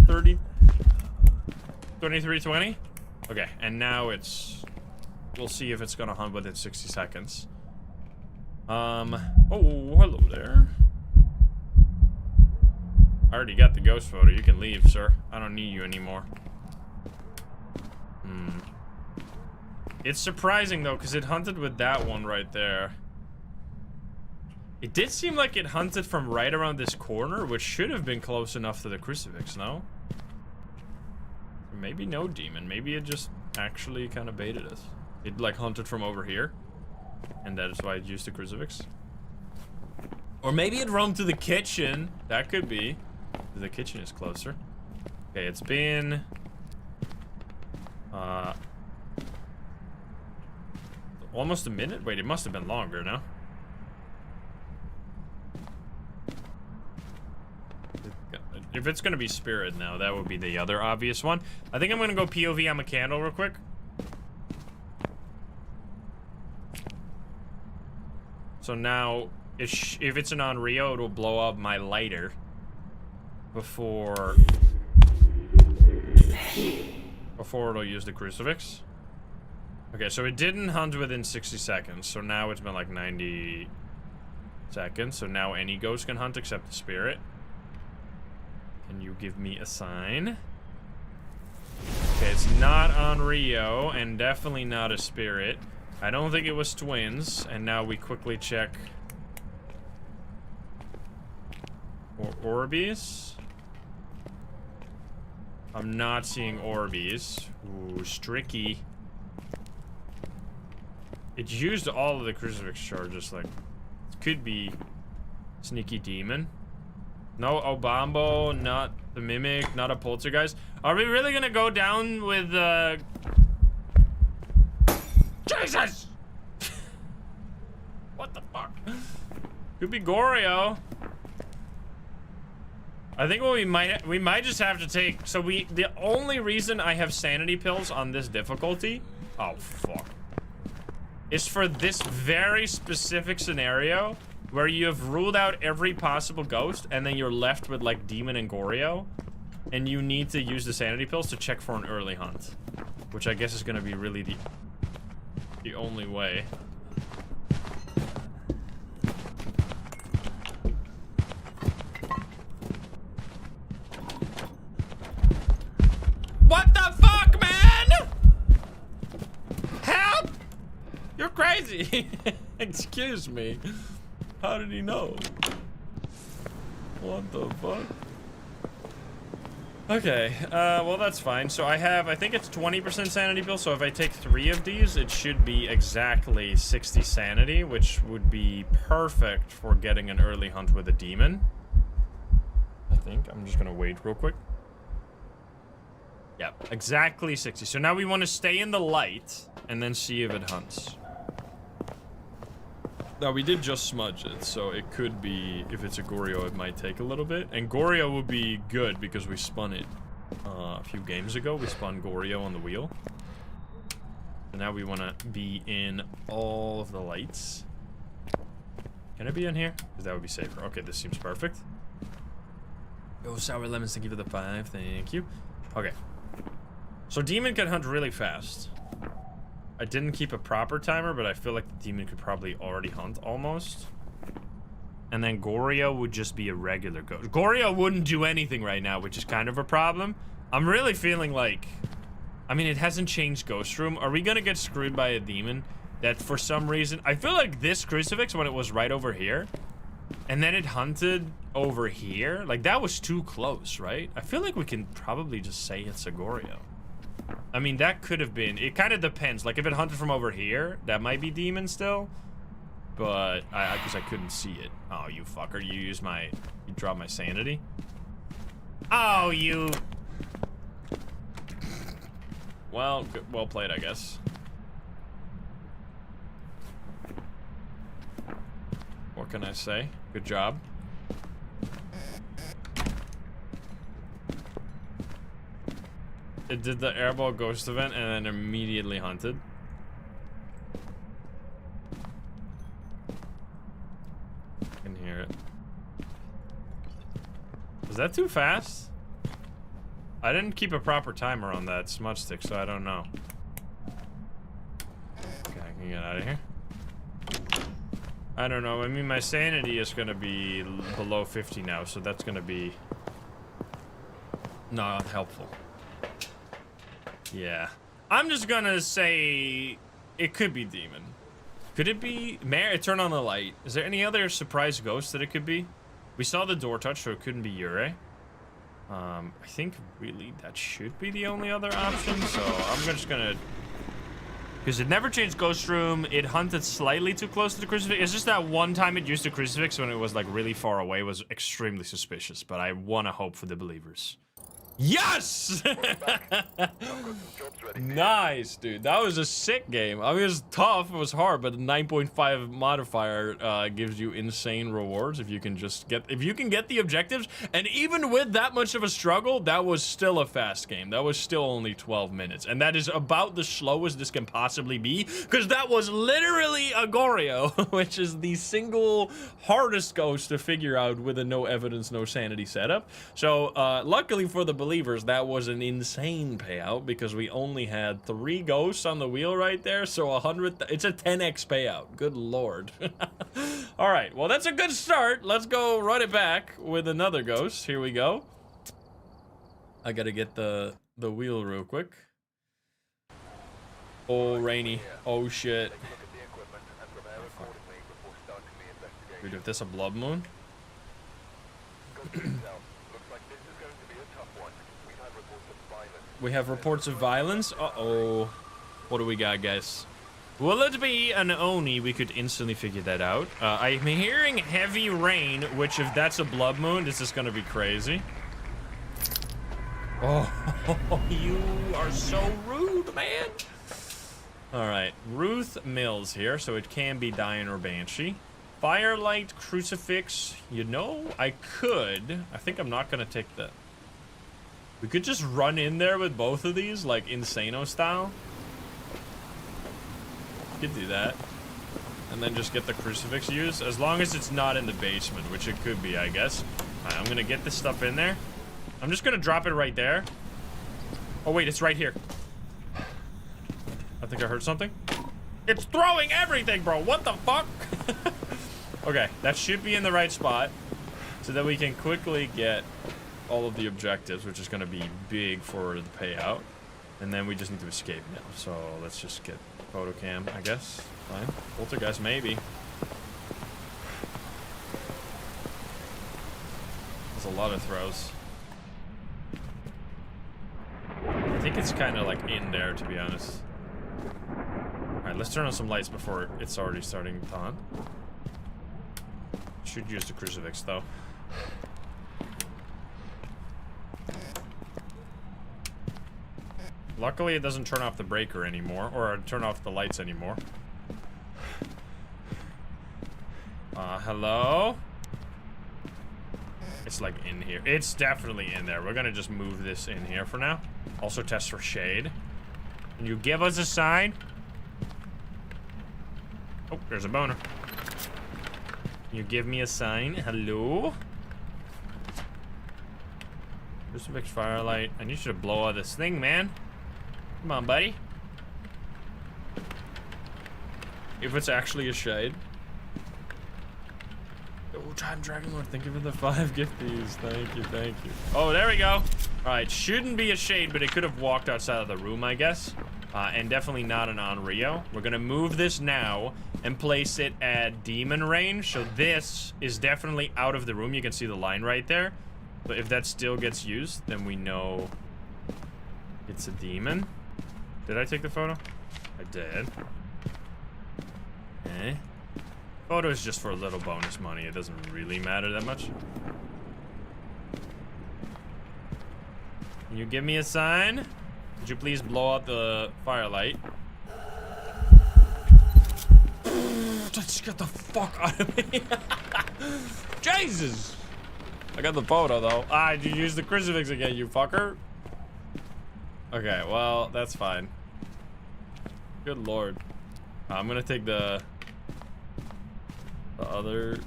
30. 23:20. Okay, and now it's... We'll see if it's gonna hunt within 60 seconds. Oh, hello there. I already got the ghost photo. You can leave, sir. I don't need you anymore. It's surprising, though, because it hunted with that one right there. It did seem like it hunted from right around this corner, which should have been close enough to the crucifix, no? Maybe no demon. Maybe it just actually kind of baited us. It like hunted from over here, and that is why it used the crucifix. Or maybe it roamed to the kitchen. That could be. The kitchen is closer. Okay, it's been almost a minute. Wait, it must have been longer now. If it's gonna be spirit now, that would be the other obvious one. I think I'm gonna go POV on a candle real quick. So now, if it's an on Rio, it'll blow up my lighter before it'll use the crucifix. Okay, so it didn't hunt within 60 seconds, so now it's been like 90 seconds. So now any ghost can hunt except the spirit. Can you give me a sign? Okay, it's not on Rio, and definitely not a spirit. I don't think it was twins, and now we quickly check. Or Orbeez? I'm not seeing Orbeez. Ooh, Stricky. It used all of the crucifix charges, like, it could be sneaky demon. No Obambo, not the Mimic, not a Poltergeist. Are we really gonna go down with, Jesus! What the fuck? Could be Goryo. I think what we might just have to take, so the only reason I have sanity pills on this difficulty, oh fuck, is for this very specific scenario where you have ruled out every possible ghost, and then you're left with, like, Demon and Goryo, and you need to use the sanity pills to check for an early hunt. Which I guess is gonna be really the only way. What the fuck, man? Help! You're crazy! Excuse me. How did he know? What the fuck? Okay, well that's fine. So I think it's 20% sanity bill, so if I take 3 of these, it should be exactly 60 sanity, which would be perfect for getting an early hunt with a demon. I think. I'm just gonna wait real quick. Yep, exactly 60. So now we want to stay in the light, and then see if it hunts. Now, we did just smudge it, so it could be, if it's a Goryo, it might take a little bit. And Goryo would be good, because we spun it a few games ago. We spun Goryo on the wheel. So now we want to be in all of the lights. Can I be in here? Because that would be safer. Okay, this seems perfect. Oh, sour lemons, thank you for the 5. Thank you. Okay. So Demon can hunt really fast. I didn't keep a proper timer, but I feel like the demon could probably already hunt almost. And then Goryo would just be a regular ghost. Goryo wouldn't do anything right now, which is kind of a problem. I'm really feeling like... I mean, it hasn't changed Ghost Room. Are we gonna get screwed by a demon that for some reason... I feel like this crucifix, when it was right over here, and then it hunted over here, like that was too close, right? I feel like we can probably just say it's a Goryo. I mean, that could have been... It kind of depends. Like, if it hunted from over here, that might be demon still. But, because I couldn't see it. Oh, you fucker. You used my... You dropped my sanity. Oh, you... Well, good, well played, I guess. What can I say? Good job. It did the airball ghost event and then immediately hunted. I can hear it. Was that too fast? I didn't keep a proper timer on that smudge stick, so I don't know. Okay, I can get out of here. I don't know. I mean, my sanity is gonna be below 50 now, so that's gonna be not helpful. Yeah. I'm just gonna say it could be demon. Could it be Mare? Turn on the light. Is there any other surprise ghost that it could be? We saw the door touch, so it couldn't be Yurei. I think really that should be the only other option, so I'm just gonna... Because it never changed Ghost Room. It hunted slightly too close to the crucifix. It's just that one time it used the crucifix when it was like really far away was extremely suspicious, but I want to hope for the believers. Yes! Nice, dude. That was a sick game. I mean, it was tough. It was hard, but the 9.5 modifier gives you insane rewards if you can just get the objectives. And even with that much of a struggle, that was still a fast game. That was still only 12 minutes, and that is about the slowest this can possibly be, because that was literally a Goryo, which is the single hardest ghost to figure out with a no evidence, no sanity setup. So, luckily for the believers, that was an insane payout because we only had 3 ghosts on the wheel right there, so 100. It's a 10x payout. Good lord. All right, well that's a good start. Let's go run it back with another ghost. Here we go. I gotta get the wheel real quick. Oh, rainy. Oh shit. Dude, if this a blood moon. We have reports of violence. Uh-oh. What do we got, guys? Will it be an Oni? We could instantly figure that out. I'm hearing heavy rain, which if that's a blood moon, this is gonna be crazy. Oh, you are so rude, man. All right, Ruth Mills here, so it can be Diane or Banshee. Firelight, Crucifix. You know, I think I'm not gonna take the... We could just run in there with both of these, like Insano style. Could do that. And then just get the crucifix used, as long as it's not in the basement, which it could be, I guess. Alright, I'm gonna get this stuff in there. I'm just gonna drop it right there. Oh wait, it's right here. I think I heard something. It's throwing everything, bro. What the fuck? Okay, that should be in the right spot, so that we can quickly get all of the objectives, which is going to be big for the payout. And then we just need to escape now. So let's just get photo cam, I guess. Fine. Poltergeist, maybe. There's a lot of throws. think it's kind of like in there, to be honest. Alright, let's turn on some lights before it's already starting to on. Should use the crucifix though. Luckily it doesn't turn off the breaker anymore, or turn off the lights anymore. Hello? It's like in here. It's definitely in there. We're gonna just move this in here for now. Also test for shade. Can you give us a sign? Oh, there's a boner. Can you give me a sign? Hello? Crucifix, firelight. I need you to blow out this thing, man. Come on, buddy. If it's actually a shade. Oh, Time Dragon Lord, thank you for the 5 gifties. Thank you, thank you. Oh, there we go. Alright, shouldn't be a shade, but it could have walked outside of the room, I guess. And definitely not an Onryo. We're gonna move this now and place it at demon range. So this is definitely out of the room. You can see the line right there. But if that still gets used, then we know it's a demon. Did I take the photo? I did. Okay. Photo is just for a little bonus money. It doesn't really matter that much. Can you give me a sign? Could you please blow out the firelight? Just get the fuck out of me. Jesus! I got the photo though. Ah, you used the crucifix again, you fucker. Okay, well, that's fine. Good lord. I'm gonna take the other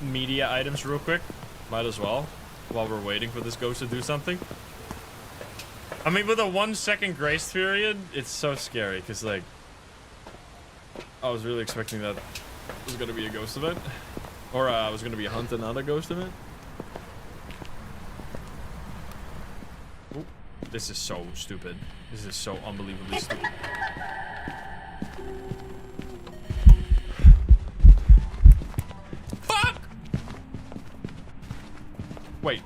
media items real quick. Might as well, while we're waiting for this ghost to do something. I mean, with a 1 second grace period, it's so scary, because, like, I was really expecting that was gonna be a ghost event. Or, I was gonna be a hunt and not a ghost event. Ooh, this is so stupid. This is so unbelievably stupid. Fuck! Wait.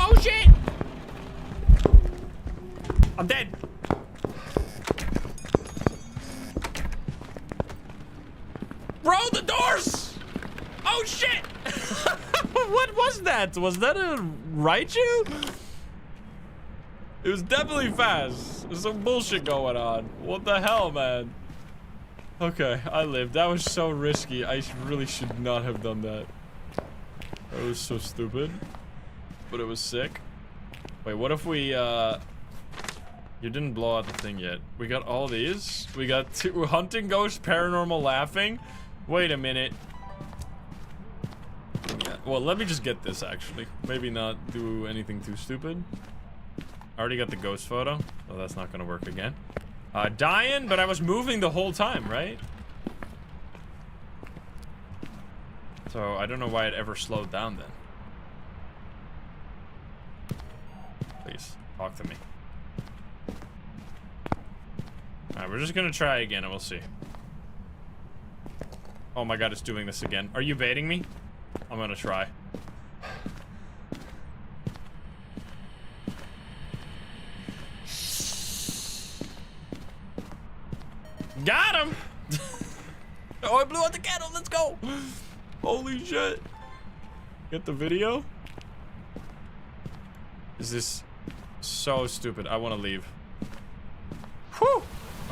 Oh shit! I'm dead. Roll the doors! Oh shit! What was that? Was that a Raichu? It was definitely fast. There's some bullshit going on. What the hell, man? Okay, I lived. That was so risky. I really should not have done that. That was so stupid. But it was sick. Wait, what if we, you didn't blow out the thing yet. We got all these. We got 2 hunting ghost, paranormal laughing. Wait a minute. Yeah, well, let me just get this, actually. Maybe not do anything too stupid. I already got the ghost photo, so that's not gonna work again. Dying, but I was moving the whole time, right? So, I don't know why it ever slowed down then. Please, talk to me. Alright, we're just gonna try again and we'll see. Oh my god, it's doing this again. Are you baiting me? I'm gonna try. Got him! Oh, I blew out the candle. Let's go! Holy shit. Get the video? Is this so stupid? I want to leave. Whew!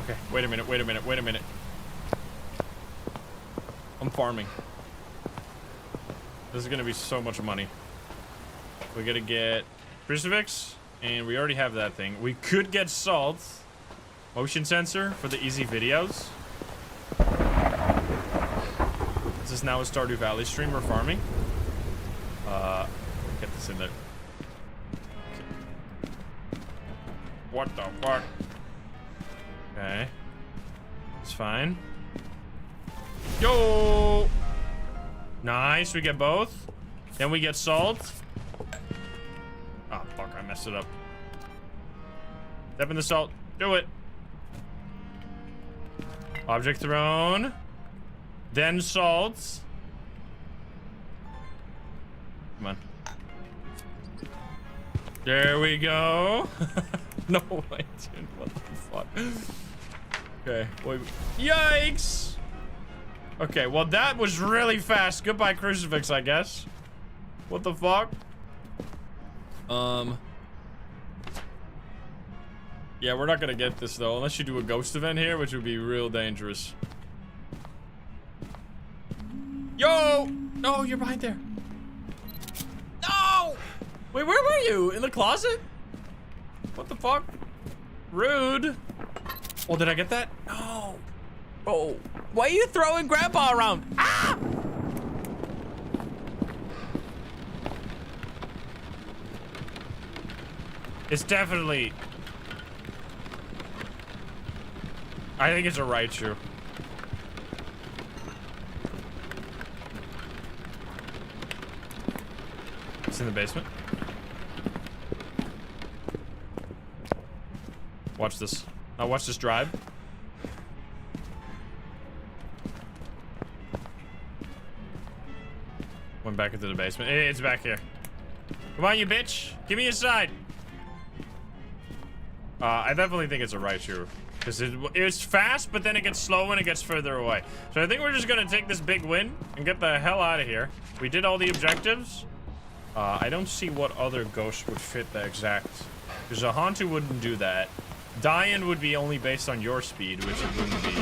Okay, wait a minute, wait a minute, wait a minute. I'm farming. This is gonna be so much money. We gotta get crucifix, and we already have that thing. We could get salt. Motion sensor for the easy videos. This is now a Stardew Valley stream we're farming. Get this in there. What the fuck? Okay. It's fine. Yo! Nice, we get both. Then we get salt. Ah, fuck, I messed it up. Step in the salt. Do it. Object thrown. Then salt. Come on. There we go. No way, dude. What the fuck? Okay. Wait. Yikes! Okay, well, that was really fast. Goodbye, crucifix, I guess. What the fuck? Yeah, we're not gonna get this, though, unless you do a ghost event here, which would be real dangerous. Yo! No, you're behind there. No! Wait, where were you? In the closet? What the fuck? Rude. Oh, did I get that? No. Oh, why are you throwing Grandpa around? Ah! It's definitely... I think it's a Raichu. It's in the basement. Watch this. Now watch this drive. Went back into the basement. It's back here. Come on, you bitch. Give me a side. I definitely think it's a Raichu. Because it's fast, but then it gets slow when it gets further away. So I think we're just going to take this big win and get the hell out of here. We did all the objectives. I don't see what other ghost would fit the exact... Because a Hauntu wouldn't do that. Dying would be only based on your speed, which it wouldn't be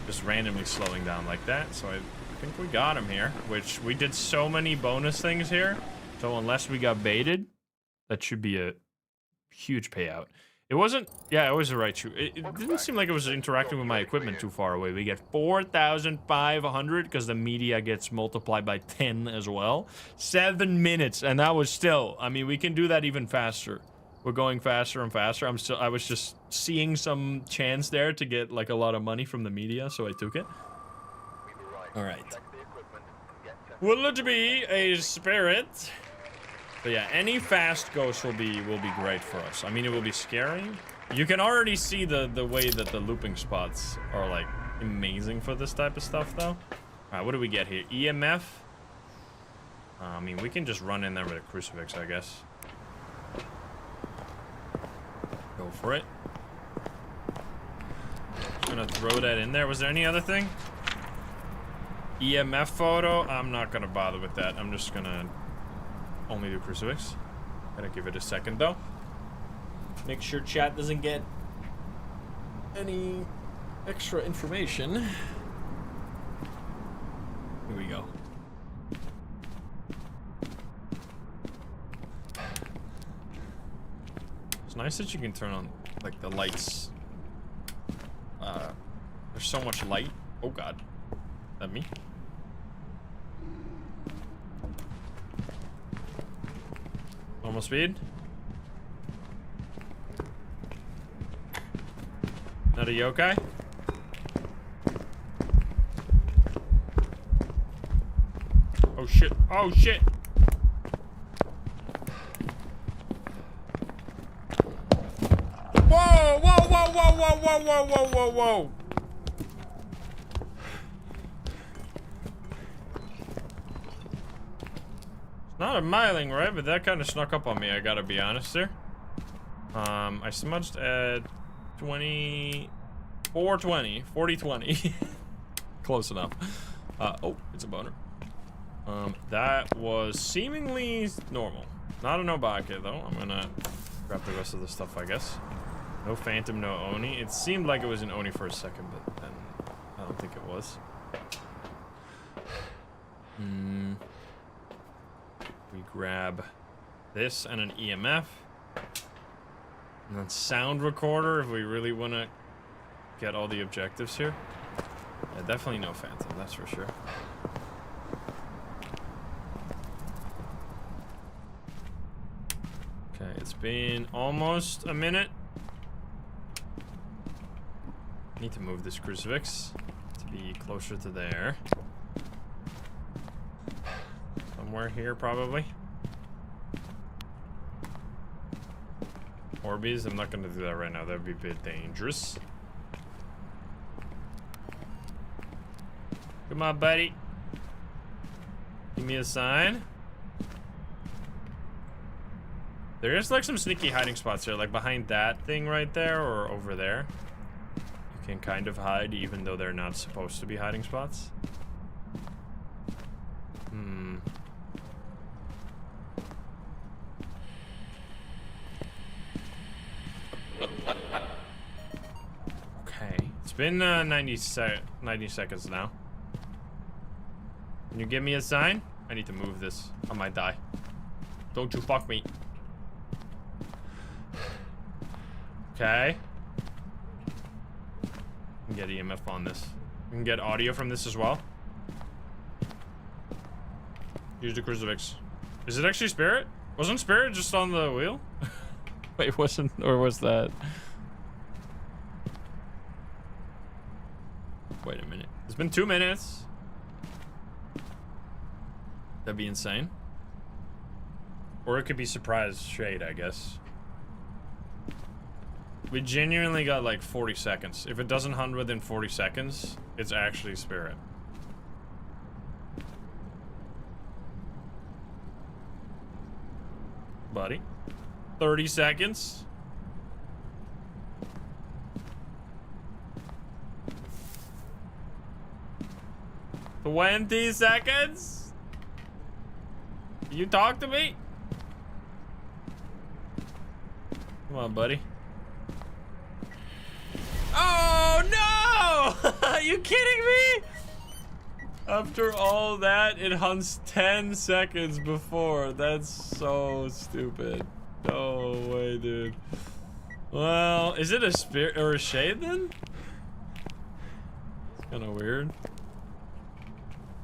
just randomly slowing down like that. So I think we got him here, which we did so many bonus things here. So unless we got baited, that should be a huge payout. It wasn't, yeah, it was a Raichu. It didn't seem like it was interacting with my equipment too far away. We get 4,500 because the media gets multiplied by 10 as well. 7 minutes, and that was still, I mean, we can do that even faster. We're going faster and faster. I was just seeing some chance there to get like a lot of money from the media, so I took it. All right. Will it be a spirit? But yeah, any fast ghost will be great for us. I mean, it will be scary. You can already see the way that the looping spots are like amazing for this type of stuff, though. All right, what do we get here? EMF. I mean, we can just run in there with a crucifix, I guess. Go for it. Just gonna throw that in there. Was there any other thing? EMF photo. I'm not gonna bother with that. I'm just gonna only do crucifix. Gotta give it a second though. Make sure chat doesn't get any extra information. Here we go. It's nice that you can turn on like the lights. There's so much light. Oh god. Is that me? Normal speed. Not a yokai. Oh shit. Oh shit. Whoa, whoa, whoa, whoa, whoa, whoa, whoa, whoa, whoa, whoa. Not a miling, right? But that kind of snuck up on me, I gotta be honest here. I smudged at 420, 40-20. Close enough. Oh, it's a boner. That was seemingly normal. Not an Obake, though. I'm gonna grab the rest of the stuff, I guess. No Phantom, no Oni. It seemed like it was an Oni for a second, but then I don't think it was. We grab this and an EMF. And then sound recorder if we really want to get all the objectives here. Yeah, definitely no Phantom, that's for sure. Okay, it's been almost a minute. Need to move this crucifix to be closer to there. Somewhere here, probably. Orbeez, I'm not going to do that right now. That would be a bit dangerous. Come on, buddy. Give me a sign. There is like some sneaky hiding spots here, like behind that thing right there or over there. You can kind of hide even though they're not supposed to be hiding spots. Okay, it's been 90 seconds now. Can you give me a sign? I need to move this. I might die. Don't you fuck me. Okay. We can get EMF on this. We can get audio from this as well. Use the crucifix. Is it actually Spirit? Wasn't Spirit just on the wheel? Wait, wasn't, or was that? Wait a minute. It's been 2 minutes. That'd be insane. Or it could be surprise shade, I guess. We genuinely got like 40 seconds. If it doesn't hunt within 40 seconds, it's actually Spirit. Buddy. 30 seconds. 20 seconds. You talk to me? Come on, buddy. Oh no! Are you kidding me? After all that, it hunts 10 seconds before. That's so stupid. No way, dude. Well, is it a spirit or a shade then? It's kind of weird.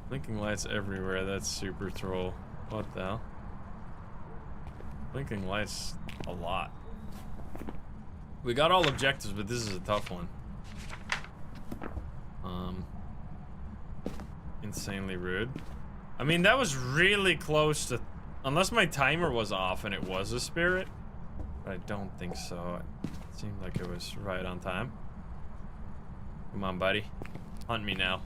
Blinking lights everywhere. That's super troll. What the hell? Blinking lights a lot. We got all objectives, but this is a tough one. Insanely rude. I mean, that was really close to... Unless my timer was off and it was a spirit. But I don't think so. It seemed like it was right on time. Come on, buddy. Hunt me now.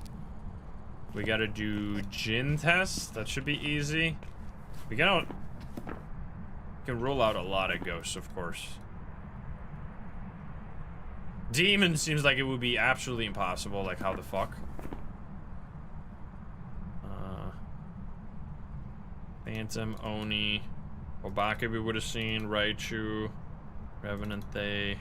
We gotta do Jinn test. That should be easy. We can rule out a lot of ghosts, of course. Demon seems like it would be absolutely impossible. Like, how the fuck? Phantom, Oni, Obake we would have seen, Raichu, Revenant, Thaye.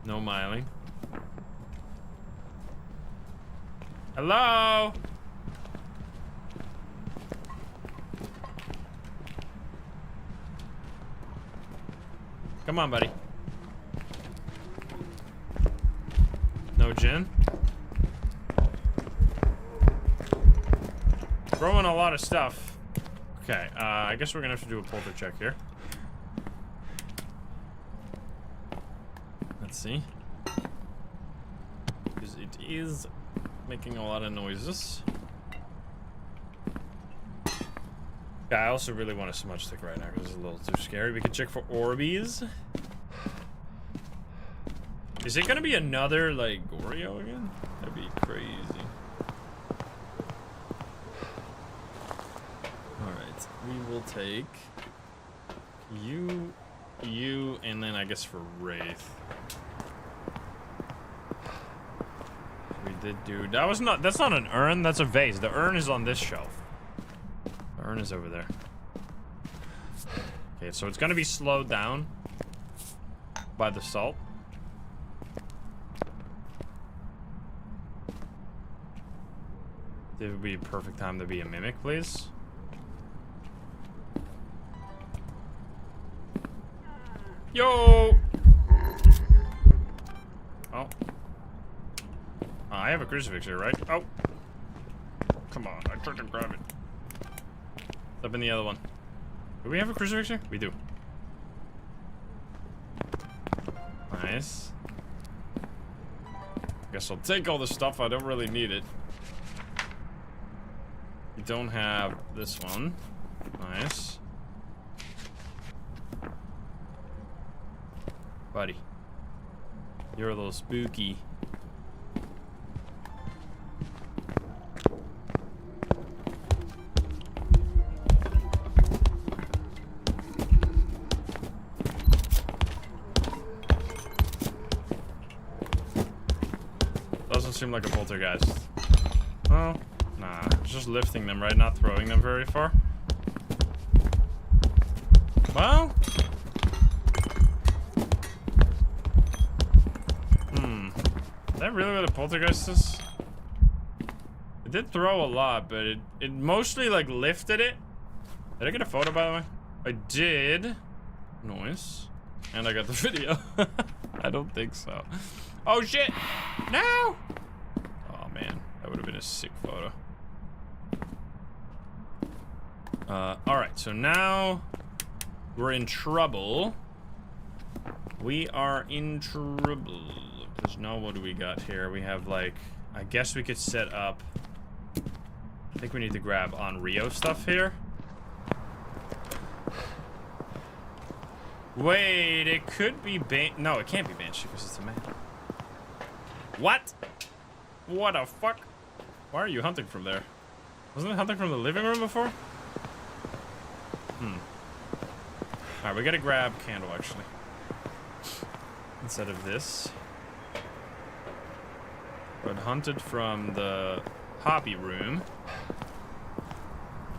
No miling. Hello? Come on, buddy. No Jinn. Throwing a lot of stuff. Okay, I guess we're gonna have to do a polter check here. Let's see. Because it is making a lot of noises. Yeah, I also really want a smudge stick right now because it's a little too scary. We can check for Orbeez. Is it gonna be another, like, Goryo again? That'd be crazy. Alright, we will take you, and then I guess for Wraith. We did do... That's not an urn, that's a vase. The urn is on this shelf. The urn is over there. Okay, so it's gonna be slowed down by the salt. It would be a perfect time to be a mimic, please. Yo! Oh. I have a crucifix here, right? Oh. Come on, I tried to grab it. It's up in the other one. Do we have a crucifix here? We do. Nice. Guess I'll take all the stuff. I don't really need it. We don't have this one. Nice. Buddy. You're a little spooky. Doesn't seem like a poltergeist. Oh, nah. It's just lifting them, right? Not throwing them very far. Well. Is that really what a poltergeist is? It did throw a lot, but it mostly like lifted it. Did I get a photo, by the way? I did. Nice. And I got the video. I don't think so. Oh shit! No! Oh man, that would have been a sick photo. Alright, so now we're in trouble. We are in trouble. Because now what do we got here? We have like, I guess we could set up. I think we need to grab on Rio stuff here. Wait, it could be no, it can't be Banshee because it's a man. What? What the fuck? Why are you hunting from there? Wasn't it hunting from the living room before? Alright, we gotta grab candle actually. Instead of this. But hunted from the hobby room.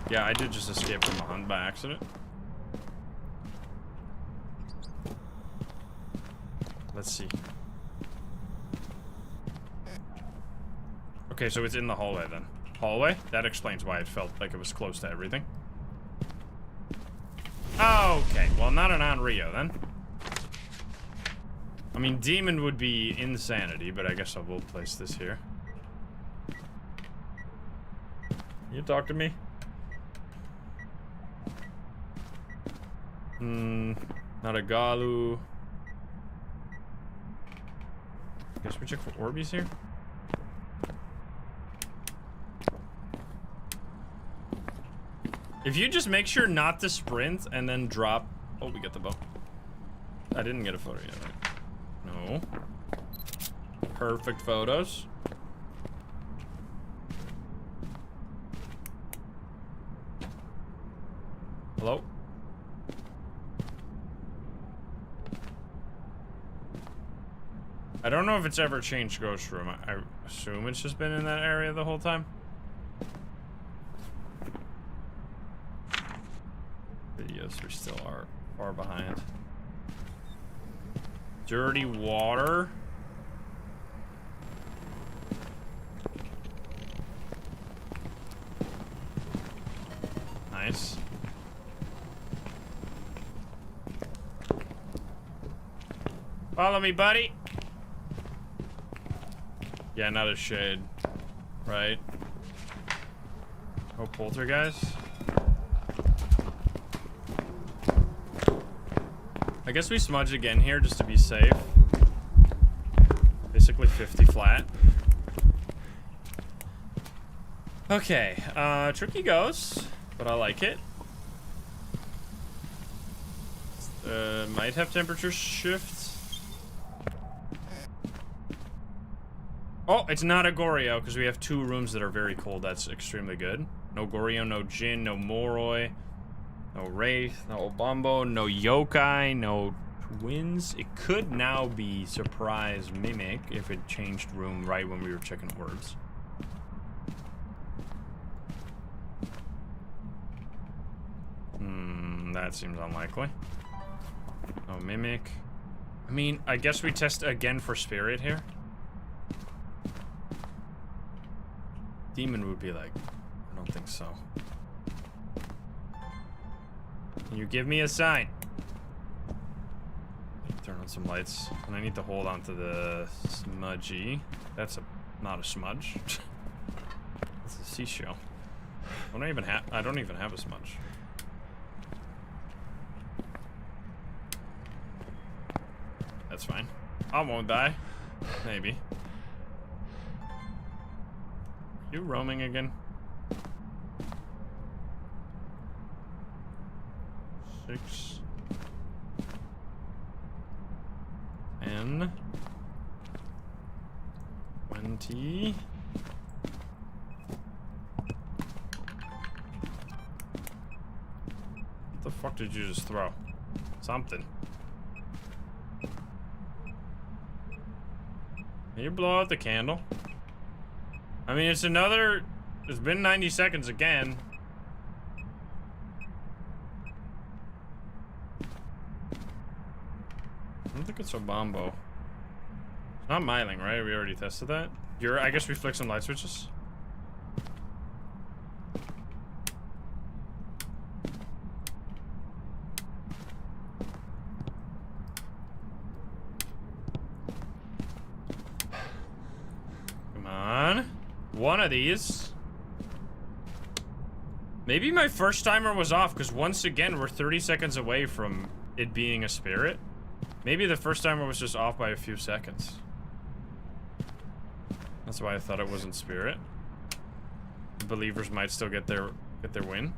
Yeah, I did just escape from a hunt by accident. Let's see. Okay, so it's in the hallway then. Hallway? That explains why it felt like it was close to everything. Okay, well not an on-Rio then. I mean, demon would be insanity, but I guess I will place this here. You talk to me? Not a Gallo. Guess we check for Orbeez here. If you just make sure not to sprint and then drop. Oh, we got the bow. I didn't get a photo yet, right? No. Perfect photos. Hello? I don't know if it's ever changed Ghost Room. I assume it's just been in that area the whole time. Videos, we still are far behind. Dirty water. Nice. Follow me, buddy. Yeah, not a shade. Right? Oh, poltergeist. I guess we smudge again here just to be safe. Basically 50 flat. Okay, tricky ghost, but I like it. Might have temperature shifts. Oh, it's not a Goryo because we have two rooms that are very cold. That's extremely good. No Goryo, no Jinn, no Moroi. No Wraith, no Obake, no Yokai, no twins. It could now be surprise mimic if it changed room right when we were checking orbs. That seems unlikely. No mimic. I mean, I guess we test again for spirit here. Demon would be like, I don't think so. Can you give me a sign? Turn on some lights. And I need to hold on to the smudgy. That's not a smudge. It's a seashell. I don't even have a smudge. That's fine. I won't die. Maybe. You roaming again? 6. 10. 20. What the fuck did you just throw? Something. Can you blow out the candle? I mean, it's another... It's been 90 seconds again. I don't think it's a bombo. It's not miling, right? We already tested that. I guess we flick some light switches. Come on. One of these. Maybe my first timer was off because once again, we're 30 seconds away from it being a spirit. Maybe the first timer was just off by a few seconds. That's why I thought it wasn't spirit. The believers might still get their win.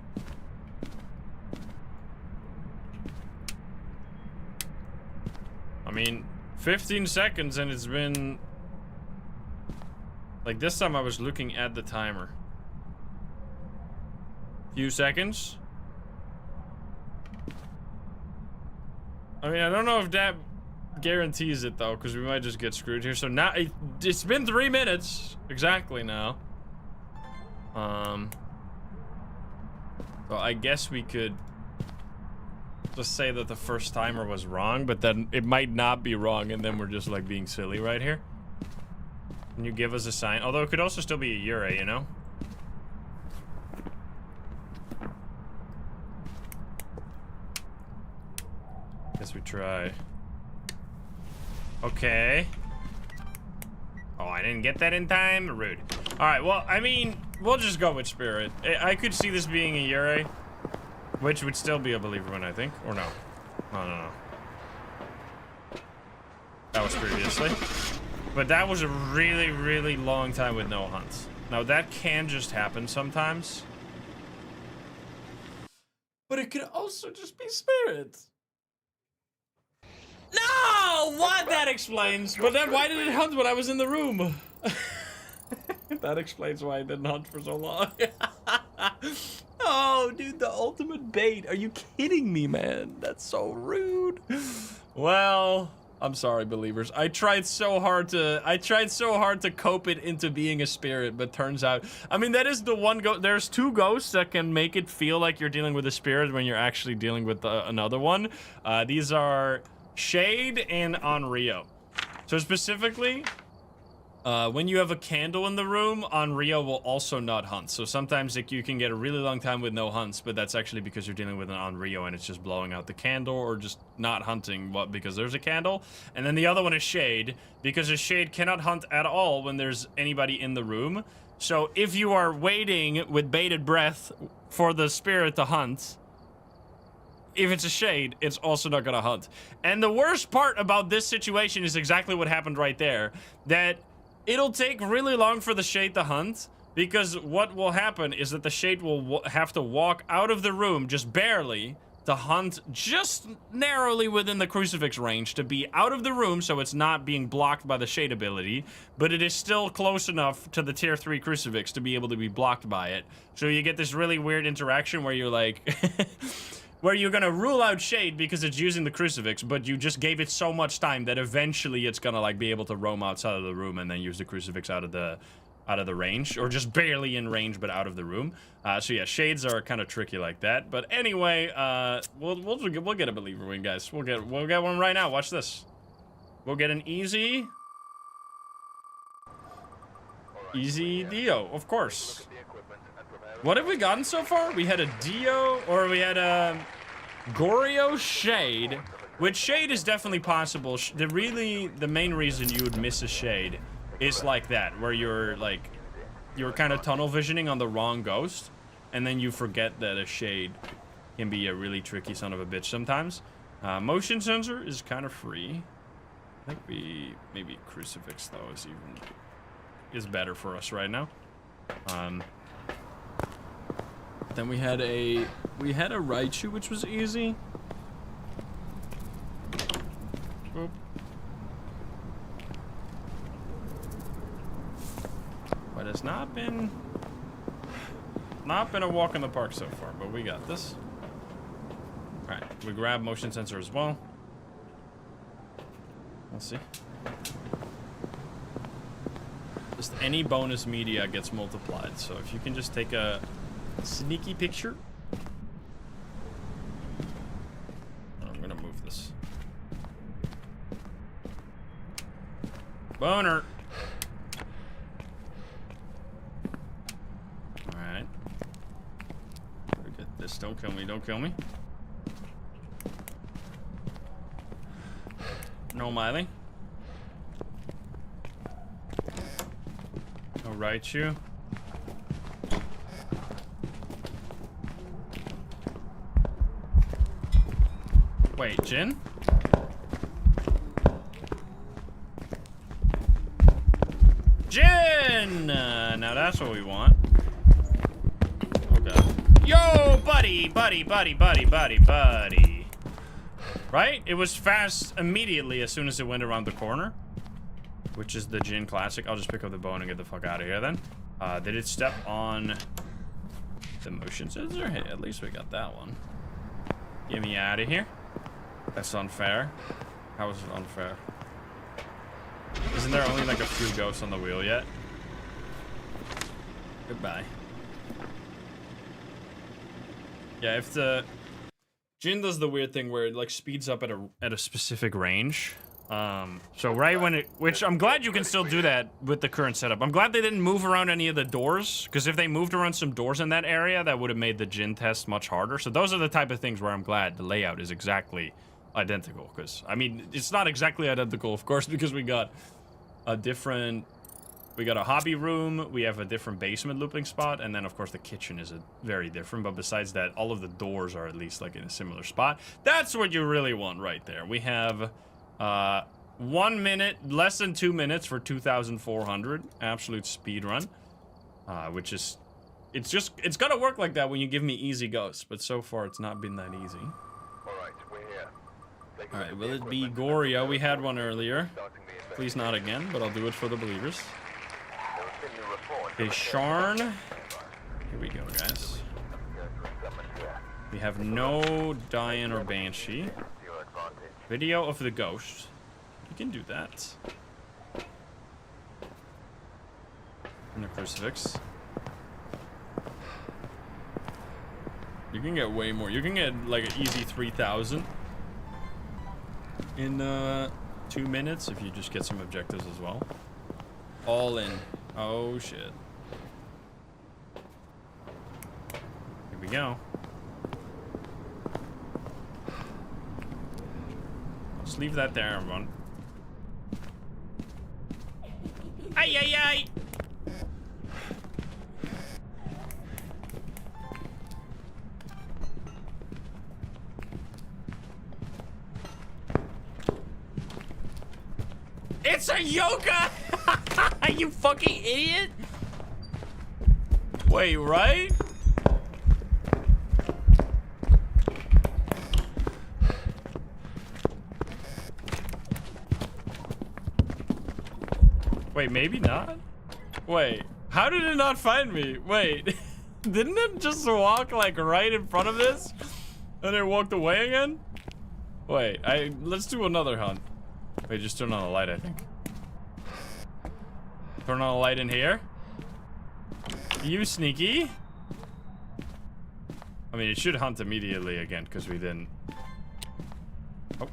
I mean, 15 seconds and it's been... Like this time I was looking at the timer. Few seconds. I mean, I don't know if that guarantees it though, because we might just get screwed here. So now it's been 3 minutes exactly now. So I guess we could just say that the first timer was wrong, but then it might not be wrong, and then we're just like being silly right here. Can you give us a sign? Although it could also still be a Yurei, you know? Guess we try. Okay. Oh, I didn't get that in time? Rude. Alright, well, I mean, we'll just go with spirit. I could see this being a Yurei, which would still be a believer one, I think. Or no. No. That was previously. But that was a really, really long time with no hunts. Now, that can just happen sometimes. But it could also just be spirits. No! What? That explains. But then why did it hunt when I was in the room? That explains why I didn't hunt for so long. Oh, dude, the ultimate bait. Are you kidding me, man? That's so rude. Well, I'm sorry, believers. I tried so hard to cope it into being a spirit, but turns out, I mean, that is the one there's two ghosts that can make it feel like you're dealing with a spirit when you're actually dealing with another one. These are Shade and Onryo. So specifically, when you have a candle in the room, Onryo will also not hunt. So sometimes like, you can get a really long time with no hunts, but that's actually because you're dealing with an Onryo and it's just blowing out the candle, or just not hunting because there's a candle. And then the other one is Shade, because a Shade cannot hunt at all when there's anybody in the room. So if you are waiting with bated breath for the spirit to hunt, if it's a Shade, it's also not gonna hunt. And the worst part about this situation is exactly what happened right there. That it'll take really long for the Shade to hunt, because what will happen is that the Shade will have to walk out of the room, just barely, to hunt just narrowly within the crucifix range, to be out of the room so it's not being blocked by the Shade ability, but it is still close enough to the tier 3 crucifix to be able to be blocked by it. So you get this really weird interaction where you're like... where you're gonna rule out Shade because it's using the crucifix, but you just gave it so much time that eventually it's gonna like be able to roam outside of the room and then use the crucifix out of the range, or just barely in range but out of the room. So yeah, Shades are kind of tricky like that. But anyway, we'll get a believer win, guys. We'll get one right now. Watch this. We'll get an easy Dio, of course. What have we gotten so far? We had a Dio, or we had a Goryo Shade, which Shade is definitely possible. The main reason you would miss a Shade is like that, where you're kind of tunnel visioning on the wrong ghost, and then you forget that a Shade can be a really tricky son of a bitch sometimes. Motion sensor is kind of free. I think maybe Crucifix though is better for us right now. Then we had a Raichu, which was easy. Oop. has not been a walk in the park so far, but we got this. Alright, we grab motion sensor as well. Let's see. Just any bonus media gets multiplied, so if you can just take a sneaky picture. I'm gonna move this. Boner! Alright. Get this. Don't kill me, don't kill me. No Miley. I'll right you. Wait, Jinn? Jinn! Now that's what we want. Okay. Yo, buddy! Right? It was fast immediately as soon as it went around the corner. Which is the Jinn classic. I'll just pick up the bone and get the fuck out of here then. Did it step on the motion sensor? Hey, at least we got that one. Get me out of here. That's unfair. How is it unfair? Isn't there only like a few ghosts on the wheel yet? Goodbye. Yeah, if the Jinn does the weird thing where it like speeds up at a specific range. So right when it, which I'm glad you can still do that with the current setup. I'm glad they didn't move around any of the doors, because if they moved around some doors in that area, that would have made the Jinn test much harder. So those are the type of things where I'm glad the layout is exactly identical, because I mean, it's not exactly identical, of course, because we got a different, we got a hobby room, we have a different basement looping spot, and then of course the kitchen is very different. But besides that, all of the doors are at least like in a similar spot. That's what you really want right there. We have 1 minute, less than 2 minutes for 2,400 absolute speed run, which is, it's gotta work like that when you give me easy ghosts, but so far it's not been that easy. Alright, we're here. All right, will it be Goryo? We had one earlier. Please not again, but I'll do it for the believers. Okay, Sharn. Here we go, guys. We have no Diane or Banshee. Video of the ghost. You can do that. And a crucifix. You can get way more. You can get like an easy 3,000 in 2 minutes if you just get some objectives as well. All in. Oh shit. Here we go. Let's leave that there and run. Ay ay ay! It's a yokai! You fucking idiot! Wait, right? Wait, maybe not? Wait, how did it not find me? Wait, didn't it just walk like right in front of this? And it walked away again? Wait, let's do another hunt. Wait, just turn on the light, I think. Turn on the light in here. You sneaky. I mean, it should hunt immediately again, because we didn't... Oh.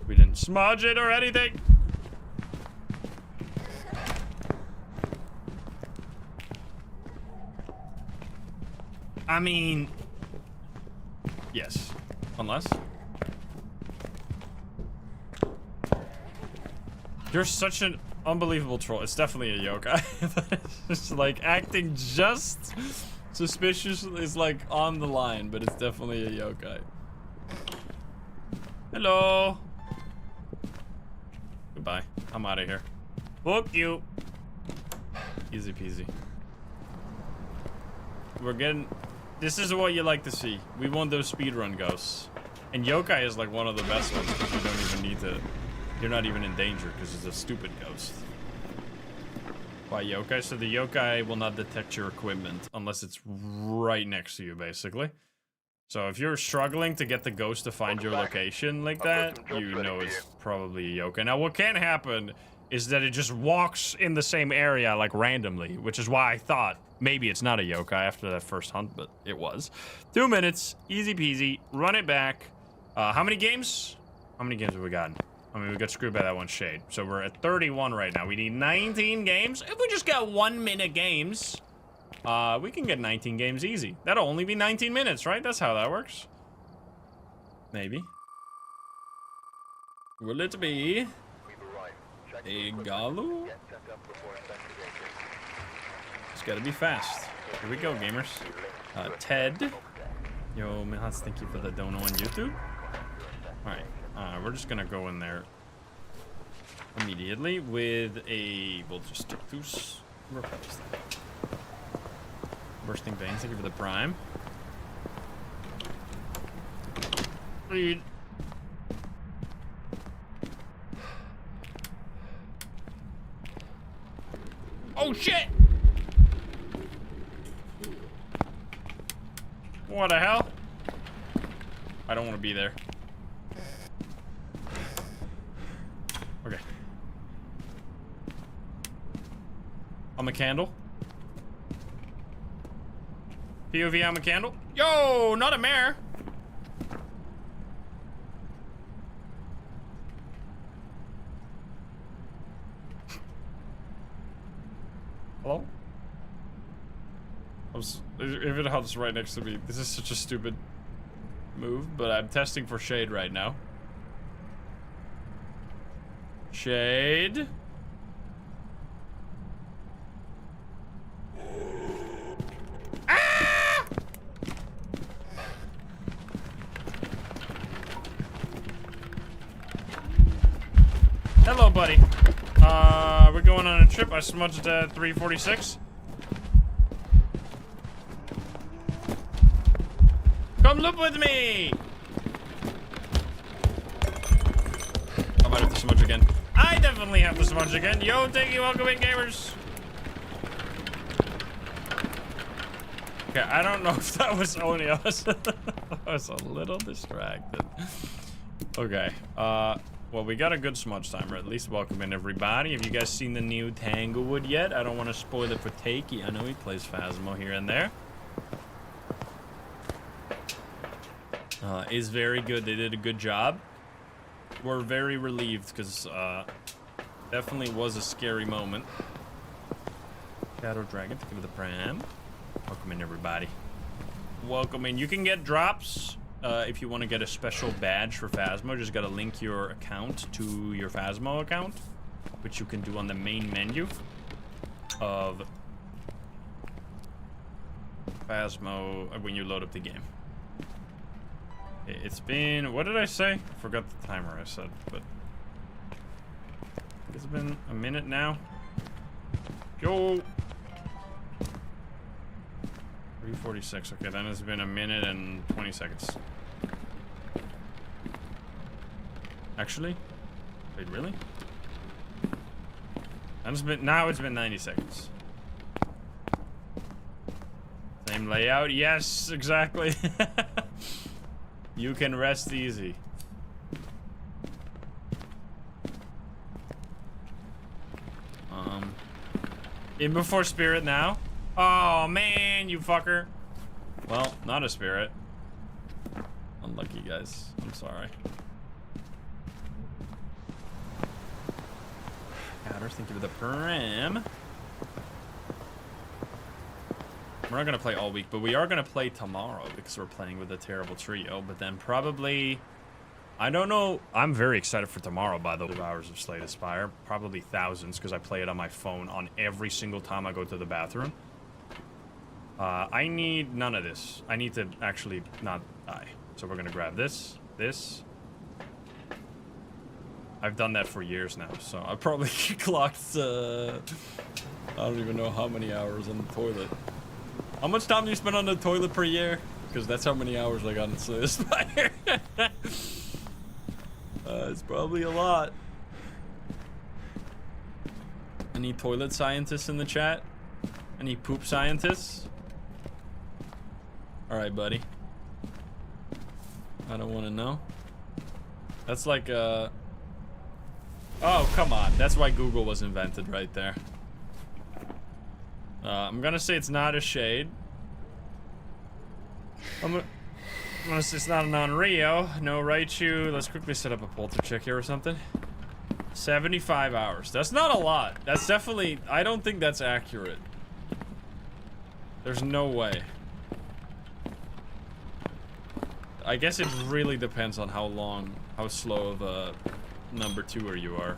We didn't smudge it or anything. I mean... Yes. Unless... You're such an unbelievable troll. It's definitely a yokai. It's just like acting just suspicious is like on the line, but it's definitely a yokai. Hello. Goodbye. I'm out of here. Fuck you. Easy peasy. We're getting... This is what you like to see. We want those speedrun ghosts. And yokai is like one of the best ones because you don't even need to... You're not even in danger because it's a stupid ghost. By yokai, so the yokai will not detect your equipment unless it's right next to you, basically. So if you're struggling to get the ghost to find your location like that, you know it's probably a yokai. Now, what can happen is that it just walks in the same area, like, randomly, which is why I thought maybe it's not a yokai after that first hunt, but it was. 2 minutes, easy peasy, run it back. How many games? How many games have we gotten? I mean, we got screwed by that one shade. So we're at 31 right now. We need 19 games. If we just got 1 minute games, we can get 19 games easy. That'll only be 19 minutes, right? That's how that works. Maybe. Will it be a Gallo? It's gotta be fast. Here we go, gamers. Ted. Yo, Milhouse, thank you for the dono on YouTube. Alright. We're just gonna go in there immediately with a... We'll just take those. Repels them. Bursting Veins, thank you for the prime. Read. Oh shit! What the hell? I don't want to be there. Okay. I'm a candle. POV, I'm a candle. Yo, not a mare. Hello? If it helps right next to me. This is such a stupid move, but I'm testing for shade right now. Shade. Ah! Hello, buddy. We're going on a trip. I smudged at 346. Come loop with me! I might have to smudge again. I definitely have to smudge again. Yo, thank you, welcome in, gamers. Okay, I don't know if that was only us. I was a little distracted. Okay, well, we got a good smudge timer. At least welcome in, everybody. Have you guys seen the new Tanglewood yet? I don't want to spoil it for Thaye. I know he plays Phasmo here and there. Is very good. They did a good job. We're very relieved because definitely was a scary moment. Shadow Dragon, thank you for the pram. Welcome in, everybody. Welcome in. You can get drops if you want to get a special badge for Phasmo. Just got to link your account to your Phasmo account, which you can do on the main menu of Phasmo when you load up the game. It's been, what did I say? I forgot the timer I said, but it's been a minute now. Yo! 346, okay, then it's been a minute and 20 seconds. Actually? Wait, really? And now it's been 90 seconds. Same layout? Yes, exactly. You can rest easy. In before spirit now? Oh man, you fucker. Well, not a spirit. Unlucky, guys. I'm sorry. Powder, thank you for the pram. We're not gonna play all week, but we are gonna play tomorrow because we're playing with a terrible trio. But then probably, I don't know. I'm very excited for tomorrow. By the way, 2 hours of Slay the Spire, probably thousands because I play it on my phone on every single time I go to the bathroom. I need none of this. I need to actually not die. So we're gonna grab this. I've done that for years now, so I probably clocked. I don't even know how many hours on the toilet. How much time do you spend on the toilet per year? Because that's how many hours I got in Slay the Spire. It's probably a lot. Any toilet scientists in the chat? Any poop scientists? All right, buddy. I don't want to know. That's like oh, come on. That's why Google was invented right there. I'm gonna say it's not a shade. I'm gonna say it's not a non-Rio. No Raichu. Let's quickly set up a polter check here or something. 75 hours. That's not a lot. That's definitely... I don't think that's accurate. There's no way. I guess it really depends on how slow of a number 2er you are.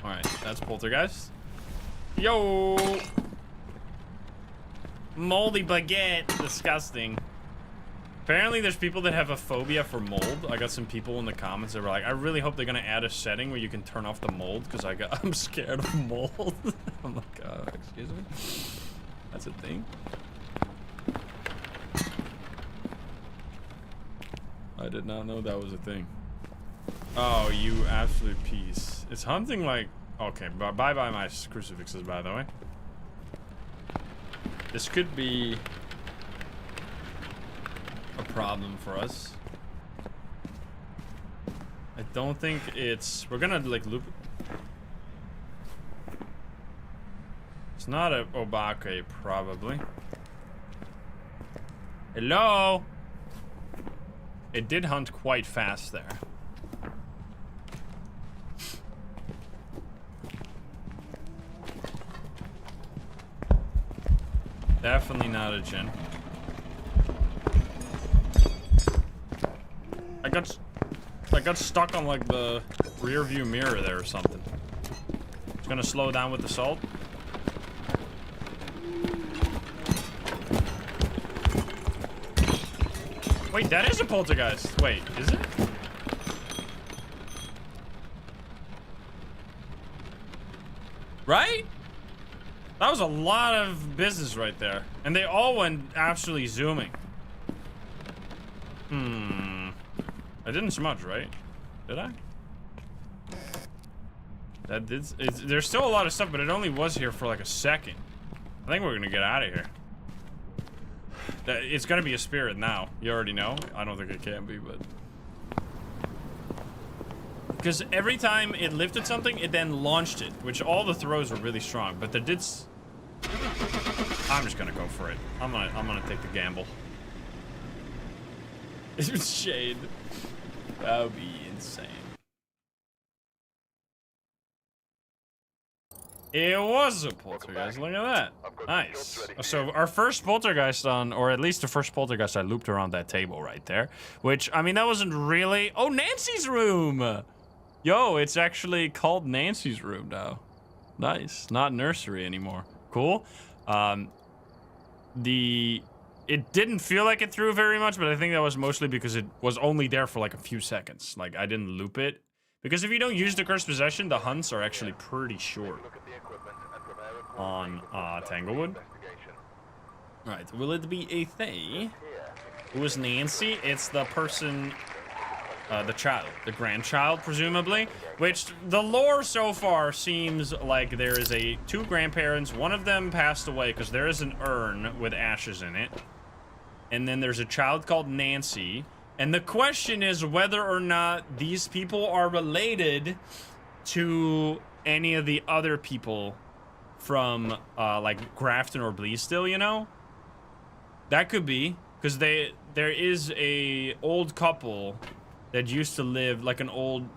Alright, that's Poltergeist. Yo! Moldy baguette. Disgusting. Apparently there's people that have a phobia for mold. I got some people in the comments that were like, I really hope they're gonna add a setting where you can turn off the mold because I'm scared of mold. I'm like, excuse me? That's a thing? I did not know that was a thing. Oh, you absolute piece. It's hunting like... Okay, bye-bye my crucifixes, by the way. This could be a problem for us. I don't think it's... We're gonna, like, loop... It's not a Obake, probably. Hello? It did hunt quite fast there. Definitely not a Jinn. I got stuck on like the rear view mirror there or something. It's gonna slow down with the salt. Wait, that is a poltergeist. Wait, is it? Right? That was a lot of business right there. And they all went absolutely zooming. I didn't smudge, right? Did I? That did... There's still a lot of stuff, but it only was here for like a second. I think we're gonna get out of here. It's gonna be a spirit now. You already know. I don't think it can be, but... Because every time it lifted something, it then launched it, which all the throws were really strong. But there did... I'm just gonna go for it. I'm gonna take the gamble. It was shade. That would be insane. It was a poltergeist. Look at that. Nice. So our first poltergeist on, or at least the first poltergeist I looped around that table right there. Which, I mean, that wasn't really... Oh, Nancy's room! Yo, it's actually called Nancy's room now. Nice. Not nursery anymore. Cool. It didn't feel like it threw very much, but I think that was mostly because it was only there for like a few seconds. Like, I didn't loop it. Because if you don't use the cursed possession, the hunts are actually pretty short on Tanglewood. Right, will it be a Thaye? Who is Nancy? It's the person, the child, the grandchild, presumably. Which, the lore so far seems like there is two grandparents. One of them passed away because there is an urn with ashes in it. And then there's a child called Nancy. And the question is whether or not these people are related to any of the other people from, like, Grafton or Bleasdale, you know? That could be, because there is a old couple that used to live, like an old...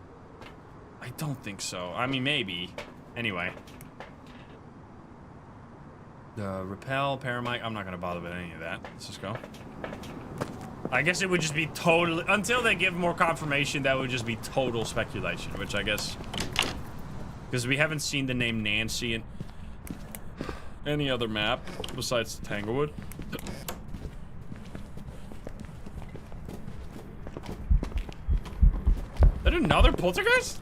I don't think so. I mean, maybe. Anyway. Repel, Paramite, I'm not going to bother with any of that. Let's just go. I guess it would just be totally... Until they give more confirmation, that would just be total speculation, which I guess... Because we haven't seen the name Nancy in any other map besides Tanglewood. Is that another poltergeist?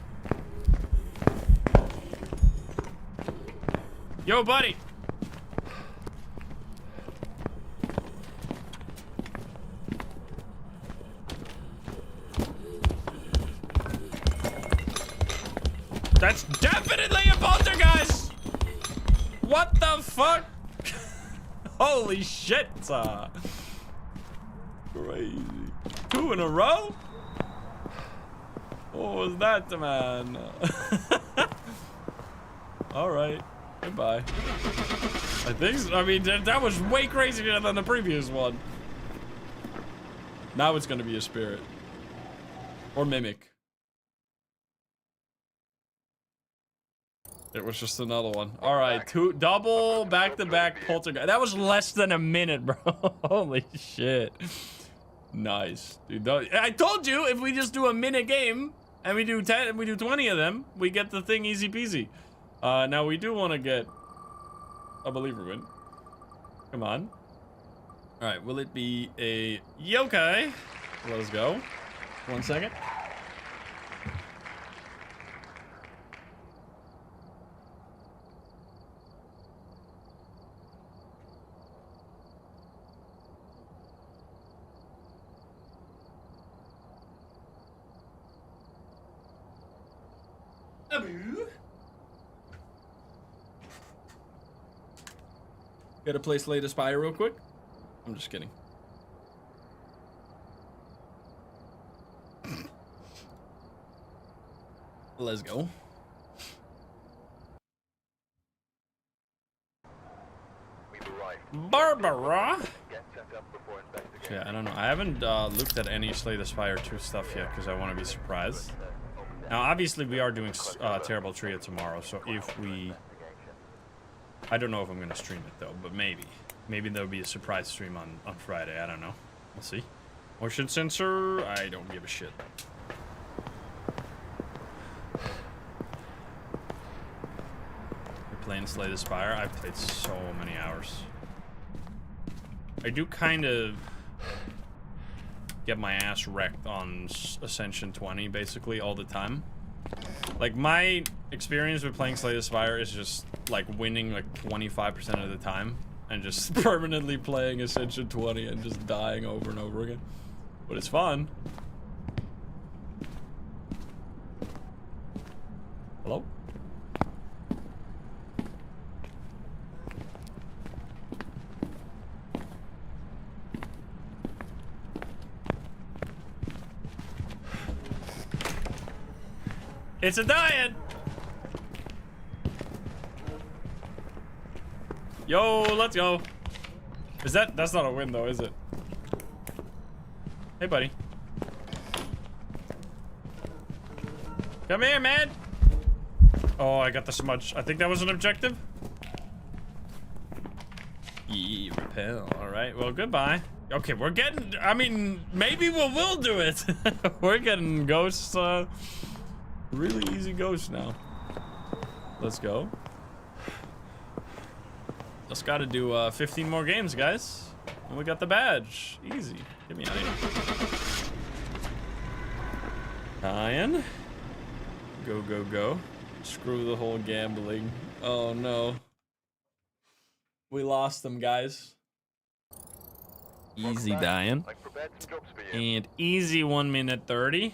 Yo, buddy! That's definitely a poltergeist! What the fuck? Holy shit! Crazy. 2 in a row? What was that, man? Alright. Goodbye. I think so. I mean, that was way crazier than the previous one. Now it's gonna be a spirit. Or mimic. It was just another one. Alright, 2 double back-to-back poltergeist. That was less than a minute, bro. Holy shit. Nice. Dude, I told you if we just do a minute game and we do 20 of them, we get the thing easy peasy. Now we do want to get a believer win. Come on. Alright, will it be a yokai? Let's go. 1 second. Gotta play Slay the Spire real quick. I'm just kidding. Let's go. Barbara. Yeah, I don't know. I haven't looked at any Slay the Spire 2 stuff yet because I want to be surprised. Now, obviously, we are doing Terrible Trio tomorrow, so if we... I don't know if I'm going to stream it, though, but maybe. Maybe there'll be a surprise stream on Friday. I don't know. We'll see. Motion sensor? I don't give a shit. You're playing Slay the Spire? I've played so many hours. I do kind of get my ass wrecked on Ascension 20, basically, all the time. Like, my experience with playing Slay the Spire is just, like, winning, like, 25% of the time. And just permanently playing Ascension 20 and just dying over and over again. But it's fun. Hello? It's a diet! Yo, let's go. Is that's not a win though, is it? Hey, buddy. Come here, man. Oh, I got the smudge. I think that was an objective. Yeah, repel. All right, well, goodbye. Okay, we're getting, I mean, maybe we'll do it. We're getting ghosts, really easy ghosts now. Let's go. Just gotta do 15 more games, guys. And we got the badge. Easy. Get me out of here. Ryan. Go, go, go. Screw the whole gambling. Oh, no. We lost them, guys. Easy dying. And easy 1 minute 30.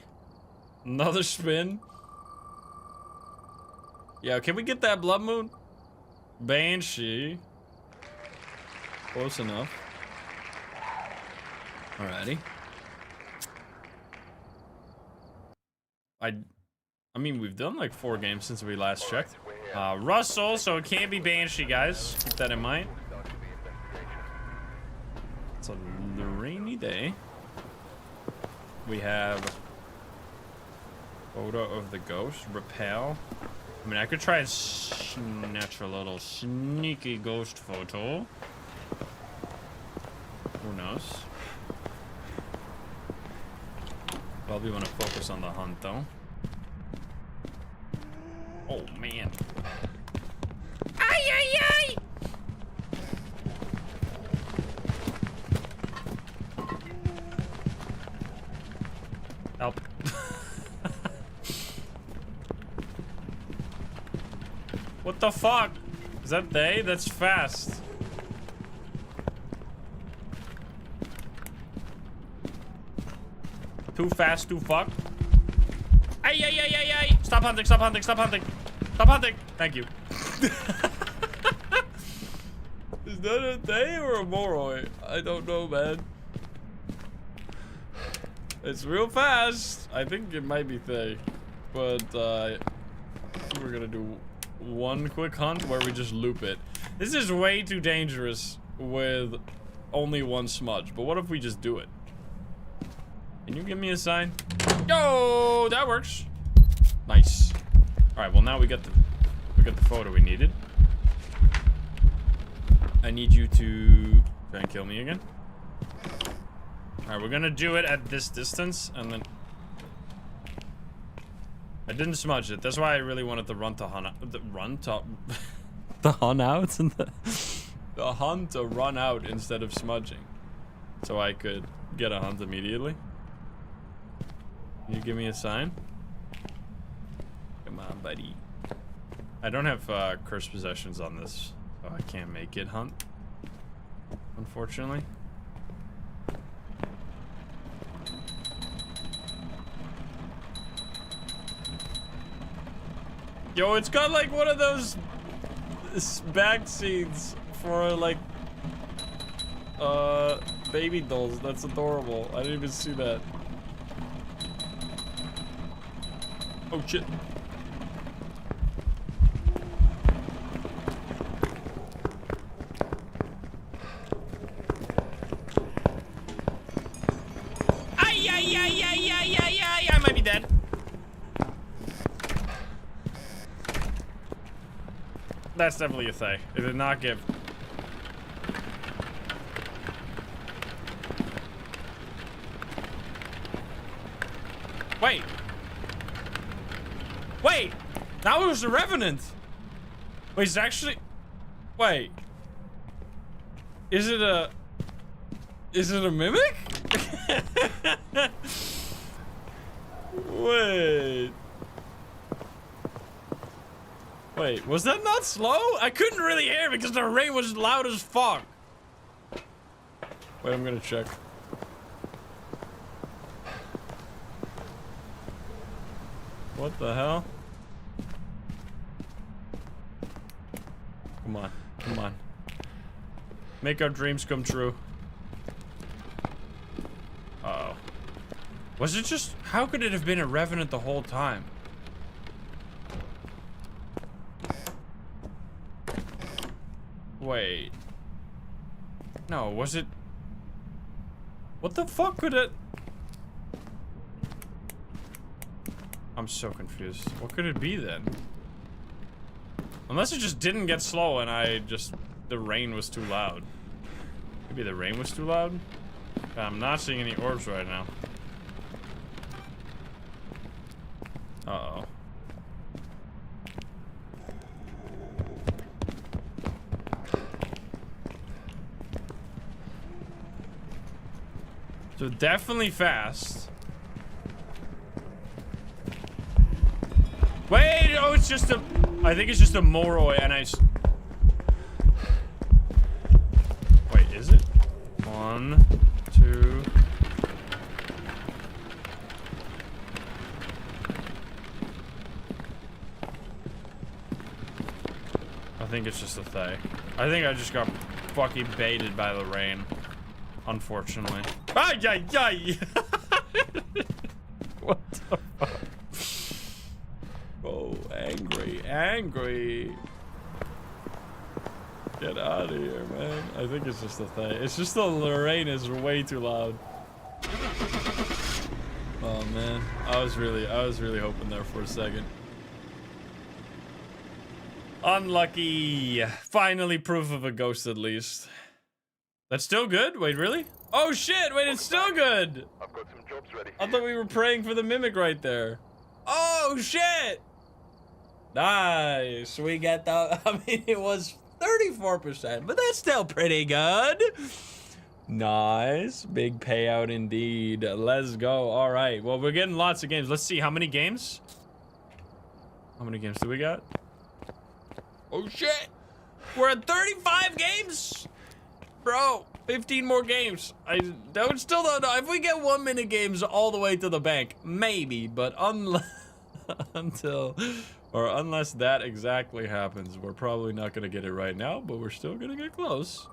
Another spin. Yeah, can we get that blood moon? Banshee. Close enough. Alrighty. I mean, we've done like 4 games since we last checked. Russell, so it can't be Banshee, guys. Keep that in mind. It's a rainy day. We have photo of the ghost. Repel. I mean, I could try and snatch a little sneaky ghost photo. Who knows? Probably want to focus on the hunt, though. Oh, man. Ay, ay, ay! Help. What the fuck? Is that Thaye? That's fast. Too fast, too fuck. Ay, ay, ay, ay, ay! Stop hunting, stop hunting, stop hunting. Stop hunting. Thank you. Is that a Thaye or a Moroi? I don't know, man. It's real fast. I think it might be Thaye. But we're gonna do one quick hunt where we just loop it. This is way too dangerous with only one smudge. But what if we just do it? Can you give me a sign? Yo, that works. Nice. All right, well now we got the photo we needed. I need you to try and kill me again. All right, we're gonna do it at this distance, and then I didn't smudge it. That's why I really wanted to run to hunt out. The hunt out and the hunt to run out instead of smudging, so I could get a hunt immediately. Can you give me a sign? Come on, buddy. I don't have cursed possessions on this, so I can't make it hunt, unfortunately. Yo, it's got like one of those back scenes for like baby dolls. That's adorable. I didn't even see that. Oh shit. I might be dead. That's definitely a Thaye. It did not give. Wait. Wait. That was the Revenant. Wait, it's actually. Wait. Is it a mimic? Wait, was that not slow? I couldn't really hear because the rain was loud as fuck. Wait, I'm gonna check. What the hell? Come on, come on. Make our dreams come true. Uh-oh. Was it just... How could it have been a Revenant the whole time? Wait. No, was it... What the fuck could it... I'm so confused. What could it be then? Unless it just didn't get slow and I just... The rain was too loud. Maybe the rain was too loud? I'm not seeing any orbs right now. Uh-oh. So definitely fast. Wait, oh, it's just a... I think it's just a Moroi and I... Wait, is it? 1, 2... I think it's just a Thaye. I think I just got fucking baited by the rain. Unfortunately. Ay, ay, ay! What the fuck? Oh, angry, angry. Get out of here, man. I think it's just a Thaye. It's just the rain is way too loud. Oh man, I was really hoping there for a second. Unlucky. Finally proof of a ghost at least. That's still good? Wait, really? Oh shit, wait, it's still good! I've got some jobs ready. I thought we were praying for the mimic right there. Oh shit! Nice. We get the, I mean, it was 34%, but that's still pretty good. Nice. Big payout indeed. Let's go. All right. Well, we're getting lots of games. Let's see how many games. How many games do we got? Oh shit. We're at 35 games. Bro, 15 more games. I still don't know. If we get 1 minute games all the way to the bank, maybe, but until Or unless that exactly happens, we're probably not gonna get it right now, but we're still gonna get close.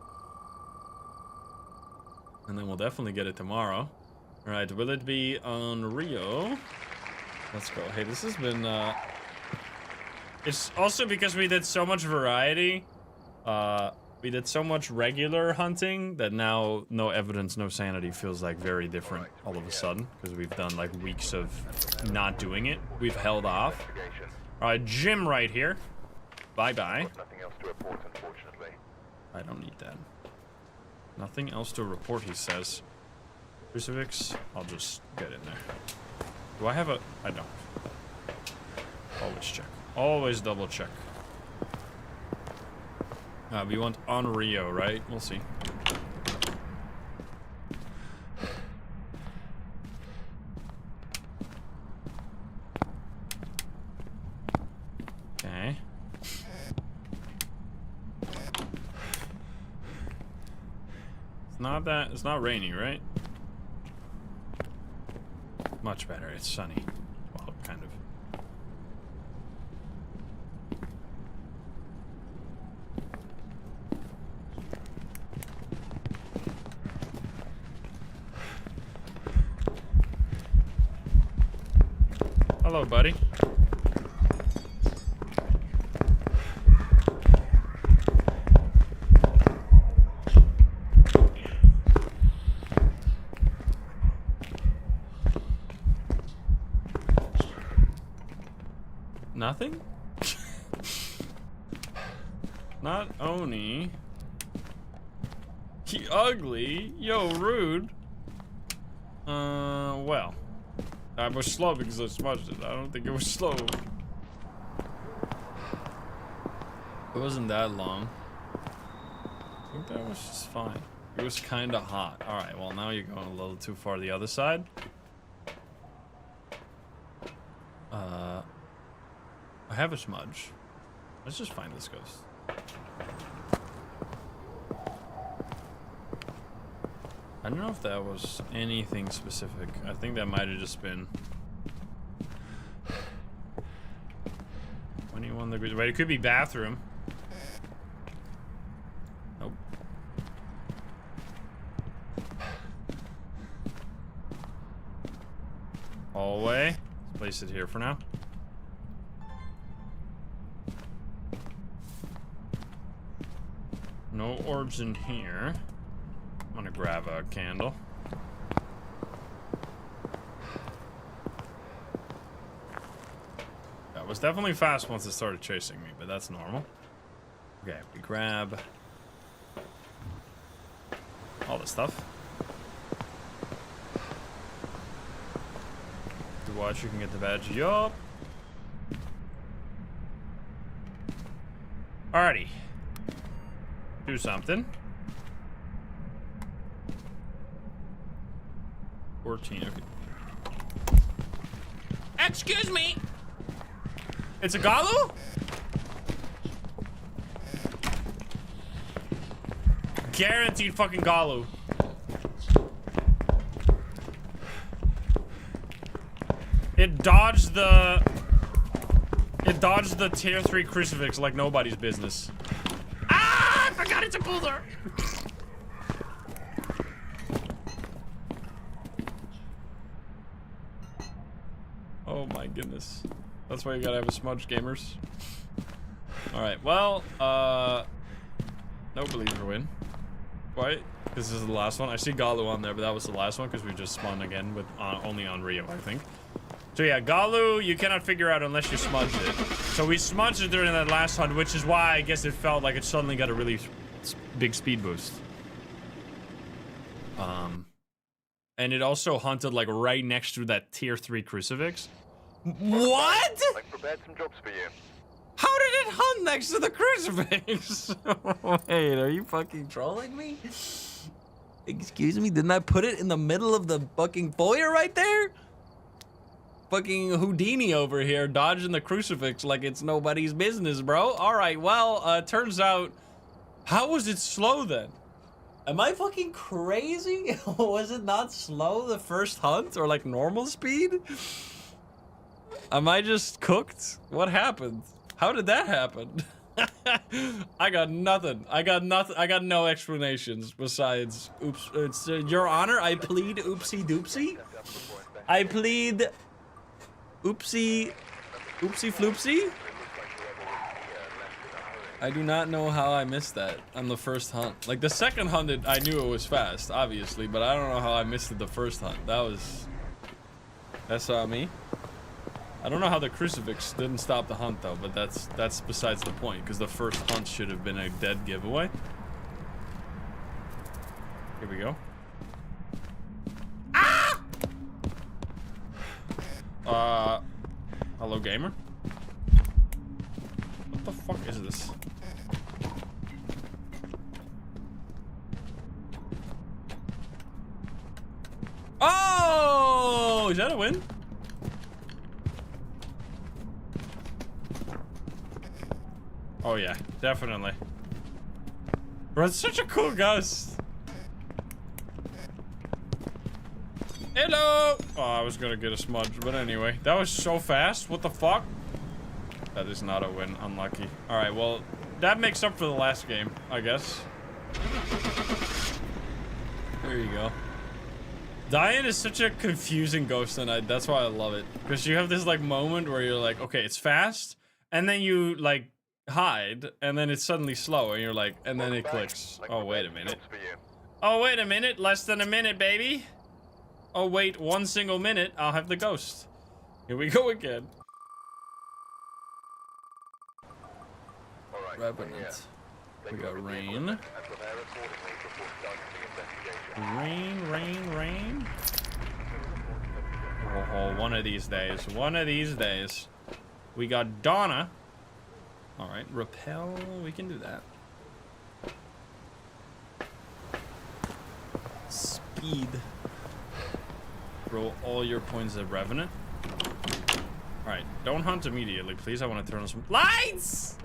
And then we'll definitely get it tomorrow. All right, will it be on Rio? Let's go. Hey, this has been, it's also because we did so much variety. We did so much regular hunting that now no evidence, no sanity feels like very different all of a sudden. Because we've done like weeks of not doing it. We've held off. All right, Jim right here. Bye-bye. Nothing else to report, unfortunately. I don't need that. Nothing else to report, he says. Crucifix, I'll just get in there. Do I have a... I don't. Always check. Always double check. We want on Rio, right? We'll see. Okay. It's not rainy, right? Much better. It's sunny. Well, kind of. Hello, buddy. Nothing? Not Oni. He ugly. Yo, rude. Well. I was slow because I smudged it. I don't think it was slow. It wasn't that long. I think that was just fine. It was kind of hot. Alright, well now you're going a little too far the other side. I have a smudge. Let's just find this ghost. I don't know if that was anything specific. I think that might have just been 21 degrees. Wait, it could be bathroom. Nope. Hallway. Let's place it here for now. No orbs in here. I'm gonna grab a candle. That was definitely fast once it started chasing me, but that's normal. Okay, we grab all this stuff. To watch, you can get the badge. Yup. Alrighty. Do something. 14, okay. Excuse me! It's a Gallo? Guaranteed fucking Gallo. It dodged the tier 3 crucifix like nobody's business. Ah! I forgot it's a boulder! Oh my goodness. That's why you gotta have a smudge, gamers. Alright, well, no believer win. Right? This is the last one. I see Gallo on there, but that was the last one because we just spawned again with only on Rio, I think. So yeah, Gallo, you cannot figure out unless you smudged it. So we smudged it during that last hunt, which is why I guess it felt like it suddenly got a really big speed boost. And it also hunted like right next to that tier 3 crucifix. What? I've prepared some jobs for you. How did it hunt next to the crucifix? Wait, are you fucking trolling me? Excuse me, didn't I put it in the middle of the fucking foyer right there? Fucking Houdini over here dodging the crucifix like it's nobody's business, bro. All right, well, turns out, how was it slow then? Am I fucking crazy? Was it not slow the first hunt or like normal speed? Am I just cooked? What happened? How did that happen? I got nothing. I got nothing. I got no explanations besides, oops, it's Your Honor, I plead oopsie doopsie. I plead oopsie floopsie. I do not know how I missed that on the first hunt. Like the second hunt, I knew it was fast, obviously, but I don't know how I missed it the first hunt. That's on me. I don't know how the crucifix didn't stop the hunt though, but that's besides the point, because the first hunt should have been a dead giveaway. Here we go. Ah! Hello, gamer. What the fuck is this? Oh! Is that a win? Oh yeah, definitely. Bro, it's such a cool ghost. Hello! Oh, I was gonna get a smudge, but anyway. That was so fast. What the fuck? That is not a win. Unlucky. Alright, well, that makes up for the last game, I guess. There you go. Diane is such a confusing ghost, and that's why I love it. Because you have this, like, moment where you're like, okay, it's fast, and then you, like, hide, and then it's suddenly slow, and you're like, and then it clicks. Oh, wait a minute. Oh, wait a minute. Less than a minute, baby. Oh, wait, 1 single minute. I'll have the ghost. Here we go again. Revenant. We got rain. Rain. Oh, one of these days. One of these days. We got Donna. Alright, repel. We can do that. Speed. Roll all your points at Revenant. Alright, don't hunt immediately, please. I want to turn on some lights!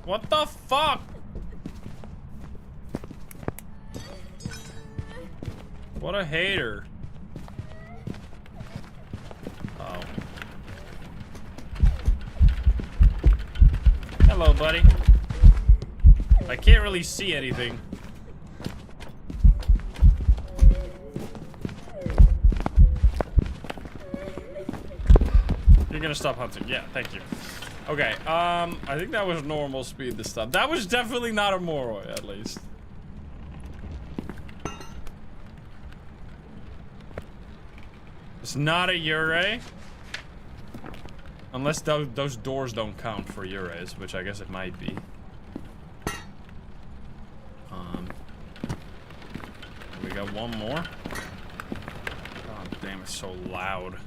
What the fuck? What a hater. Oh. Hello, buddy. I can't really see anything. You're gonna stop hunting. Yeah, thank you. Okay, I think that was normal speed this time. That was definitely not a Moroi, at least. It's not a Yurei. Unless those doors don't count for Yureis, which I guess it might be. We got one more. God damn, it's so loud.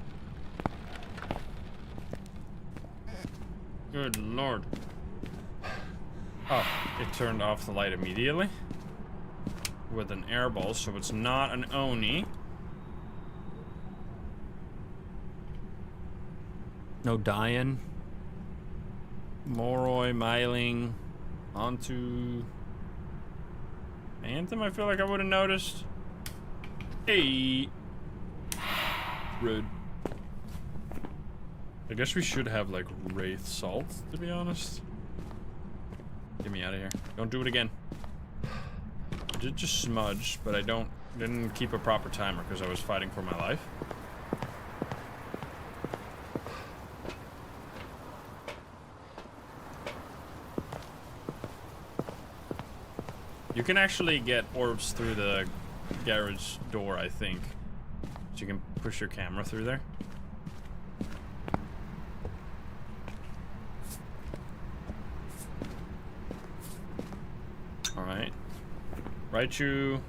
Good lord. Oh, it turned off the light immediately. With an airball, so it's not an Oni. No dying. Moroi, Myling. Onto Anthem, I feel like I would have noticed. Hey. Rude. I guess we should have, like, Wraith Salt, to be honest. Get me out of here. Don't do it again. I did just smudge, but I didn't keep a proper timer because I was fighting for my life. You can actually get orbs through the garage door, I think. So you can push your camera through there. Alright. Raichu.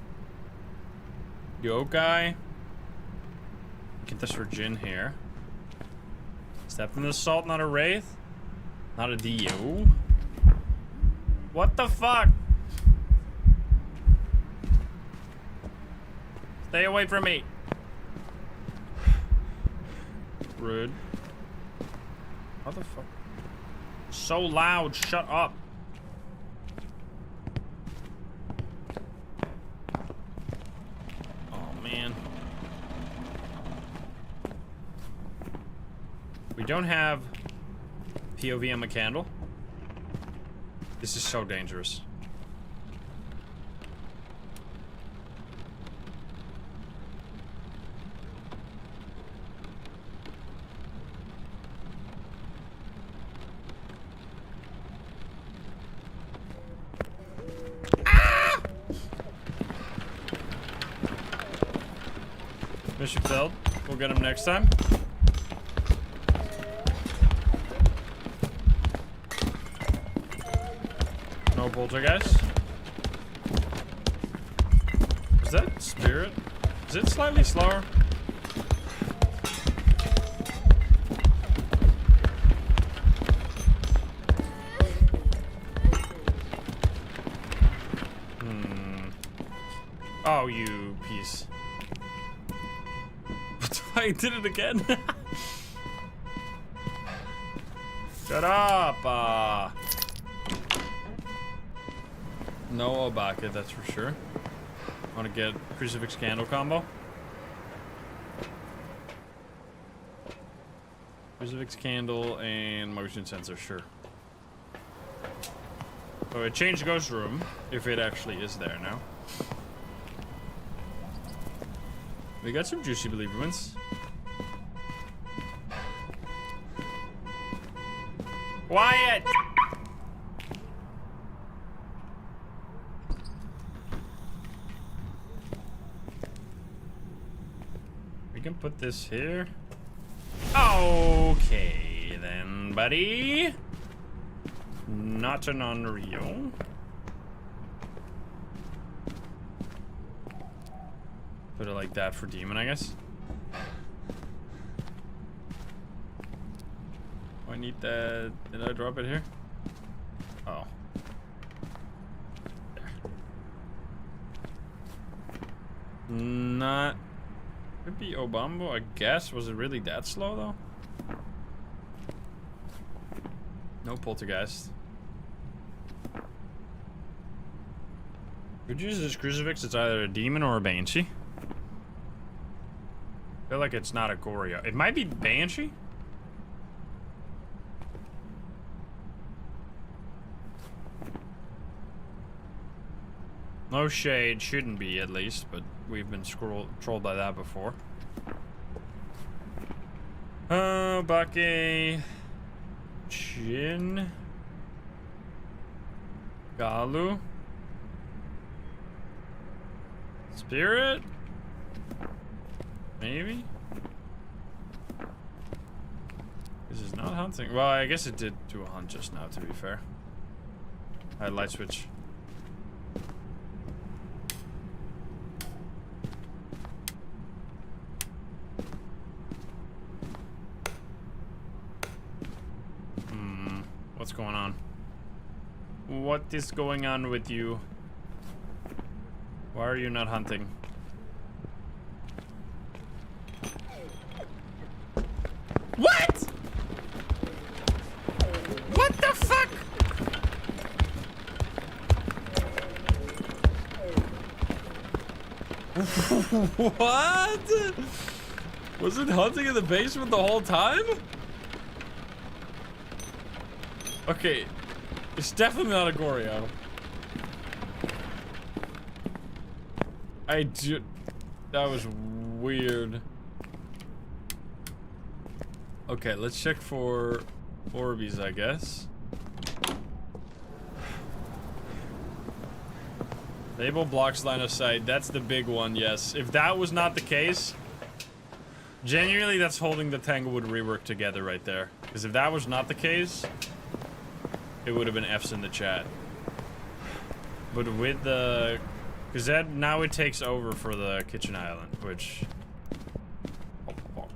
Yokai. Get this for Jinn here. Step in the salt, not a Wraith. Not a Dio. What the fuck? Stay away from me. Rude. What the fuck? So loud, shut up. Oh man. We don't have POV on a candle. This is so dangerous. Mission failed. We'll get him next time. No Poltergeist. Is that spirit? Is it slightly slower? Oh, you piece. I did it again. Shut up. No Obake, that's for sure. Want to get crucifix candle combo? Crucifix candle and motion sensor, sure. So I changed ghost room if it actually is there now. We got some juicy believements. Quiet! We can put this here. Okay then, buddy. Not an unreal. Put it like that for demon, I guess. I need that. Did I drop it here? Oh. There. Not. Could be Obambo, I guess. Was it really that slow though? No Poltergeist. Could you use this crucifix? It's either a demon or a Banshee. I feel like it's not a Goryo. It might be Banshee? No shade, shouldn't be at least, but we've been trolled by that before. Obake, Jinn, Gallo, Spirit, maybe. This is not hunting. Well, I guess it did do a hunt just now, to be fair. Alright, light switch. What's going on? What is going on with you? Why are you not hunting? What? What the fuck? What? Was it hunting in the basement the whole time? Okay, it's definitely not a Goryo. That was weird. Okay, let's check for Orbeez, I guess. Label blocks line of sight. That's the big one, yes. If that was not the case, genuinely that's holding the Tanglewood rework together right there. Because if that was not the case, it would have been F's in the chat. But with the... Because that now it takes over for the kitchen island, which... Oh, fuck.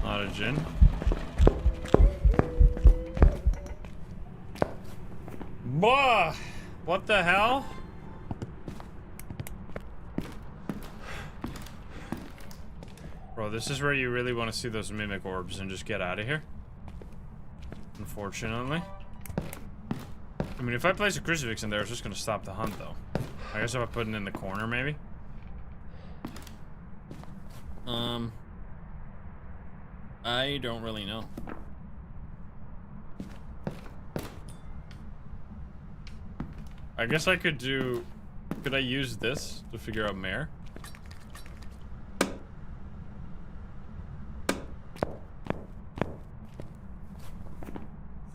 Not a Jinn. Bah! What the hell? Bro, this is where you really want to see those mimic orbs and just get out of here. Unfortunately. I mean, if I place a crucifix in there, it's just gonna stop the hunt, though. I guess if I put it in the corner, maybe. I don't really know. I guess I could do... Could I use this to figure out Mare? It's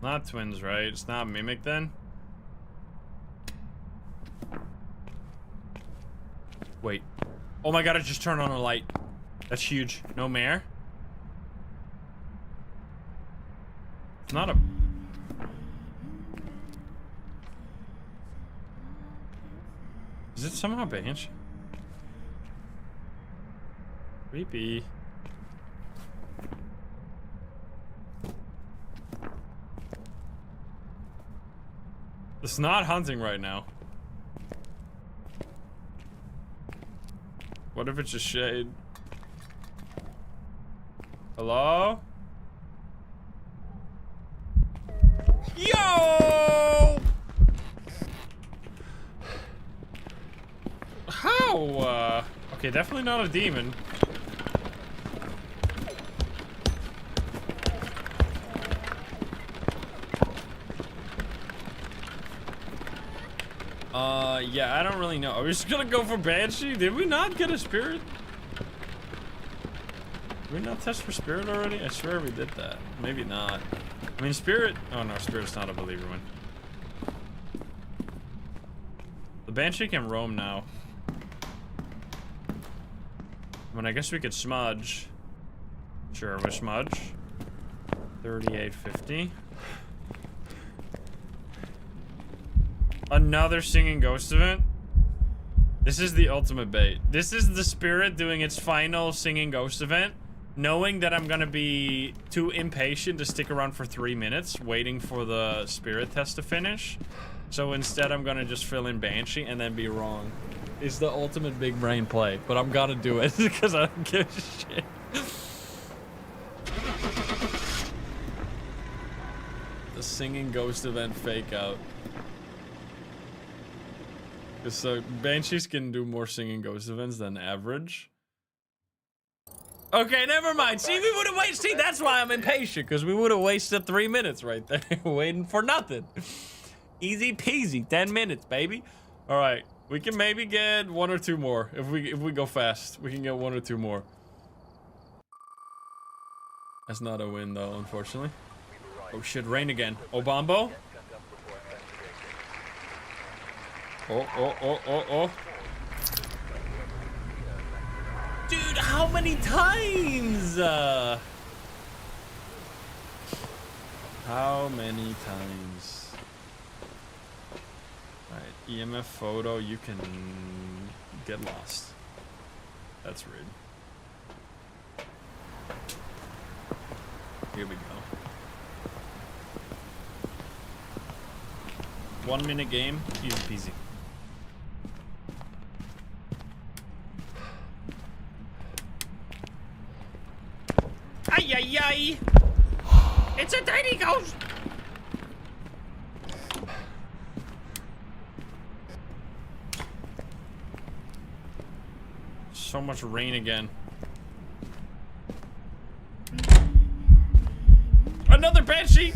not twins, right? It's not mimic, then? Wait. Oh my god, I just turned on a light. That's huge. No Mare? It's not a... Is it somehow Banshee? Creepy. It's not hunting right now. What if it's a shade? Hello? Yo! How? Okay, definitely not a demon. Yeah, I don't really know. Are we just gonna go for Banshee? Did we not get a spirit? Did we not test for spirit already? I swear we did that. Maybe not. I mean, spirit... Oh no, spirit's not a believer one. The Banshee can roam now. I mean, I guess we could smudge. Sure, we'll smudge. 3850. Another singing ghost event? This is the ultimate bait. This is the spirit doing its final singing ghost event, knowing that I'm gonna be too impatient to stick around for 3 minutes, waiting for the spirit test to finish. So instead, I'm gonna just fill in Banshee and then be wrong. It's the ultimate big brain play, but I'm gonna do it because I don't give a shit. The singing ghost event fake out. So Banshees can do more singing ghost events than average. Okay, never mind. See, we would have wasted. See, that's why I'm impatient, because we would have wasted 3 minutes right there waiting for nothing. Easy peasy, 10 minutes, baby. All right, we can maybe get 1 or 2 more if we go fast. We can get 1 or 2 more. That's not a win though, unfortunately. Oh shit, rain again. Obambo. Oh. Dude, how many times? How many times? Alright, EMF photo, you can get lost. That's rude. Here we go. 1 minute game, easy peasy. Ay, ay, ay! It's a tiny ghost! So much rain again. Another Banshee!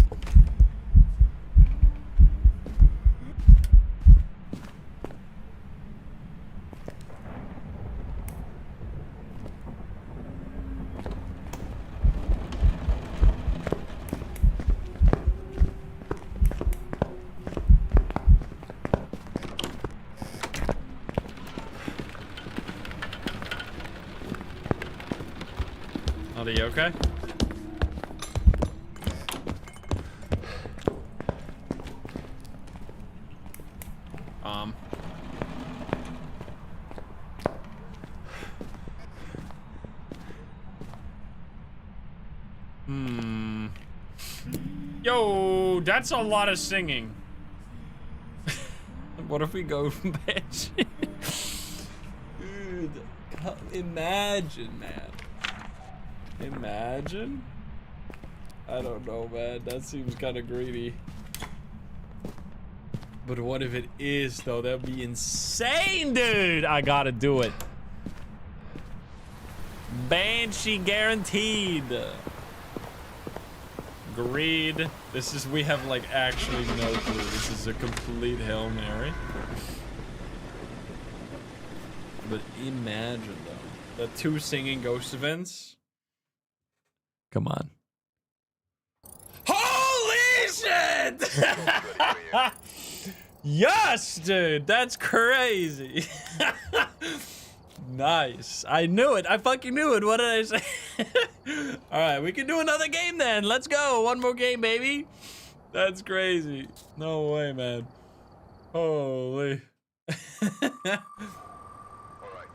Oh, the yokai? Yo, that's a lot of singing. What if we go from Banshee? Dude, imagine, man. Imagine? I don't know, man. That seems kind of greedy. But what if it is, though? That'd be insane, dude. I gotta do it. Banshee guaranteed. Greed. This is, we have like actually no clue. This is a complete Hail Mary. But imagine, though, the 2 singing ghost events. Come on. Holy shit! Yes, dude, that's crazy. Nice. I knew it. I fucking knew it. What did I say? All right, we can do another game then. Let's go. One more game, baby. That's crazy. No way, man. Holy.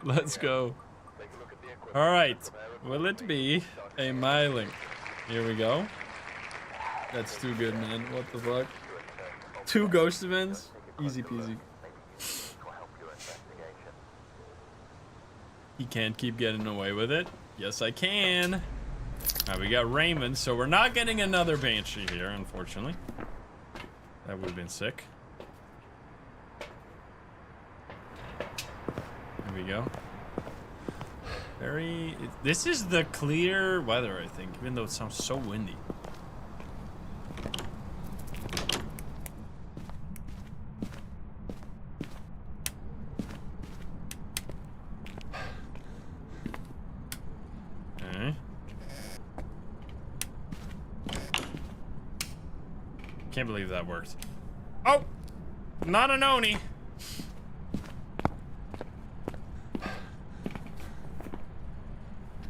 Let's go. All right. Will it be a myling? Here we go. That's too good, man. What the fuck? 2 ghost events? Easy peasy. He can't keep getting away with it. Yes, I can. All right, we got Raymond, so we're not getting another Banshee here, unfortunately. That would have been sick. There we go. This is the clear weather, I think, even though it sounds so windy. Can't believe that worked. Oh! Not an Oni!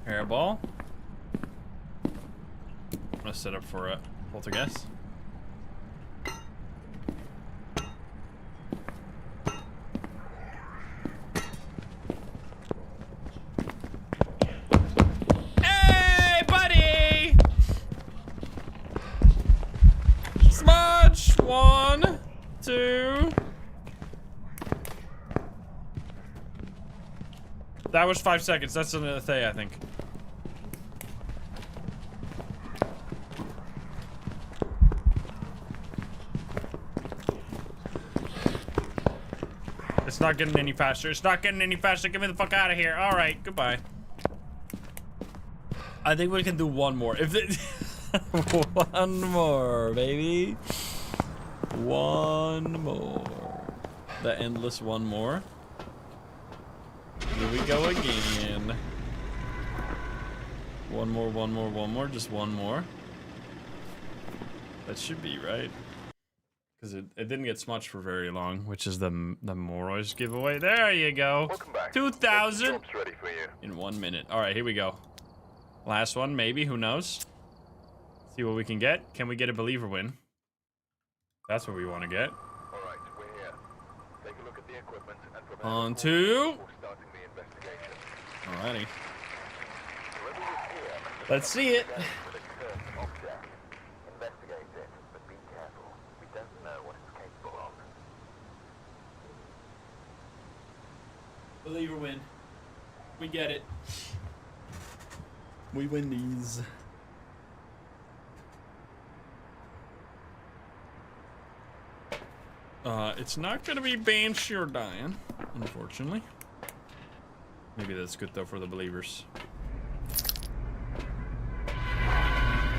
Airball. I'm gonna set up for a Poltergeist. Hey, buddy! Smudge! 1, 2. That was 5 seconds. That's another Thaye, I think. It's not getting any faster. It's not getting any faster. Get me the fuck out of here. All right, goodbye. I think we can do one more. If it one more, baby. One more. The endless one more. Here we go again. One more, one more, one more. Just one more. That should be right. Because it didn't get smudged for very long, which is the Moroi's giveaway. There you go. 2,000 in 1 minute. All right, here we go. Last one, maybe. Who knows? See what we can get. Can we get a believer win? That's what we want to get. All right, we're here. Take a look at the equipment and prepare On to. for starting the investigation. Alrighty. Whoever is here, Let's see it. with a cursed object. Investigate it, but be careful. We don't know what it's capable of. Believer win. We get it. We win these. It's not gonna be Banshee or Dying, unfortunately. Maybe that's good though for the believers.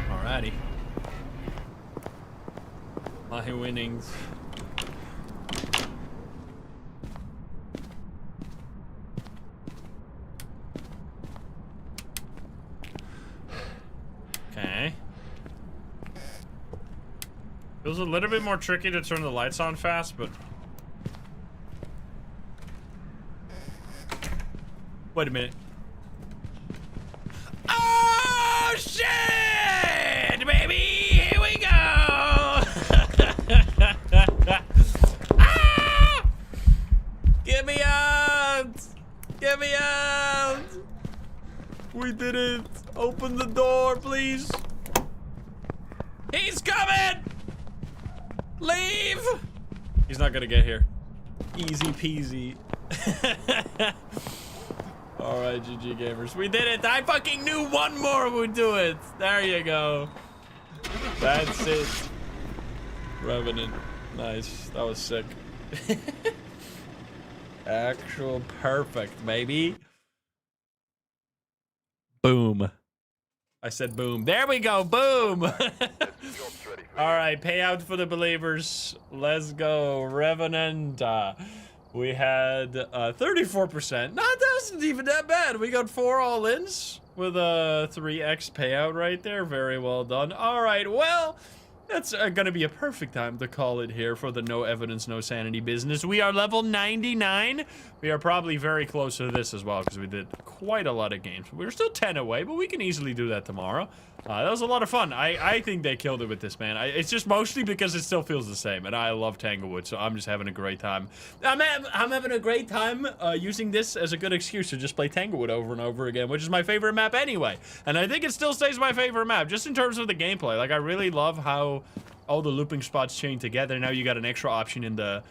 Alrighty. My winnings. Okay. Feels a little bit more tricky to turn the lights on fast, but... Wait a minute. Oh, shit! Baby, here we go! Ah! Get me out! Get me out! We did it! Open the door, please! He's coming! Leave! He's not gonna get here. Easy peasy. All right, GG gamers. We did it. I fucking knew one more would do it. There you go. That's it. Revenant. Nice. That was sick. Actual perfect, baby. Boom. I said boom. There we go. Boom. All right. Payout for the believers. Let's go. Revenant. We had 34%. That wasn't even that bad. We got 4 all-ins with a 3x payout right there. Very well done. All right. Well, that's gonna be a perfect time to call it here for the no evidence, no sanity business. We are level 99. We are probably very close to this as well because we did quite a lot of games. We're still 10 away, but we can easily do that tomorrow. That was a lot of fun. I think they killed it with this, man. It's just mostly because it still feels the same, and I love Tanglewood, so I'm just having a great time. I'm having a great time using this as a good excuse to just play Tanglewood over and over again, which is my favorite map anyway. And I think it still stays my favorite map, just in terms of the gameplay. Like, I really love how all the looping spots chain together. Now you got an extra option in the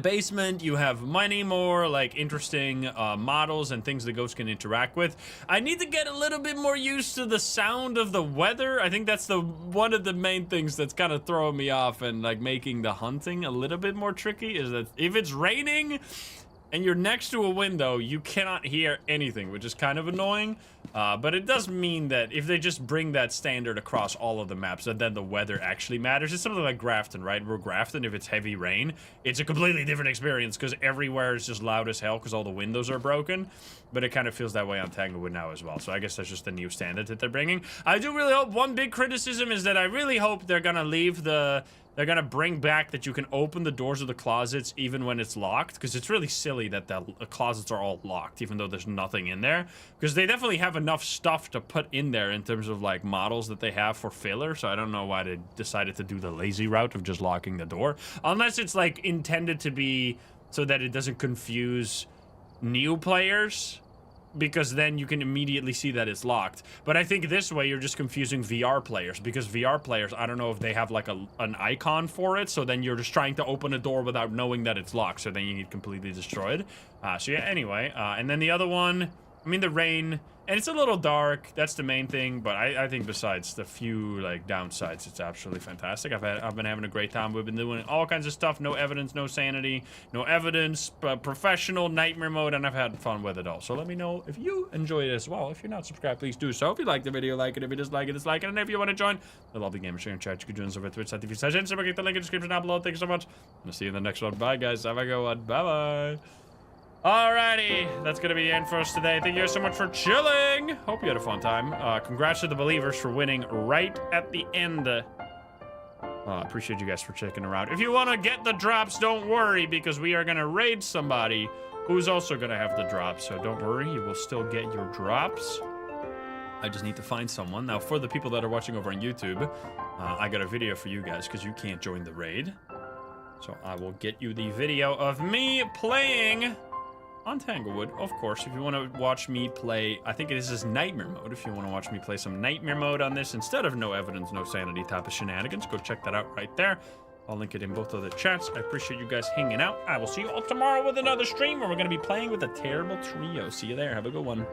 basement. You have many more like interesting models and things the ghosts can interact with. I need to get a little bit more used to the sound of the weather. I think that's one of the main things that's kind of throwing me off and like making the hunting a little bit more tricky, is that if it's raining and you're next to a window, you cannot hear anything, which is kind of annoying. But it does mean that if they just bring that standard across all of the maps, and then the weather actually matters. It's something like Grafton, right? Where Grafton, if it's heavy rain, it's a completely different experience because everywhere is just loud as hell because all the windows are broken. But it kind of feels that way on Tanglewood now as well. So I guess that's just the new standard that they're bringing. I do really hope, one big criticism is that I really hope they're gonna leave they're gonna bring back that you can open the doors of the closets even when it's locked, because it's really silly that the closets are all locked even though there's nothing in there, because they definitely have enough stuff to put in there in terms of like models that they have for filler. So I don't know why they decided to do the lazy route of just locking the door, unless it's like intended to be so that it doesn't confuse new players, because then you can immediately see that it's locked. But I think this way you're just confusing VR players, because VR players, I don't know if they have like an icon for it, so then you're just trying to open a door without knowing that it's locked, so then you get completely destroyed. So yeah, anyway, and then the other one, I mean, the rain, and it's a little dark, that's the main thing, but I think besides the few like downsides, it's absolutely fantastic. I've been having a great time. We've been doing all kinds of stuff. No evidence, no sanity, no evidence, professional nightmare mode, and I've had fun with it all. So let me know if you enjoyed it as well. If you're not subscribed, please do so. If you liked the video, like it. If you dislike it, dislike it. And if you want to join the lovely gamer sharing chat, you can join us over at Twitch.tv/Instagram. Click the link in the description down below. Thank you so much. I'll see you in the next one. Bye, guys. Have a good one. Bye-bye. Alrighty, that's gonna be the end for us today. Thank you guys so much for chilling. Hope you had a fun time. Congrats to the believers for winning right at the end. Appreciate you guys for checking around. If you want to get the drops, don't worry, because we are gonna raid somebody who's also gonna have the drops. So don't worry, you will still get your drops. I just need to find someone. Now, for the people that are watching over on YouTube, I got a video for you guys because you can't join the raid. So I will get you the video of me playing on Tanglewood, of course. If you want to watch me play, I think this is Nightmare Mode. If you want to watch me play some Nightmare Mode on this instead of no evidence, no sanity type of shenanigans, go check that out right there. I'll link it in both of the chats. I appreciate you guys hanging out. I will see you all tomorrow with another stream where we're going to be playing with a terrible trio. See you there. Have a good one.